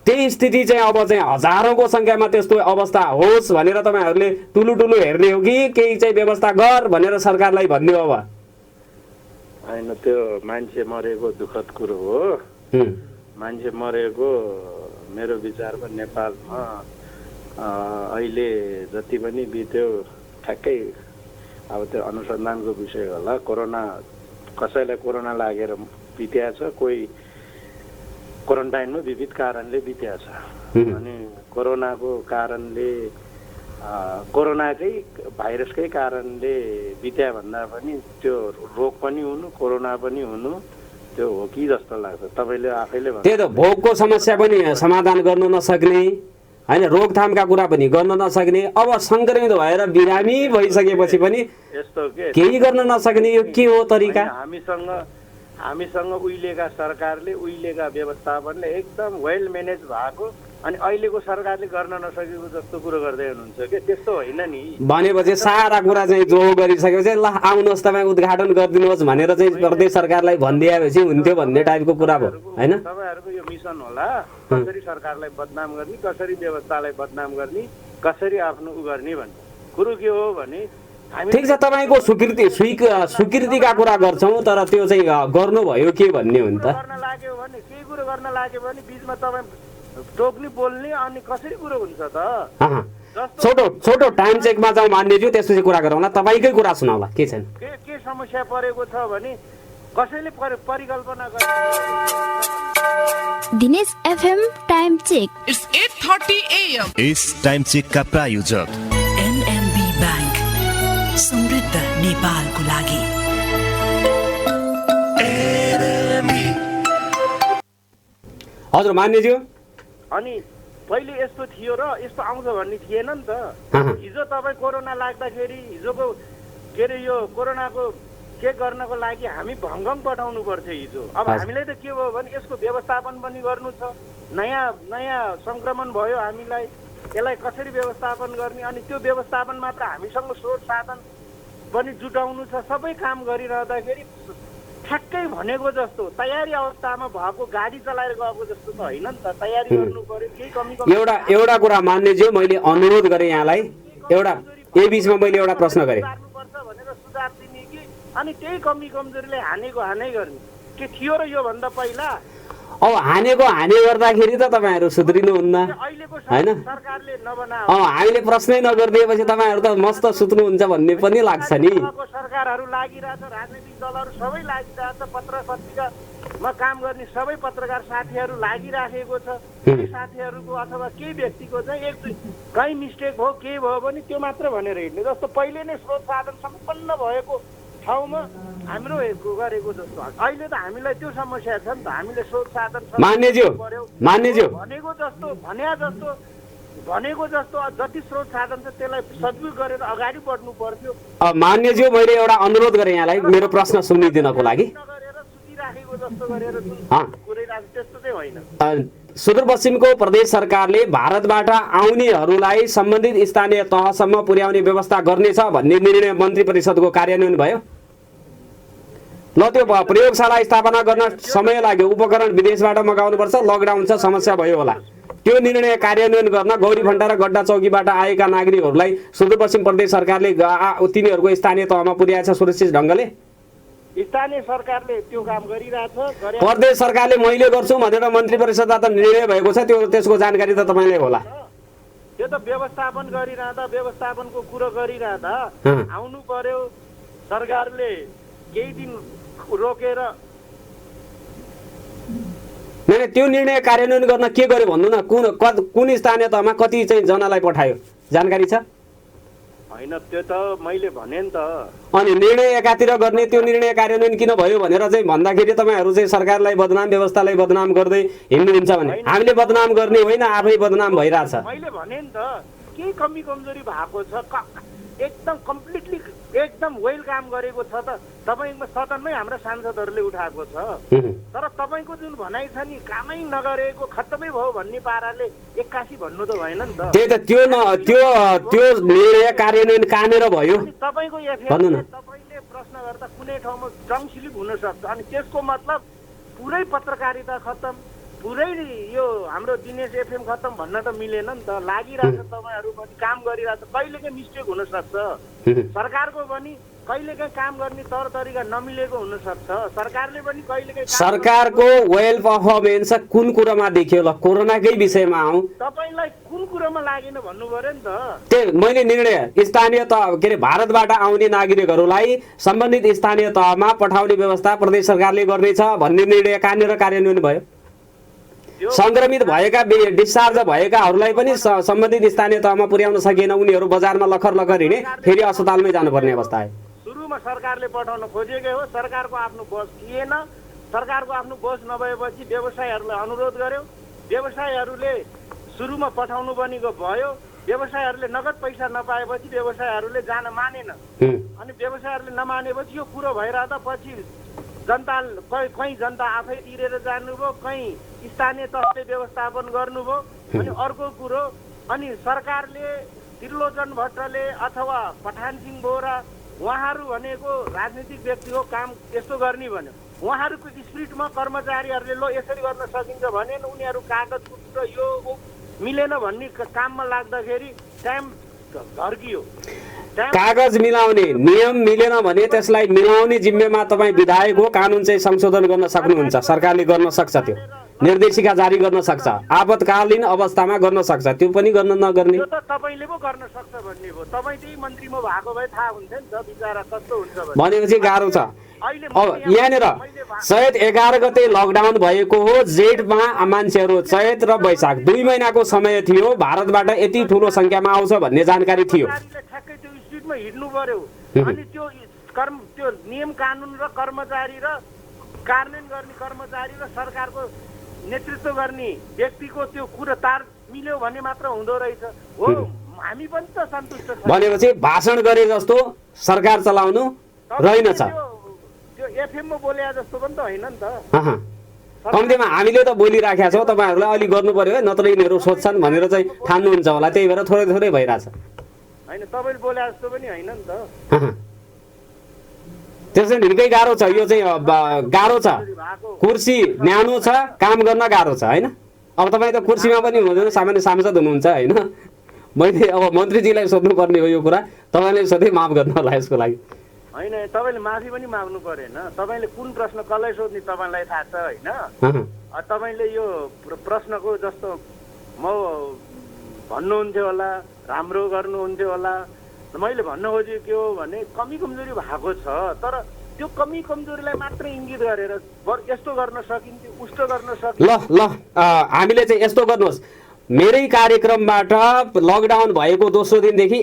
त्यही स्थिति चाहिँ अब चाहिँ हजारौँको सङ्ख्यामा त्यस्तो अवस्था होस् भनेर तपाईँहरूले टुलु हेर्ने हो कि केही चाहिँ व्यवस्था गर भनेर सरकारलाई भन्ने हो? अब होइन, त्यो मान्छे मरेको दुःखद कुरो हो। मान्छे मरेको मेरो विचारमा नेपालमा अहिले जति पनि बित्यो ठ्याक्कै अब त्यो अनुसन्धानको विषय होला। कोरोना कसैलाई कोरोना लागेर बित्या छ, कोही क्वारेन्टाइनमा विविध कारणले बित्या छ। अनि कोरोनाको कारणले, कोरोनाकै भाइरसकै कारणले बित्या भन्दा पनि त्यो रोग पनि हुनु, कोरोना पनि हुनु, त्यो हो कि जस्तो लाग्छ। तपाईँले आफैले भन्नु, त्यही त, भोगको समस्या पनि समाधान गर्न नसक्ने होइन, रोकथामका कुरा पनि गर्न नसक्ने, अब सङ्क्रमित भएर बिरामी भइसकेपछि पनि यस्तो केही गर्न नसक्ने, यो के हो तरिका? हामीसँग उहिलेका सरकारले, उहिलेका व्यवस्थापनले एकदम वेल म्यानेज भएको, अनि अहिलेको सरकारले गर्न नसकेको जस्तो कुरो गर्दै हुनुहुन्छ कि त्यस्तो होइन नि। भनेपछि सारा कुरा चाहिँ जो गरिसकेपछि ल आउनुहोस् तपाईँ उद्घाटन गरिदिनुहोस् भनेर चाहिँ प्रदेश सरकारलाई भनिदिएपछि हुन्थ्यो भन्ने टाइपको कुरा भयो होइन? तपाईँहरूको यो मिसन होला, कसरी सरकारलाई बदनाम गर्ने, कसरी व्यवस्थालाई बदनाम गर्ने, कसरी आफ्नो उ गर्ने भन्ने कुरो के हो भने हामी ठिक छ, तपाईँको स्वीकृतिका कुरा गर्छौँ, तर त्यो चाहिँ गर्नुभयो के भन्ने हो नि त। गर्न लाग्यो भने केही कुरो गर्न लाग्यो भने बिचमा तपाईँ टोक्ने बोल्ने अनि कसरी कुरो हुन्छ त? छोटो टाइम चेकमा जाउँ मान्यज्यू, त्यसपछि कुरा गरौँला। तपाईँकै कुरा सुनाउला, के छैन। के समस्या परेको छ भने कसैले परिकल्पना गर्ने। Dinesh FM time check. It's 8:30 AM. इस टाइम चेक का प्रायोजक NMB बैंक, समृद्ध नेपालको लागि। हजुर मान्यज्यू, अनि पहिले यस्तो थियो र यस्तो आउँछ भन्ने थिएन नि त। हिजो तपाईँ कोरोना लाग्दाखेरि हिजोको के अरे यो कोरोनाको चेक गर्नको लागि हामी भङ्गङ पठाउनु पर्थ्यो हिजो। अब हामीलाई त के भयो भने यसको व्यवस्थापन पनि गर्नु छ। नयाँ सङ्क्रमण भयो, हामीलाई यसलाई कसरी व्यवस्थापन गर्ने, अनि त्यो व्यवस्थापन मात्र हामीसँग स्रोत साधन पनि जुटाउनु छ। सबै काम गरिरहँदाखेरि ठ्याक्कै भनेको जस्तो तयारी अवस्थामा भएको गाडी चलाएर गएको जस्तो त होइन नि त। तयारी गर्नु पर्यो, केही कमी एउटा कुरा मान्यज्यू, मैले अनुरोध गरेँ यहाँलाई, यही बिचमा मैले एउटा प्रश्न गरेँ भनेर सुझाव दिने कि अनि त्यही कमी कमजोरीले हानै गर्ने के थियो र योभन्दा पहिला? अब हाने गर्दाखेरि त तपाईँहरू सुध्रिनुहुन्न होइन। सरकारले नबनाओ, हामीले प्रश्नै नगरिदिएपछि तपाईँहरू त मस्त सुत्नुहुन्छ भन्ने पनि लाग्छ नि। सरकारहरू लागिरहेछ, राजनैतिक दलहरू सबै लागिरहेछ, पत्र पत्रिकामा काम गर्ने सबै पत्रकार साथीहरू लागिराखेको छ। केही साथीहरूको अथवा केही व्यक्तिको चाहिँ कहीँ मिस्टेक भयो केही भयो भने त्यो मात्र भनेर हिँड्ने जस्तो पहिले नै स्रोत साधन सम्पन्न भएको ठाउँमा हाम्रो गरेको जस्तो। अहिले त हामीलाई त्यो समस्या छ नि त। हामीले स्रोत साधन मान्यज्यू भनेको जस्तो जति स्रोत साधन छ त्यसलाई सदुपयोग गरेर अगाडि बढ्नु पर्थ्यो। मान्यज्यू, मैले एउटा अनुरोध गरेँ यहाँलाई मेरो प्रश्न सुनिदिनको लागि। सुतिराखेको जस्तो गरेर त्यस्तो चाहिँ होइन। सुदूरपश्चिमको प्रदेश सरकारले भारतबाट आउनेहरूलाई सम्बन्धित स्थानीय तहसम्म पुर्याउने व्यवस्था गर्नेछ भन्ने निर्णय मन्त्री परिषदको कार्यान्वयन भयो। ल, त्यो प्रयोगशाला स्थापना गर्न समय लाग्यो, उपकरण विदेशबाट मगाउनुपर्छ, लकडाउन छ, समस्या भयो होला। त्यो निर्णय कार्यान्वयन गर्न गौरीफन्टा र गड्डा चौकीबाट आएका नागरिकहरूलाई सुदूरपश्चिम प्रदेश सरकारले तिनीहरूको स्थानीय तहमा पुर्याएछ सुरक्षित ढङ्गले। स्थानीय सरकारले त्यो काम गरिरहेछ। प्रदेश सरकारले मैले गर्छु भनेर मन्त्री परिषदबाट निर्णय भएको छ, त्यसको जानकारी त तपाईँलाई होला। त्यो त व्यवस्थापन गरिरहँदा व्यवस्थापनको कुरो गरिरहँदा आउनु पर्यो। सरकारले केही दिन रोकेर त्यो निर्णय कार्यान्वयन गर्न के गर्यो भन्नु न। कुन स्थानीय तहमा कति चाहिँ जनालाई पठायो, जानकारी छ? होइन, त्यो त मैले भने नि त। अनि निर्णय एकातिर गर्ने, त्यो निर्णय कार्यान्वयन किन भयो भनेर चाहिँ भन्दाखेरि तपाईँहरू चाहिँ सरकारलाई बदनाम, व्यवस्थालाई बदनाम गर्दै हिँड्नुहुन्छ भने हामीले बदनाम गर्ने होइन, आफै बदनाम भइरहेछ। मैले भने नि त केही कमी कमजोरी भएको छ, एकदम कम्प्लिटली एकदम वेल काम गरेको छ त। तपाईँको सदनमै हाम्रा सांसदहरूले उठाएको छ। तर तपाईँको जुन भनाइ छ नि कामै नगरेको खत्तमै भयो भन्ने पाराले 81 भन्नु त भएन नि त। त्यही त, त्यो निर्णय कार्यान्वयन कहाँनिर भयो? तपाईँको तपाईँले प्रश्न गर्दा कुनै ठाउँमा जङसिलिप हुन सक्छ, अनि त्यसको मतलब पुरै पत्रकारिता खत्तम, पुरै यो हाम्रो दिनेश एफएम खत्तम भन्न त मिलेन नि त। लागिरहेछ, तपाईँहरू पनि काम गरिरहेछ, कहिलेकाहीँ मिस्टेक हुन सक्छ। सरकारको पनि कहिलेकाहीँ काम गर्ने तौर तरिका नमिलेको हुन सक्छ। सरकारले पनि कहिलेकाहीँ सरकारको वेल पर्फर्मेन्स कुन कुरामा देखियो? ल, कोरोनाकै विषयमा आउँ। तपाईँलाई कुन कुरामा लागेन भन्नु पर्यो नि त। त्यही मैले निर्णय स्थानीय तह के अरे भारतबाट आउने नागरिकहरूलाई सम्बन्धित स्थानीय तहमा पठाउने व्यवस्था प्रदेश सरकारले गर्नेछ भन्ने निर्णय कहाँनिर कार्यान्वयन भयो? संक्रमित भएका डिस्चार्ज भएकाहरूलाई पनि सम्बन्धित स्थानीय तहमा पुर्याउन सकिएन, उनीहरू बजारमा लखर हिँडे, फेरि अस्पतालमै जानुपर्ने अवस्था आयो। सुरुमा सरकारले पठाउन खोजेकै हो, सरकारको आफ्नो बस थिएन। सरकारको आफ्नो बस नभएपछि व्यवसायीहरूलाई अनुरोध गर्यो, व्यवसायीहरूले सुरुमा पठाउनु पनि भयो। व्यवसायीहरूले नगद पैसा नपाएपछि व्यवसायीहरूले जान मानेन, अनि व्यवसायीहरूले नमानेपछि यो कुरो भइरहँदा पछि जनता कहीँ जनता आफै तिरेर जानुभयो, कहीँ स्थानीय तहले व्यवस्थापन गर्नुभयो। अनि अर्को कुरो, अनि सरकारले त्रिलोचन भट्टले अथवा पठान सिंह बोहरा उहाँहरू भनेको राजनीतिक व्यक्ति हो, काम यस्तो गर्ने भन्यो। उहाँहरूको स्पिरिटमा कर्मचारीहरूले ल यसरी गर्न सकिन्छ भने उनीहरू कागज र यो मिलेन भन्ने काममा लाग्दाखेरि टाइम धर्कियो। कागज मिलाउने नियम मिलेन भने त्यसलाई मिलाउने जिम्मेमा तपाईँ विधायक हो, कानुन चाहिँ संशोधन गर्न सक्नुहुन्छ, सरकारले गर्न सक्छ, त्यो निर्देशिका जारी गर्न सक्छ, आपतकालीन अवस्थामा गर्न सक्छ, त्यो पनि गर्न नगर्ने त्यो त तपाईँले पो गर्न सक्छ भन्ने हो। तपाईँ त्यही मन्त्रीमा भएको भए थाहा हुन्थ्यो नि त बिचरा कस्तो हुन्छ भनेपछि गाह्रो छ। अब यहाँनिर चैत 11 गते लकडाउन भएको हो, जेठमा मान्छेहरू चैत र वैशाख 2 महिनाको समय थियो, भारतबाट यति ठुलो सङ्ख्यामा आउँछ भन्ने जानकारी थियो। ठ्याक्कै त्यो स्पिडमा हिँड्नु पर्यो। अनि त्यो नियम कानुन र कर्मचारी र कार्यान्वयन गर्ने कर्मचारी र सरकारको नेतृत्व गर्ने व्यक्तिको त्यो कुरा तार मिल्यो भने मात्र हुँदो रहेछ हो। हामी पनि त सन्तुष्ट छौँ। भनेपछि भाषण गरे जस्तो सरकार चलाउनु रहेनछ। त्यो एफएममा बोले जस्तो पनि त होइन नि त। कम्तीमा हामीले त बोलिराखेका छौँ, तपाईँहरूलाई अलिक गर्नु पर्यो है, नत्र यिनीहरू सोध्छन् भनेर चाहिँ ठान्नुहुन्छ होला, त्यही भएर थोरै थोरै भइरहेछ। होइन तपाईँले बोले जस्तो पनि होइन नि त। त्यसै निकै गाह्रो छ, यो चाहिँ गाह्रो छ। कुर्सी न्यानो छ, काम गर्न गाह्रो छ होइन। अब तपाईँ त कुर्सीमा पनि हुनुहुँदैन, सामान्य सांसद हुनुहुन्छ होइन। मैले अब मन्त्रीजीलाई सोध्नुपर्ने हो यो कुरा, तपाईँले सधैँ माफ गर्नु होला यसको लागि। होइन तपाईँले माफी पनि माग्नु परेन। तपाईँले कुन प्रश्न कसलाई सोध्ने तपाईँलाई थाहा छ होइन। तपाईँले यो प्रश्नको जस्तो म भन्नुहुन्थ्यो होला, राम्रो गर्नुहुन्थ्यो होला। मैले भन्न खोजेको के हो भने कमी कमजोरी भएको छ, तर त्यो कमी कमजोरीलाई मात्र इङ्गित गरेर यस्तो गर्न सकिन्थ्यो, उस्तो गर्न सकिन्थ्यो। ल हामीले चाहिँ यस्तो गर्नुहोस्, मेरै कार्यक्रमबाट लकडाउन भएको दोस्रो दिनदेखि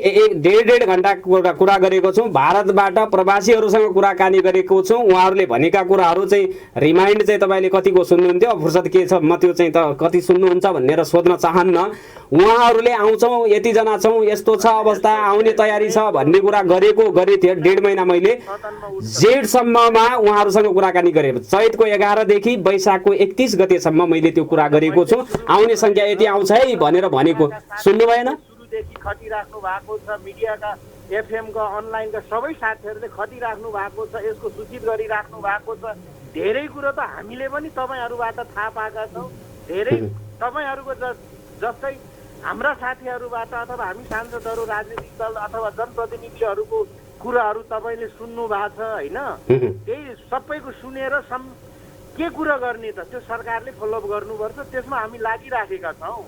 1.5 घण्टा कुरा गरेको छु, भारतबाट प्रवासीहरूसँग कुराकानी गरेको छु। उहाँहरूले भनेका कुराहरू चाहिँ रिमाइन्ड चाहिँ तपाईँले कतिको सुन्नुहुन्थ्यो, फुर्सद के छ म त्यो चाहिँ त कति सुन्नुहुन्छ भनेर सोध्न चाहन्न। उहाँहरूले आउँछौँ, यतिजना छौँ, यस्तो छ अवस्था, आउने तयारी छ भन्ने कुरा गरेको थिएँ। 1.5 महिना मैले जेठसम्ममा उहाँहरूसँग कुराकानी गरेँ। चैतको 11 देखि वैशाखको 31 गतेसम्म मैले त्यो कुरा गरेको छु। आउने सङ्ख्या यति आउँछ है भनेर भनेको सुन्नु भएन। सुरुदेखि खटिराख्नु भएको छ, मिडियाका एफएमका अनलाइनका सबै साथीहरूले खटिराख्नु भएको छ, यसको सूचित गरिराख्नु भएको छ। धेरै कुरो त हामीले पनि तपाईँहरूबाट थाहा पाएका छौँ। धेरै तपाईँहरूको जस्तै हाम्रा साथीहरूबाट अथवा हामी सांसदहरू, राजनीतिक दल अथवा जनप्रतिनिधिहरूको कुराहरू तपाईँले सुन्नु भएको छ होइन। त्यही सबैको सुनेर के कुरा गर्ने त त्यो सरकारले फलोअप गर्नुपर्छ, त्यसमा हामी लागिराखेका छौँ।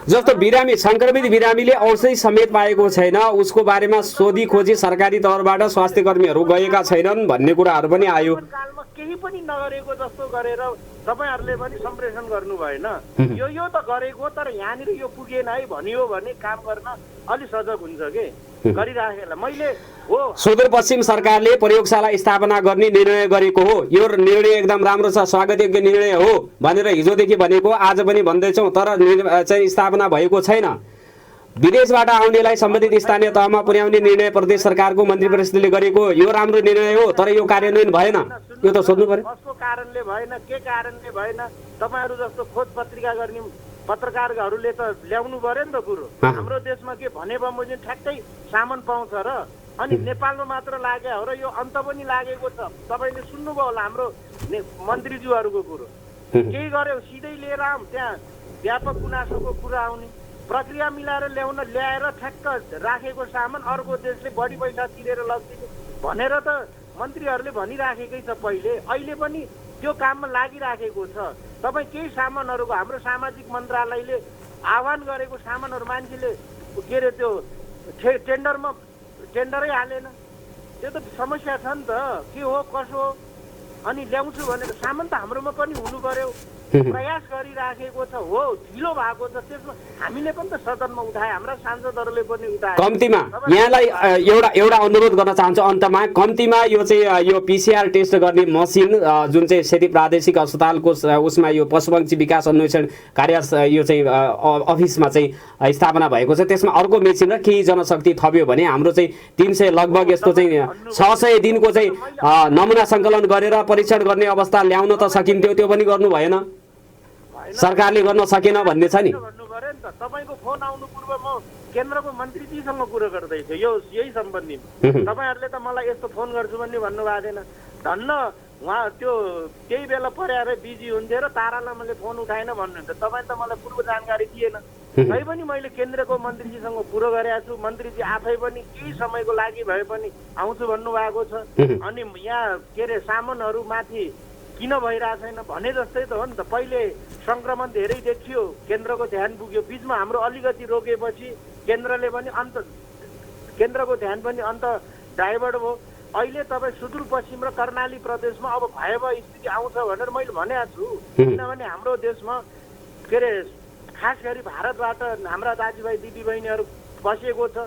जस्तो बिरामी, सङ्क्रमित बिरामीले औषधि समेत पाएको छैन, उसको बारेमा सोधी खोजी सरकारी तौरबाट स्वास्थ्य कर्मीहरू गएका छैनन् भन्ने कुराहरू पनि आयो। कालमा केही पनि नगरेको जस्तो गरेर तपाईँहरूले पनि सम्प्रेषण गर्नु भएन। यो त गरेको, तर यहाँनिर यो पुगेन है भनियो भने काम गर्न अलि सजग हुन्छ के गरिराखेला। मैले हो सुदूरपश्चिम सरकारले प्रयोगशाला स्थापना गर्ने निर्णय गरेको हो, यो निर्णय एकदम राम्रो छ, स्वागतयोग्य निर्णय हो भनेर हिजोदेखि भनेको, आज पनि भन्दैछौँ, तर चाहिँ स्थापना भएको छैन। विदेशबाट आउनेलाई सम्बन्धित स्थानीय तहमा पुर्याउने निर्णय प्रदेश सरकारको मन्त्री परिषदले गरेको, यो राम्रो निर्णय हो, तर यो कार्यान्वयन भएन। यो त सोध्नु पर्यो कसको कारणले भएन, के कारणले भएन। तपाईँहरू जस्तो खोज पत्रिका गर्ने पत्रकारहरूले त ल्याउनु पर्यो नि त कुरो। हाम्रो देशमा के भने बमोजिम ठ्याक्कै सामान पाउँछ र, अनि नेपालमा मात्र लाग्यो हो र यो अन्त पनि लागेको छ। तपाईँले सुन्नुभयो होला हाम्रो मन्त्रीज्यूहरूको कुरो। केही गर्यो सिधै लिएर आऊँ, त्यहाँ व्यापक गुनासोको कुरा आउने, प्रक्रिया मिलाएर ल्याएर ठ्याक्क राखेको सामान अर्को देशले बढी पैसा तिरेर लगिदिने भनेर त मन्त्रीहरूले भनिराखेकै छ पहिले। अहिले पनि त्यो काममा लागिराखेको छ। तपाईँ केही सामानहरूको हाम्रो सामाजिक मन्त्रालयले आह्वान गरेको सामानहरू मान्छेले के अरे त्यो टेन्डरै हालेन। त्यो त समस्या छ नि त, के हो कसो हो। अनि ल्याउँछु भनेर सामान त हाम्रोमा पनि हुनु पर्यो। प्रयास गरिराखेको छ, हो ढिलो भएको छ, त्यसमा हामीले पनि त सदनमा उठाए, हाम्रा सांसदहरूले पनि उठाए। कम्तीमा यहाँलाई एउटा अनुरोध गर्न चाहन्छु अन्तमा, कम्तीमा यो चाहिँ यो PCR टेस्ट गर्ने मसिन जुन चाहिँ सेती प्रादेशिक अस्पतालको उसमा यो पशुपक्षी विकास अन्वेषण कार्य यो चाहिँ अफिसमा चाहिँ स्थापना भएको छ, त्यसमा अर्को मेसिन र केही जनशक्ति थप्यो भने हाम्रो चाहिँ 300 लगभग यस्तो चाहिँ 600 दिनको चाहिँ नमुना सङ्कलन गरेर परीक्षण गर्ने अवस्था ल्याउन त सकिन्थ्यो, त्यो पनि गर्नु भएन। सरकारले गर्न सकेन भन्ने छ नि। भन्नु पर्यो नि त। तपाईँको फोन आउनु पूर्व म केन्द्रको मन्त्रीजीसँग कुरो गर्दैछु यही सम्बन्धीमा। तपाईँहरूले त मलाई यस्तो फोन गर्छु भन्ने भन्नुभएको थिएन। धन्न उहाँ त्यो केही बेला परेर बिजी हुन्थ्यो र तारालाई मैले फोन उठाएन भन्नुहुन्थ्यो। तपाईँ त मलाई पूर्व जानकारी दिएन। तैपनि मैले केन्द्रको मन्त्रीजीसँग कुरो गरेको छु। मन्त्रीजी आफै पनि केही समयको लागि भए पनि आउँछु भन्नुभएको छ। अनि यहाँ के अरे सामानहरू माथि किन भइरहेको छैन भने जस्तै त हो नि त। पहिले सङ्क्रमण धेरै देखियो, केन्द्रको ध्यान पुग्यो, बिचमा हाम्रो अलिकति रोकेपछि केन्द्रले पनि केन्द्रको ध्यान पनि अन्त डाइभर्ट भयो। अहिले तपाईँ सुदूरपश्चिम र कर्णाली प्रदेशमा अब भयावह स्थिति आउँछ भनेर मैले भनेको छु। किनभने हाम्रो देशमा के अरे खास गरी भारतबाट हाम्रा दाजुभाइ दिदीबहिनीहरू बसेको छ।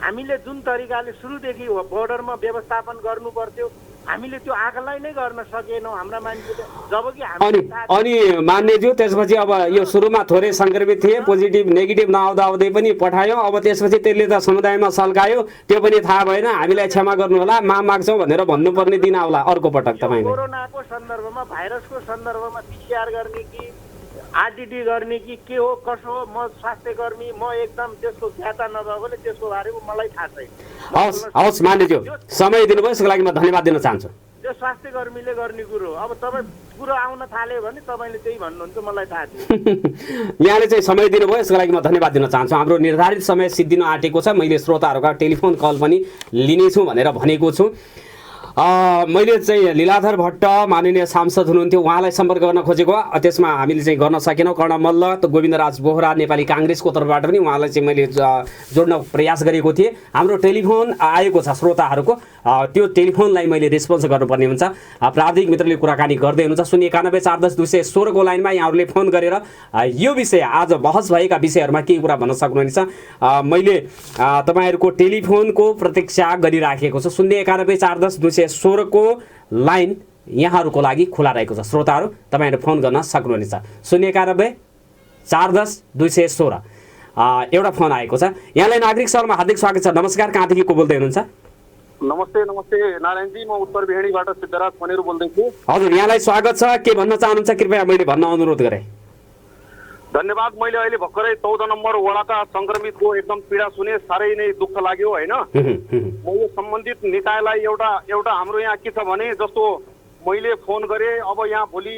हामीले जुन तरिकाले सुरुदेखि बोर्डरमा व्यवस्थापन गर्नु पर्थ्यो हामीले त्यो आँखालाई नै गर्न सकेनौँ हाम्रा मान्छेले। जबकि अनि मान्यज्यू त्यसपछि अब यो सुरुमा थोरै सङ्क्रमित थिए, पोजिटिभ नेगेटिभ नआउँदा आउँदै पनि पठायो। अब त्यसपछि त्यसले त समुदायमा सल्कायो, त्यो पनि थाहा भएन। हामीलाई क्षमा गर्नुहोला, माफ माग्छौँ भनेर भन्नुपर्ने दिन आउला अर्को पटक तपाईँले। कोरोनाको सन्दर्भमा भाइरसको सन्दर्भमा PCR गर्ने कि RTT गर्ने कि के हो कसो हो, म स्वास्थ्यकर्मी, म एकदम त्यसको ज्ञाता नभएकोले त्यसको बारेमा मलाई थाहा छैन। हवस् मान्यज्यू, समय दिनुभयो यसको लागि म धन्यवाद दिन चाहन्छु। त्यो स्वास्थ्यकर्मीले गर्ने कुरो हो। अब तपाईँ कुरो आउन थाल्यो भने तपाईँले त्यही भन्नुहुन्छ, मलाई थाहा थियो। यहाँले चाहिँ समय दिनुभयो यसको लागि म धन्यवाद दिन चाहन्छु। हाम्रो निर्धारित समय सिद्धिन आँटेको छ। मैले श्रोताहरूका टेलिफोन कल पनि लिनेछु भनेर भनेको छु। मैले चाहिँ लीलाधर भट्ट माननीय सांसद हुनुहुन्थ्यो, उहाँलाई सम्पर्क गर्न खोजेको, त्यसमा हामीले चाहिँ गर्न सकेनौँ। कर्ण मल्ल त गोविन्दराज बोहरा नेपाली काङ्ग्रेसको तर्फबाट पनि उहाँलाई चाहिँ मैले जोड्न प्रयास गरेको थिएँ। हाम्रो टेलिफोन आएको छ श्रोताहरूको, त्यो टेलिफोनलाई मैले रेस्पोन्स गर्नुपर्ने हुन्छ। प्राविधिक मित्रले कुराकानी गर्दै हुनुहुन्छ। 091 410 216 को लाइनमा यहाँहरूले फोन गरेर यो विषय आज बहस भएका विषयहरूमा केही कुरा भन्न सक्नुहुनेछ। मैले तपाईँहरूको टेलिफोनको प्रतीक्षा गरिराखेको छु। 091 410 216 को लाइन यहाँहरूको लागि खुला रहेको छ। श्रोताहरू तपाईँहरू फोन गर्न सक्नुहुनेछ। 091 410 216 एउटा फोन आएको छ। यहाँलाई नागरिक सहरमा हार्दिक स्वागत छ। नमस्कार, कहाँदेखि को बोल्दै हुनुहुन्छ? नमस्ते नारायणजी, म उत्तर बिहानीबाट सिद्धराज पनेरू बोल्दैछु। हजुर, यहाँलाई स्वागत छ। के भन्न चाहनुहुन्छ कृपया मैले भन्न अनुरोध गरेँ। धन्यवाद। मैले अहिले भर्खरै 14 नम्बर वडाका सङ्क्रमितको एकदम पीडा सुने, साह्रै नै दुःख लाग्यो होइन। म यो सम्बन्धित निकायलाई एउटा हाम्रो यहाँ के छ भने, जस्तो मैले फोन गरेँ, अब यहाँ भोलि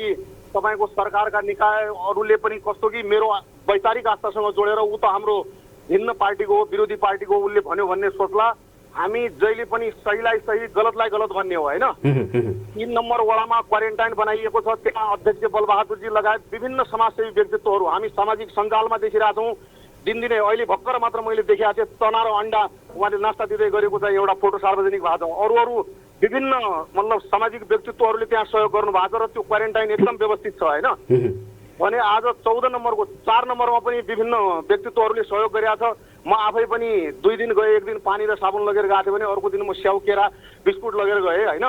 तपाईँको सरकारका निकायहरूले पनि कस्तो कि मेरो वैचारिक आस्थासँग जोडेर ऊ त हाम्रो भिन्न पार्टीको हो, विरोधी पार्टीको उसले भन्यो भन्ने सोच्ला। हामी जहिले पनि सहीलाई सही गलतलाई गलत भन्ने हो होइन। 3 नम्बर वडामा क्वारेन्टाइन बनाइएको छ। त्यहाँ अध्यक्ष बलबहादुरजी लगायत विभिन्न समाजसेवी व्यक्तित्वहरू हामी सामाजिक सञ्जालमा देखिरहेछौँ। दिनदिनै अहिले भर्खर मात्र मैले देखेको थिएँ चना र अन्डा उहाँले नास्ता दिँदै गरेको चाहिँ एउटा फोटो सार्वजनिक भएको छ। अरू विभिन्न मतलब सामाजिक व्यक्तित्वहरूले त्यहाँ सहयोग गर्नु भएको छ र त्यो क्वारेन्टाइन एकदम व्यवस्थित छ होइन। भने आज 14 नम्बरको 4 नम्बरमा पनि विभिन्न व्यक्तित्वहरूले सहयोग गरेका छ। म आफै पनि 2 दिन गएँ, एक दिन पानी र साबुन लगेर गएको थिएँ भने अर्को दिन म स्याउ केरा बिस्कुट लगेर गएँ होइन।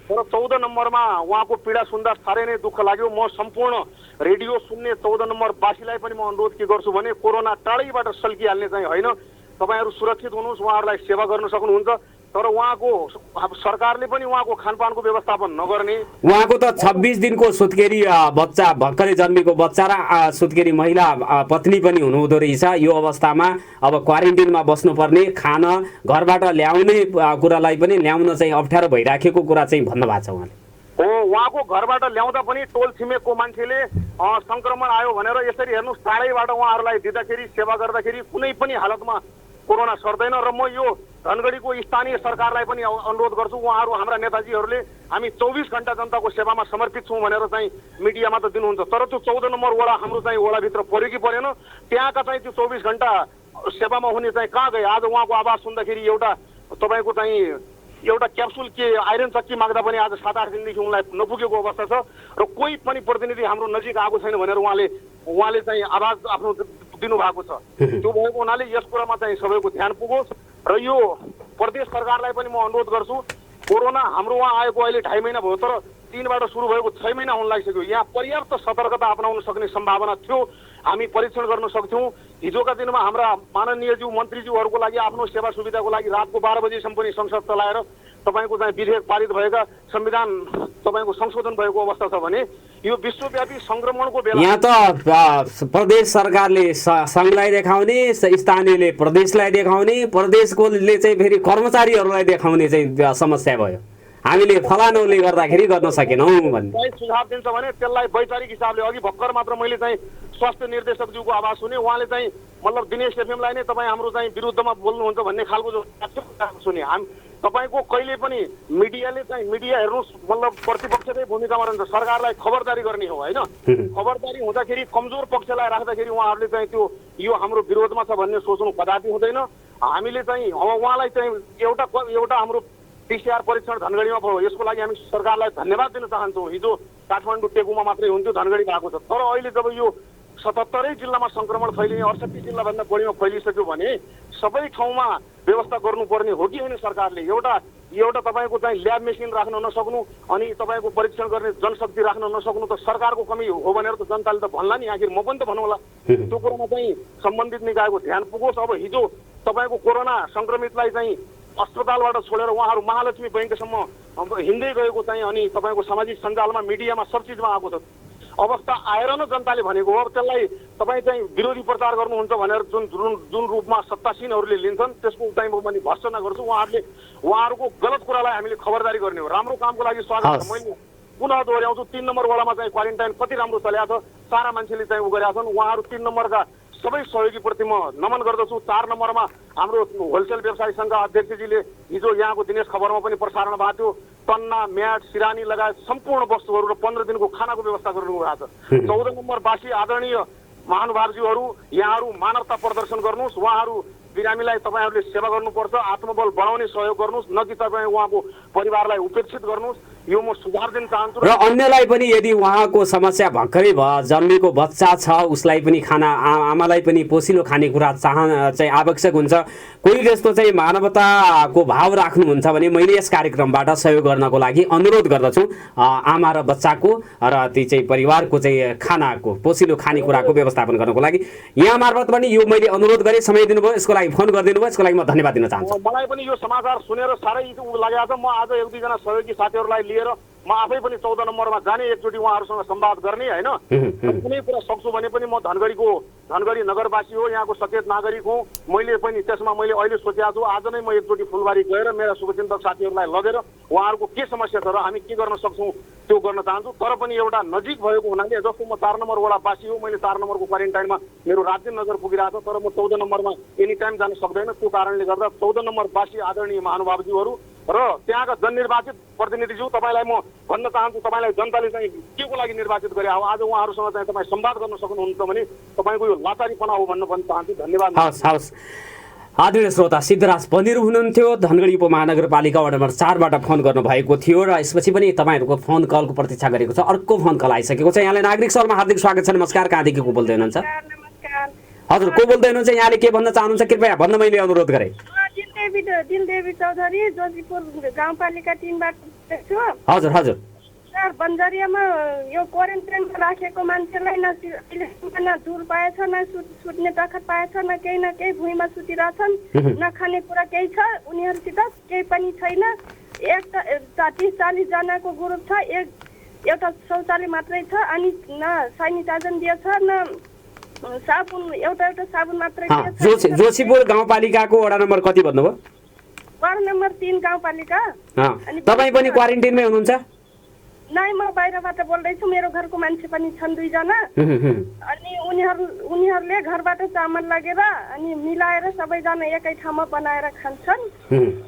तर 14 नम्बरमा उहाँको पीडा सुन्दा साह्रै नै दुःख लाग्यो। म सम्पूर्ण रेडियो सुन्ने 14 नम्बरवासीलाई पनि म अनुरोध के गर्छु भने कोरोना टाढैबाट सल्किहाल्ने चाहिँ होइन। तपाईँहरू सुरक्षित हुनुहोस्, उहाँहरूलाई सेवा गर्न सक्नुहुन्छ। तर उहाँको सरकारले पनि उहाँको खानपानको व्यवस्थापन नगर्ने। उहाँको त 26 दिनको सुत्केरी बच्चा, भर्खरै जन्मेको बच्चा र सुत्केरी महिला पत्नी पनि हुनुहुँदो रहेछ। यो अवस्थामा अब क्वारेन्टिनमा बस्नुपर्ने, खान घरबाट ल्याउने कुरालाई पनि ल्याउन चाहिँ अप्ठ्यारो भइराखेको कुरा चाहिँ भन्नुभएको छ उहाँले। हो, उहाँको घरबाट ल्याउँदा पनि टोल छिमेकको मान्छेले सङ्क्रमण आयो भनेर यसरी हेर्नुहोस्, टाढैबाट उहाँहरूलाई दिँदाखेरि सेवा गर्दाखेरि कुनै पनि हालतमा कोरोना सर्दैन। र म यो धनगढीको स्थानीय सरकारलाई पनि अनुरोध गर्छु, उहाँहरू हाम्रा नेताजीहरूले हामी 24 घण्टा जनताको सेवामा समर्पित छौँ भनेर चाहिँ मिडियामा त दिनुहुन्छ। तर त्यो 14 नम्बर वडा हाम्रो चाहिँ वडाभित्र पऱ्यो कि परेन, त्यहाँका चाहिँ त्यो 24 घण्टा सेवामा हुने चाहिँ कहाँ गए? आज उहाँको आवाज सुन्दाखेरि एउटा तपाईँको चाहिँ एउटा क्याप्सुल के आइरन चक्की माग्दा पनि आज 7-8 दिनदेखि उनलाई नपुगेको अवस्था छ। र कोही पनि प्रतिनिधि हाम्रो नजिक आएको छैन भनेर उहाँले चाहिँ आवाज आफ्नो दिनुभएको छ। त्यो भएको हुनाले यस कुरामा चाहिँ सबैको ध्यान पुगोस्। र यो प्रदेश सरकारलाई पनि म अनुरोध गर्छु, कोरोना हाम्रो वहाँ आएको अहिले 2.5 महिना भयो, तर 3बाट सुरु भएको 6 महिना हुन लागिसक्यो। यहाँ पर्याप्त सतर्कता अपनाउन सक्ने सम्भावना थियो, हामी परीक्षण गर्न सक्थ्यौँ। हिजोका दिनमा हाम्रा माननीयज्यू मन्त्रीज्यूहरूको लागि आफ्नो सेवा सुविधाको लागि रातको 12 बजीसम्म पनि संसद चलाएर तपाईँको चाहिँ विधेयक पारित भएका संविधान तपाईँको संशोधन भएको अवस्था छ भने यो विश्वव्यापी सङ्क्रमणको बेला यहाँ त प्रदेश सरकारले सङ्घलाई देखाउने, स्थानीयले प्रदेशलाई देखाउने, प्रदेशकोले चाहिँ फेरि कर्मचारीहरूलाई देखाउने चाहिँ समस्या भयो। हामीले फलानुले गर्दाखेरि गर्न सकेनौँ भन्ने चाहिँ सुझाव दिन्छ भने त्यसलाई वैचारिक हिसाबले अघि भर्खर मात्र मैले चाहिँ स्वास्थ्य निर्देशकज्यूको आवाज सुने। उहाँले चाहिँ मतलब दिनेश एफएमलाई नै तपाईँ हाम्रो चाहिँ विरुद्धमा बोल्नुहुन्छ भन्ने खालको जो सुने। तपाईँको कहिले पनि मिडियाले चाहिँ मिडिया हेर्नुहोस् मतलब प्रतिपक्षकै भूमिकामा रहन्छ, सरकारलाई खबरदारी गर्ने हो होइन। खबरदारी हुँदाखेरि कमजोर पक्षलाई राख्दाखेरि उहाँहरूले चाहिँ त्यो यो हाम्रो विरोधमा छ भन्ने सोच्नु कदापि हुँदैन। हामीले चाहिँ अब उहाँलाई चाहिँ एउटा हाम्रो PCR परीक्षण धनगढीमा भयो, यसको लागि हामी सरकारलाई धन्यवाद दिन चाहन्छौँ। हिजो काठमाडौँ टेकुमा मात्रै हुन्थ्यो, धनगढी भएको छ। तर अहिले जब यो 77 जिल्लामा संक्रमण फैलिने 68 जिल्लाभन्दा बढीमा फैलिसक्यो भने सबै ठाउँमा व्यवस्था गर्नुपर्ने हो कि होइन सरकारले? एउटा तपाईँको चाहिँ ल्याब मेसिन राख्न नसक्नु अनि तपाईँको परीक्षण गर्ने जनशक्ति राख्न नसक्नु त सरकारको कमी हो भनेर त जनताले त भन्ला नि। आखिर म पनि त भन्नुला त्यो कुरामा चाहिँ सम्बन्धित निकायको ध्यान पुगोस्। अब हिजो तपाईँको कोरोना संक्रमितलाई चाहिँ अस्पतालबाट छोडेर उहाँहरू महालक्ष्मी बैंकसम्म हिँड्दै गएको चाहिँ अनि तपाईँको सामाजिक सञ्जालमा मिडियामा सब चिजमा आएको छ अवस्था आएर न जनताले भनेको हो। अब त्यसलाई तपाईँ चाहिँ विरोधी प्रचार गर्नुहुन्छ भनेर जुन रूपमा सत्तासीनहरूले लिन्छन् त्यसको चाहिँ म पनि भर्त्सना गर्छु। उहाँहरूको गलत कुरालाई हामीले खबरदारी गर्ने हो। राम्रो कामको लागि स्वागत छ। मैले पुनः दोहोऱ्याउँछु 3 नम्बर वडामा चाहिँ क्वारेन्टाइन कति राम्रो चलेको छ, सारा मान्छेले चाहिँ उ गरेका छन्। उहाँहरू 3 नम्बरका सबै सहयोगीप्रति म नमन गर्दछु। 4 नम्बरमा हाम्रो होलसेल व्यवसायी सङ्घका अध्यक्षजीले हिजो यहाँको दिनेश खबरमा पनि प्रसारण भएको थियो, टन्ना म्याट सिरानी लगायत सम्पूर्ण वस्तुहरू र 15 दिनको खानाको व्यवस्था गर्नुभएको छ। 14 नम्बरवासी आदरणीय महानुभावज्यूहरू यहाँहरू मानवता प्रदर्शन गर्नुहोस्। उहाँहरू बिरामीलाई तपाईँहरूले सेवा गर्नुपर्छ, आत्मबल बढाउने सहयोग गर्नुहोस्, न कि तपाईँ उहाँको परिवारलाई उपेक्षित गर्नुहोस्। यो म सुझाव दिन चाहन्छु। र अन्यलाई पनि यदि उहाँको समस्या भर्खरै जन्मेको बच्चा छ उसलाई पनि खाना आमालाई पनि पोसिलो खानेकुरा चाहिँ आवश्यक हुन्छ। कोही जस्तो चाहिँ मानवताको भाव राख्नुहुन्छ भने मैले यस कार्यक्रमबाट सहयोग गर्नको लागि अनुरोध गर्दछु। आमा र बच्चाको र ती चाहिँ परिवारको चाहिँ खानाको पोसिलो खानेकुराको व्यवस्थापन गर्नको लागि यहाँ मार्फत पनि यो मैले अनुरोध गरेँ। समय दिनुभयो, यसको लागि फोन गरिदिनु भयो, यसको लागि म धन्यवाद दिन चाहन्छु। मलाई पनि यो समाचार सुनेर साह्रै लागेको छ। म आज 1-2 जना सहयोगी साथीहरूलाई लिएर म आफै पनि 14 नम्बरमा जाने, एकचोटि उहाँहरूसँग संवाद गर्ने होइन। कुनै कुरा सक्छु भने पनि म धनगढी नगरवासी हो, यहाँको सचेत नागरिक हुँ। मैले पनि त्यसमा मैले अहिले सोचेको छु आज नै म एकचोटि फुलबारी गएर मेरा शुभचिन्तक साथीहरूलाई लगेर उहाँहरूको के समस्या छ र हामी के गर्न सक्छौँ त्यो गर्न चाहन्छु। तर पनि एउटा नजिक भएको हुनाले जस्तो म 4 नम्बर वडावासी हो, मैले 4 नम्बरको क्वारेन्टाइनमा मेरो राज्य नजर पुगिरहेको छ, तर म 14 नम्बरमा एनी टाइम जान सक्दैन। त्यो कारणले गर्दा 14 नम्बरवासी आदरणीय महानुभावज्यूहरू र त्यहाँका जननिर्वाचित प्रतिनिधिज्यू तपाईँलाई म भन्न चाहन्छु, तपाईँलाई जनताले चाहिँ के को लागि निर्वाचित गरे हो, आज उहाँहरूसँग चाहिँ तपाईँ संवाद गर्न सक्नुहुन्छ भने तपाईँको यो लाचारीपना हो भन्न पनि चाहन्छु। धन्यवाद। हवस्। आदरणीय श्रोता, सिद्धराज पनिर हुनुहुन्थ्यो, धनगढी उपमहानगरपालिका वडा नम्बर 4बाट फोन गर्नुभएको थियो र यसपछि पनि तपाईँहरूको फोन कलको प्रतीक्षा गरेको छ। अर्को फोन कल आइसकेको छ। यहाँलाई नागरिक सभामा हार्दिक स्वागत छ। नमस्कार, कहाँदेखि को बोल्दै हुनुहुन्छ? हजुर, को बोल्दै हुनुहुन्छ? यहाँले के भन्न चाहनुहुन्छ कृपया भन्न मैले अनुरोध गरेँ। दिलदेवी चौधरी, जोशीपुर गाउँपालिका 3बाट छु। हजुर हजुर सर, बन्जरियामा यो क्वारेन्टाइनमा राखेको मान्छेलाई न धुल पाएछ, न सुत्ने तखत पाएछ, न केही भुइँमा सुतिरहेछन्, न खानेकुरा केही छ, उनीहरूसित केही पनि छैन। 30-40 जनाको ग्रुप छ, एउटा शौचालय मात्रै छ, अनि न सेनिटाइजर दिएछ, न साबुन, एउटा साबुन मात्रै दिएछ। जोशीपुर गाउँपालिकाको वडा नम्बर कति भन्नुभयो? वडा नम्बर 3 गाउँपालिका। तपाईँ पनि क्वारेन्टाइनमै हुनुहुन्छ? नै, म बाहिरबाट बोल्दैछु। मेरो घरको मान्छे पनि छन् 2 जना, अनि उनीहरूले घरबाट चामल लगेर अनि मिलाएर सबैजना एकै ठाउँमा बनाएर खान्छन्।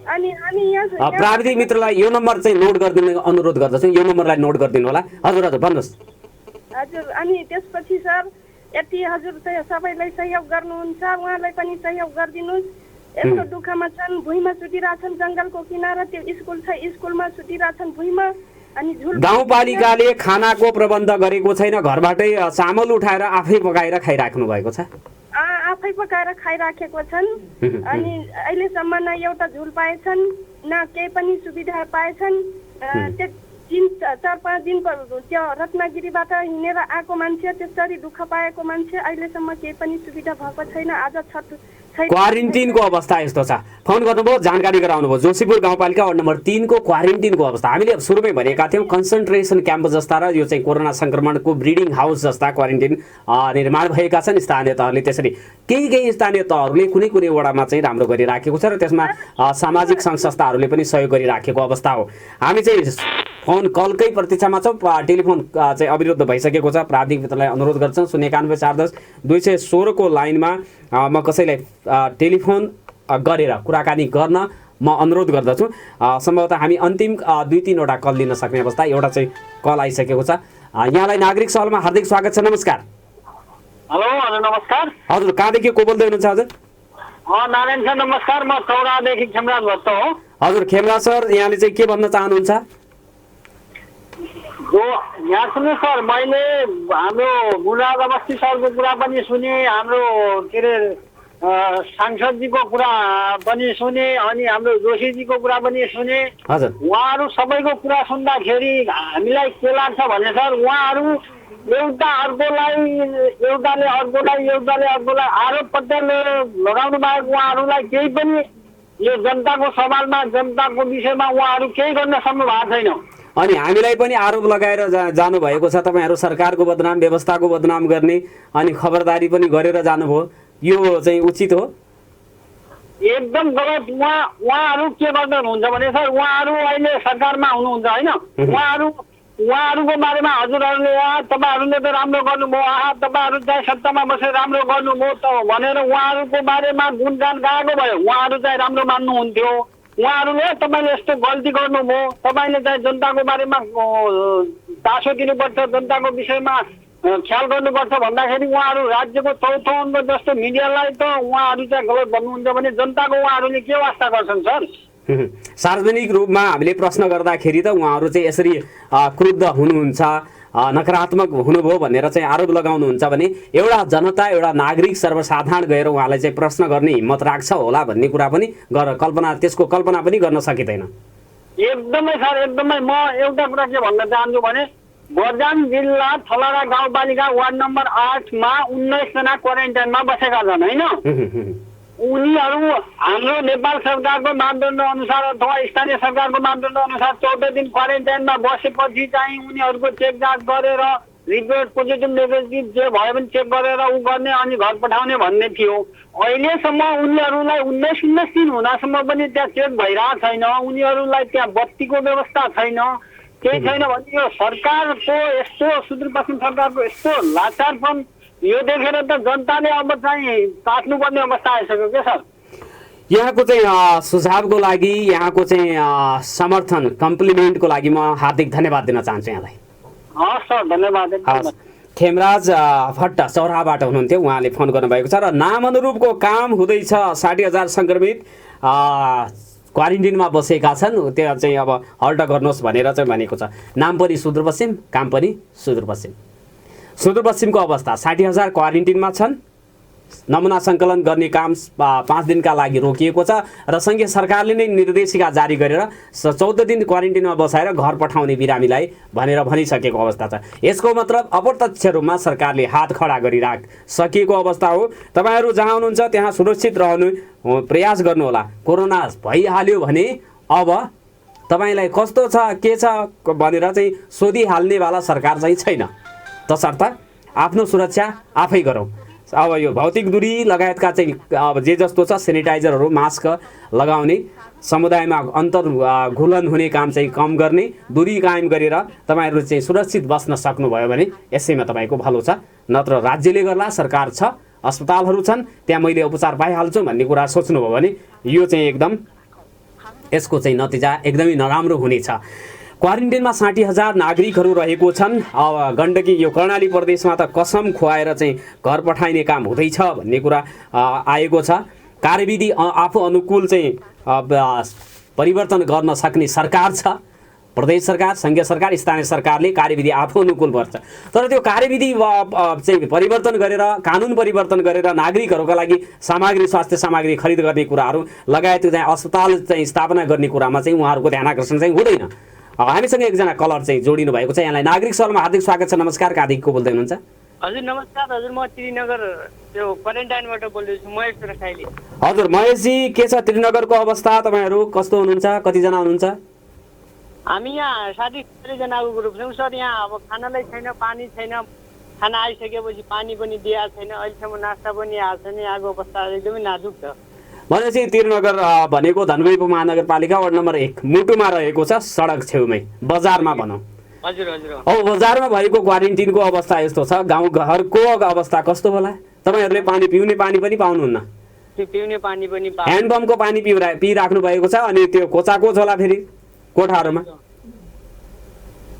अनि हामी यहाँ प्राविधिक मित्रलाई यो नम्बर चाहिँ नोट गरिदिने अनुरोध गर्दछु। यो नम्बरलाई नोट गरिदिनु होला। हजुर हजुर भन्नुहोस्। हजुर, अनि त्यसपछि सर यति हजुर चाहिँ सबैलाई सहयोग गर्नुहुन्छ, उहाँलाई पनि सहयोग गरिदिनुहोस्। यस्तो दुःखमा छन्, भुइँमा सुतिरहेछन्, जङ्गलको किनारा त्यो स्कुल छ, स्कुलमा सुतिरहेछन् भुइँमा। गाउँपालिकाले खानाको प्रबन्ध गरेको छैन, घरबाटै चामल उठाएर आफै पकाएर खाइराख्नु भएको छ। आफै पकाएर खाइराखेको छन्। अनि अहिलेसम्म न एउटा झुल पाएछन्, न केही पनि सुविधा पाएछन्। त्यो 4-5 दिन त्यो रत्नगिरीबाट हिँडेर आएको मान्छे, त्यसरी दुःख पाएको मान्छे, अहिलेसम्म केही पनि सुविधा भएको छैन। आज क्वारेन्टिनको अवस्था यस्तो छ। फोन गर्नुभयो, जानकारी गराउनुभयो। जोशीपुर गाउँपालिका वार्ड नम्बर 3 को क्वारेन्टिनको अवस्था हामीले सुरुमै भनेका थियौँ। कन्सन्ट्रेसन क्याम्प जस्ता र यो चाहिँ कोरोना संक्रमणको ब्रिडिङ हाउस जस्ता क्वारेन्टिन निर्माण भएका छन् स्थानीय तहले। त्यसरी केही स्थानीय तहहरूले कुनै कुनै वडामा चाहिँ राम्रो गरिराखेको छ र त्यसमा सामाजिक सङ्घ संस्थाहरूले पनि सहयोग गरिराखेको अवस्था हो। हामी चाहिँ फोन कलकै प्रतीक्षामा छौँ। टेलिफोन चाहिँ अवरुद्ध भइसकेको छ। प्राविधिक मित्रलाई अनुरोध गर्छौँ 0914010 216 को लाइनमा म कसैलाई टेलिफोन गरेर कुराकानी गर्न म अनुरोध गर्दछु। सम्भवतः हामी अन्तिम 2-3 वटा कल लिन सक्ने अवस्था। एउटा चाहिँ कल आइसकेको छ। यहाँलाई नागरिक सहलमा हार्दिक स्वागत छ। नमस्कार। हेलो, हजुर नमस्कार। हजुर, कहाँदेखि को बोल्दै हुनुहुन्छ हजुर? नारायण सर नमस्कार, म चौरादेखि खेमराज भट्ट हो। हजुर खेमराज सर, यहाँले चाहिँ के भन्न चाहनुहुन्छ? यहाँ सुन्नुहोस् सर, मैले हाम्रो मुराद अवस्थी सरको कुरा पनि सुने, हाम्रो के अरे सांसदजीको कुरा पनि सुने, अनि हाम्रो जोशीजीको कुरा पनि सुने। उहाँहरू सबैको कुरा सुन्दाखेरि हामीलाई के लाग्छ भने सर, उहाँहरू एउटाले अर्कोलाई आरोप प्रत्यारोप लगाउनु बाहेक उहाँहरूलाई केही पनि यो जनताको सवालमा, जनताको विषयमा उहाँहरू केही गर्न सक्नु भएको छैन। अनि हामीलाई पनि आरोप लगाएर जानुभएको छ। तपाईँहरू सरकारको बदनाम, व्यवस्थाको बदनाम गर्ने अनि खबरदारी पनि गरेर जानुभयो। यो चाहिँ उचित हो? एकदम गलत। उहाँहरू के गर्नुहुन्छ भने सर, उहाँहरू अहिले सरकारमा हुनुहुन्छ होइन, उहाँहरूको बारेमा हजुरहरूले तपाईँहरूले त राम्रो गर्नुभयो, तपाईँहरू चाहिँ सत्तामा बसेर राम्रो गर्नुभयो त भनेर उहाँहरूको बारेमा गुणगान गाएको भयो। उहाँहरू चाहिँ राम्रो मान्नुहुन्थ्यो। उहाँहरूले तपाईँले यस्तो गल्ती गर्नुभयो, तपाईँले चाहिँ जनताको बारेमा चासो दिनुपर्छ, जनताको विषयमा ख्याल गर्नुपर्छ भन्दाखेरि उहाँहरू राज्यको चौथो अङ्ग जस्तो मिडियालाई त उहाँहरू चाहिँ गलत भन्नुहुन्छ भने जनताको उहाँहरूले के वास्ता गर्छन् सर? सार्वजनिक रूपमा हामीले प्रश्न गर्दाखेरि त उहाँहरू चाहिँ यसरी क्रुद्ध हुनुहुन्छ, नकारात्मक हुनुभयो भनेर चाहिँ आरोप लगाउनुहुन्छ भने एउटा जनता, एउटा नागरिक सर्वसाधारण गएर उहाँलाई चाहिँ प्रश्न गर्ने हिम्मत राख्छ होला भन्ने कुरा पनि त्यसको कल्पना पनि गर्न सकिँदैन। एकदमै सर, एकदमै। म एउटा कुरा के भन्न चाहन्छु भने बझाङ जिल्ला थलारा गाउँपालिका वार्ड नम्बर 8 मा 19 जना क्वारेन्टाइनमा बसेका छन् होइन। उनीहरू हाम्रो नेपाल सरकारको मापदण्ड अनुसार अथवा स्थानीय सरकारको मापदण्ड अनुसार 14 दिन क्वारेन्टाइनमा बसेपछि चाहिँ उनीहरूको चेक जाँच गरेर रिपोर्ट पोजिटिभ नेगेटिभ जे भयो भने चेक गरेर ऊ गर्ने अनि घर पठाउने भन्ने थियो। अहिलेसम्म उनीहरूलाई 19 दिन हुँदासम्म पनि त्यहाँ चेक भइरहेको छैन। उनीहरूलाई त्यहाँ बत्तीको व्यवस्था छैन, केही छैन भने यो सरकारको यस्तो सुदूरपश्चिम सरकारको यस्तो लाचारपन यो देखेर त जनताले अब चाहिँ काट्नुपर्ने अवस्था आइसक्यो के सर? यहाँको चाहिँ सुझावको लागि, यहाँको चाहिँ समर्थन, कम्प्लिमेन्टको लागि म हार्दिक धन्यवाद दिन चाहन्छु यहाँलाई। हस् सर, धन्यवाद। खेमराज भट्ट चौराबाट हुनुहुन्थ्यो, उहाँले फोन गर्नुभएको छ र नाम अनुरूपको काम हुँदैछ। 60,000 सङ्क्रमित क्वारेन्टिनमा बसेका छन्। त्यो चाहिँ अब हल्ट गर्नुहोस् भनेर चाहिँ भनेको छ। नाम पनि सुदूरपश्चिम, काम पनि सुदूरपश्चिम। सुदूरपश्चिमको अवस्था 60,000 क्वारेन्टिनमा छन्। नमुना सङ्कलन गर्ने काम 5 दिनका लागि रोकिएको छ र सङ्घीय सरकारले नै निर्देशिका जारी गरेर 14 दिन क्वारेन्टिनमा बसाएर घर पठाउने बिरामीलाई भनेर भनिसकेको अवस्था छ। यसको मतलब अप्रत्यक्ष रूपमा सरकारले हात खडा गरिराखिसकेको अवस्था हो। तपाईँहरू जहाँ हुनुहुन्छ त्यहाँ सुरक्षित रहनु प्रयास गर्नुहोला। कोरोना भइहाल्यो भने अब तपाईँलाई कस्तो छ के छ भनेर चाहिँ सोधिहाल्नेवाला सरकार चाहिँ छैन। तसर्थ आफ्नो सुरक्षा आफै गरौँ। अब यो भौतिक दूरी लगायतका चाहिँ अब जे जस्तो छ सेनिटाइजरहरू, मास्क लगाउने, समुदायमा अन्तर्घुलन हुने काम चाहिँ कम गर्ने, दूरी कायम गरेर तपाईँहरू चाहिँ सुरक्षित बस्न सक्नुभयो भने यसैमा तपाईँको भलो छ। नत्र राज्यले गर्ला, सरकार छ, अस्पतालहरू छन्, त्यहाँ मैले उपचार पाइहाल्छु भन्ने कुरा सोच्नुभयो भने यो चाहिँ एकदम यसको चाहिँ नतिजा एकदमै नराम्रो हुनेछ। क्वारेन्टिनमा 60,000 नागरिकहरू रहेको छन्। अब गण्डकी यो कर्णाली प्रदेशमा त कसम खुवाएर चाहिँ घर पठाइने काम हुँदैछ भन्ने कुरा आएको छ। कार्यविधि आफू अनुकूल चाहिँ परिवर्तन गर्न सक्ने सरकार छ। प्रदेश सरकार, सङ्घीय सरकार, स्थानीय सरकारले कार्यविधि आफू अनुकूल गर्छ। तर त्यो कार्यविधि चाहिँ परिवर्तन गरेर, कानुन परिवर्तन गरेर नागरिकहरूका लागि सामग्री, स्वास्थ्य सामग्री खरिद गर्ने कुराहरू लगायत चाहिँ अस्पताल चाहिँ स्थापना गर्ने कुरामा चाहिँ उहाँहरूको ध्यान आकर्षण चाहिँ हुँदैन। हामीसँग एकजना कलर चाहिँ जोडिनु भएको छ। यहाँलाई नागरिक सहलमा हार्दिक स्वागत छ। नमस्कार, कहाँदेखि को बोल्दै हुनुहुन्छ? हजुर नमस्कार हजुर, म त्रिनगर त्यो क्वारेन्टाइनबाट बोल्दैछु, महेश रसाइली। हजुर महेशजी, के छ त्रिनगरको अवस्था? तपाईँहरू कस्तो हुनुहुन्छ? कतिजना हुनुहुन्छ? हामी यहाँ 60-70 जनाको ग्रुप छौँ सर। यहाँ अब खानालाई छैन, पानी छैन, खाना आइसकेपछि पानी पनि दिएको छैन, अहिलेसम्म नास्ता पनि आएको छैन। यहाँको अवस्था एकदमै नाजुक छ। भनेपछि त्रिनगर भनेको धनगढी उपमहानगरपालिका वार्ड नम्बर 1 मुटुमा रहेको छ, सडक छेउमै, बजारमा भनौँ। हजुर हजुर। अब बजारमा भएको क्वारेन्टिनको अवस्था यस्तो छ, गाउँ घरको अवस्था कस्तो होला? तपाईँहरूले पानी पिउने पानी पनि पाउनुहुन्न? त्यो पिउने पानी पनि ह्यान्डपम्पको पानी पिइराख्नु भएको छ, अनि त्यो कोचाकोच होला फेरि कोठाहरूमा।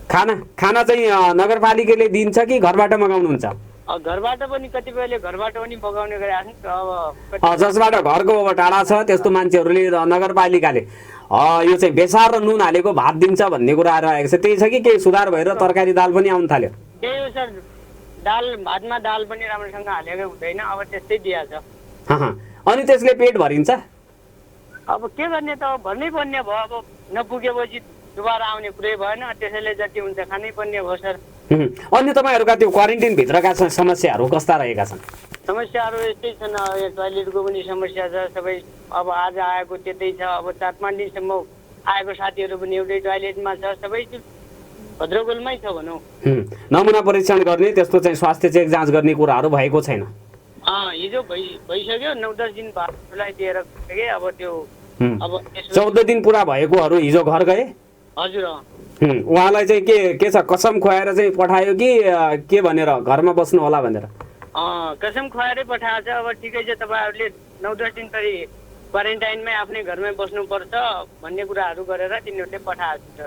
खाना चाहिँ नगरपालिकाले दिन्छ कि घरबाट मगाउनुहुन्छ? घरबाट पनि कतिपयले घरबाट पनि मगाउने गरेका छन्। जसबाट घरको अब टाढा छ त्यस्तो मान्छेहरूले नगरपालिकाले यो चाहिँ बेसार र नुन हालेको भात दिन्छ भन्ने कुरा आएको छ, त्यही छ कि केही सुधार भएर तरकारी दाल पनि आउन थाल्यो? त्यही हो सर, भातमा दाल पनि राम्रोसँग हालेको हुँदैन, अब त्यस्तै दिएको छ। अनि त्यसले पेट भरिन्छ? अब के गर्ने त, भन्नै पर्ने भयो। अब नपुगेपछि दुबारा आउने कुरै भएन, त्यसैले जति हुन्छ खानै पर्ने भयो सर। अनि तपाईँहरूका त्यो क्वारेन्टिनभित्रका समस्याहरू कस्ता रहेका छन्? समस्याहरू यस्तै छन्, टोयलेटको पनि समस्या छ सबै। अब आज आएको त्यतै छ, अब 4-5 दिनसम्म आएको साथीहरू पनि एउटै टोयलेटमा छ, सबै भद्रगोलमै छ भनौँ। नमुना परीक्षण गर्ने, त्यस्तो चाहिँ स्वास्थ्य चेक जाँच गर्ने कुराहरू भएको छैन? हिजो भइसक्यो, 9-10 दिन भाइलाई दिएर गए। अब त्यो अब 14 दिन पुरा भएकोहरू हिजो घर गए? हजुर। उहाँलाई चाहिँ के छ, कसम खुवाएर चाहिँ पठायो कि के भनेर घरमा बस्नु होला भनेर? कसम खुवाएरै पठाएको छ। अब ठिकै छ, तपाईँहरूले 9-10 दिन फेरि क्वारेन्टाइनमै आफ्नै घरमै बस्नुपर्छ भन्ने कुराहरू गरेर तिनीहरूले पठाएको छ।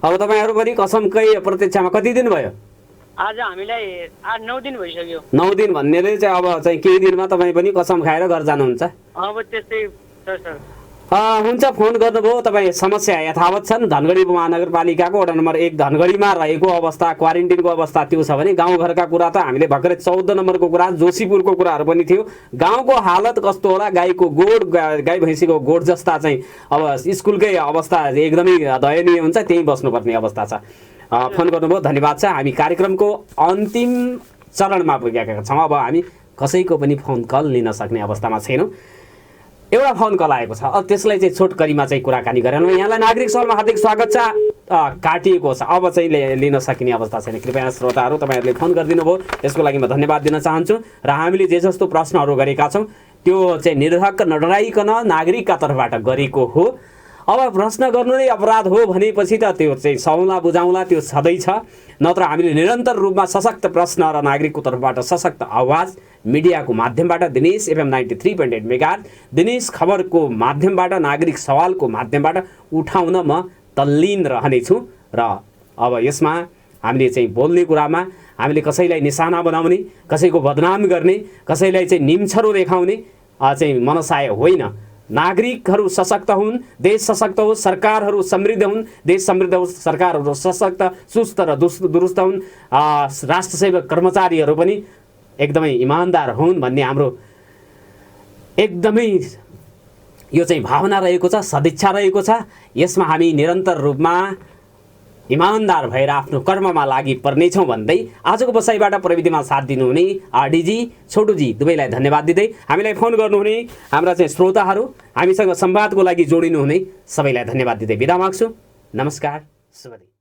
अब तपाईँहरू पनि कसमकै प्रतीक्षामा कति दिन भयो? आज हामीलाई 8-9 दिन भइसक्यो। 9 दिन भन्नेले चाहिँ अब चाहिँ केही दिनमा तपाईँ पनि कसम खाएर घर जानुहुन्छ? अब त्यस्तै छ सर। हुन्छ, फोन गर्नुभयो। तपाईँ समस्या यथावत छन्। धनगढी उपमहानगरपालिकाको वडा नम्बर 1 धनगढीमा रहेको अवस्था, क्वारेन्टिनको अवस्था त्यो छ भने गाउँघरका कुरा त हामीले भर्खरै 14 नम्बरको कुरा, जोशीपुरको कुराहरू पनि थियो। गाउँको हालत कस्तो होला? गाईको गोड, गाई भैँसीको गोड जस्ता चाहिँ अब स्कुलकै अवस्था एकदमै दयनीय हुन्छ, त्यहीँ बस्नुपर्ने अवस्था छ। फोन गर्नुभयो, धन्यवाद छ। हामी कार्यक्रमको अन्तिम चरणमा पुगेका छौँ। अब हामी कसैको पनि फोन कल लिन सक्ने अवस्थामा छैनौँ। एउटा फोन कल आएको छ, अब त्यसलाई चाहिँ छोटकरीमा चाहिँ कुराकानी गरेर यहाँलाई नागरिक सवालमा हार्दिक स्वागत छ। काटिएको छ, अब चाहिँ लिन सकिने अवस्था छैन। कृपया श्रोताहरू, तपाईँहरूले फोन गरिदिनु भयो, यसको लागि म धन्यवाद दिन चाहन्छु। र हामीले जे जस्तो प्रश्नहरू गरेका छौँ त्यो चाहिँ निर्धक्क नडराइकन नागरिकका तर्फबाट गरेको हो। अब प्रश्न गर्नु नै अपराध हो भनेपछि त त्यो चाहिँ सौला बुझाउला त्यो छँदैछ। नत्र हामीले निरन्तर रूपमा सशक्त प्रश्न र नागरिकको तर्फबाट सशक्त आवाज मिडियाको माध्यमबाट, दिनेश FM 93.8 मेगाहर्ज, दिनेश खबरको माध्यमबाट, नागरिक सवालको माध्यमबाट उठाउन म तल्लीन रहनेछु। र अब यसमा हामीले चाहिँ बोल्ने कुरामा हामीले कसैलाई निशाना बनाउने, कसैको बदनाम गर्ने, कसैलाई चाहिँ निम्छरो देखाउने चाहिँ मनसाय होइन। नागरिकहरू सशक्त हुन्, देश सशक्त होस्, सरकारहरू समृद्ध हुन्, देश समृद्ध होस्, सरकारहरू सशक्त, सुस्त र दुरुस्त हुन्, राष्ट्रसेवक कर्मचारीहरू पनि एकदमै इमान्दार हुन् भन्ने हाम्रो एकदमै यो चाहिँ भावना रहेको छ, सदिच्छा रहेको छ। यसमा हामी निरन्तर रूपमा इमान्दार भएर आफ्नो कर्ममा लागि पर्नेछौँ भन्दै आजको बसाइबाट प्रविधिमा साथ दिनुहुने आरडीजी, छोटुजी दुवैलाई धन्यवाद दिँदै हामीलाई फोन गर्नुहुने हाम्रा चाहिँ श्रोताहरू, हामीसँग संवादको लागि जोडिनुहुने सबैलाई धन्यवाद दिँदै बिदा माग्छु। नमस्कार, शुभ दिन।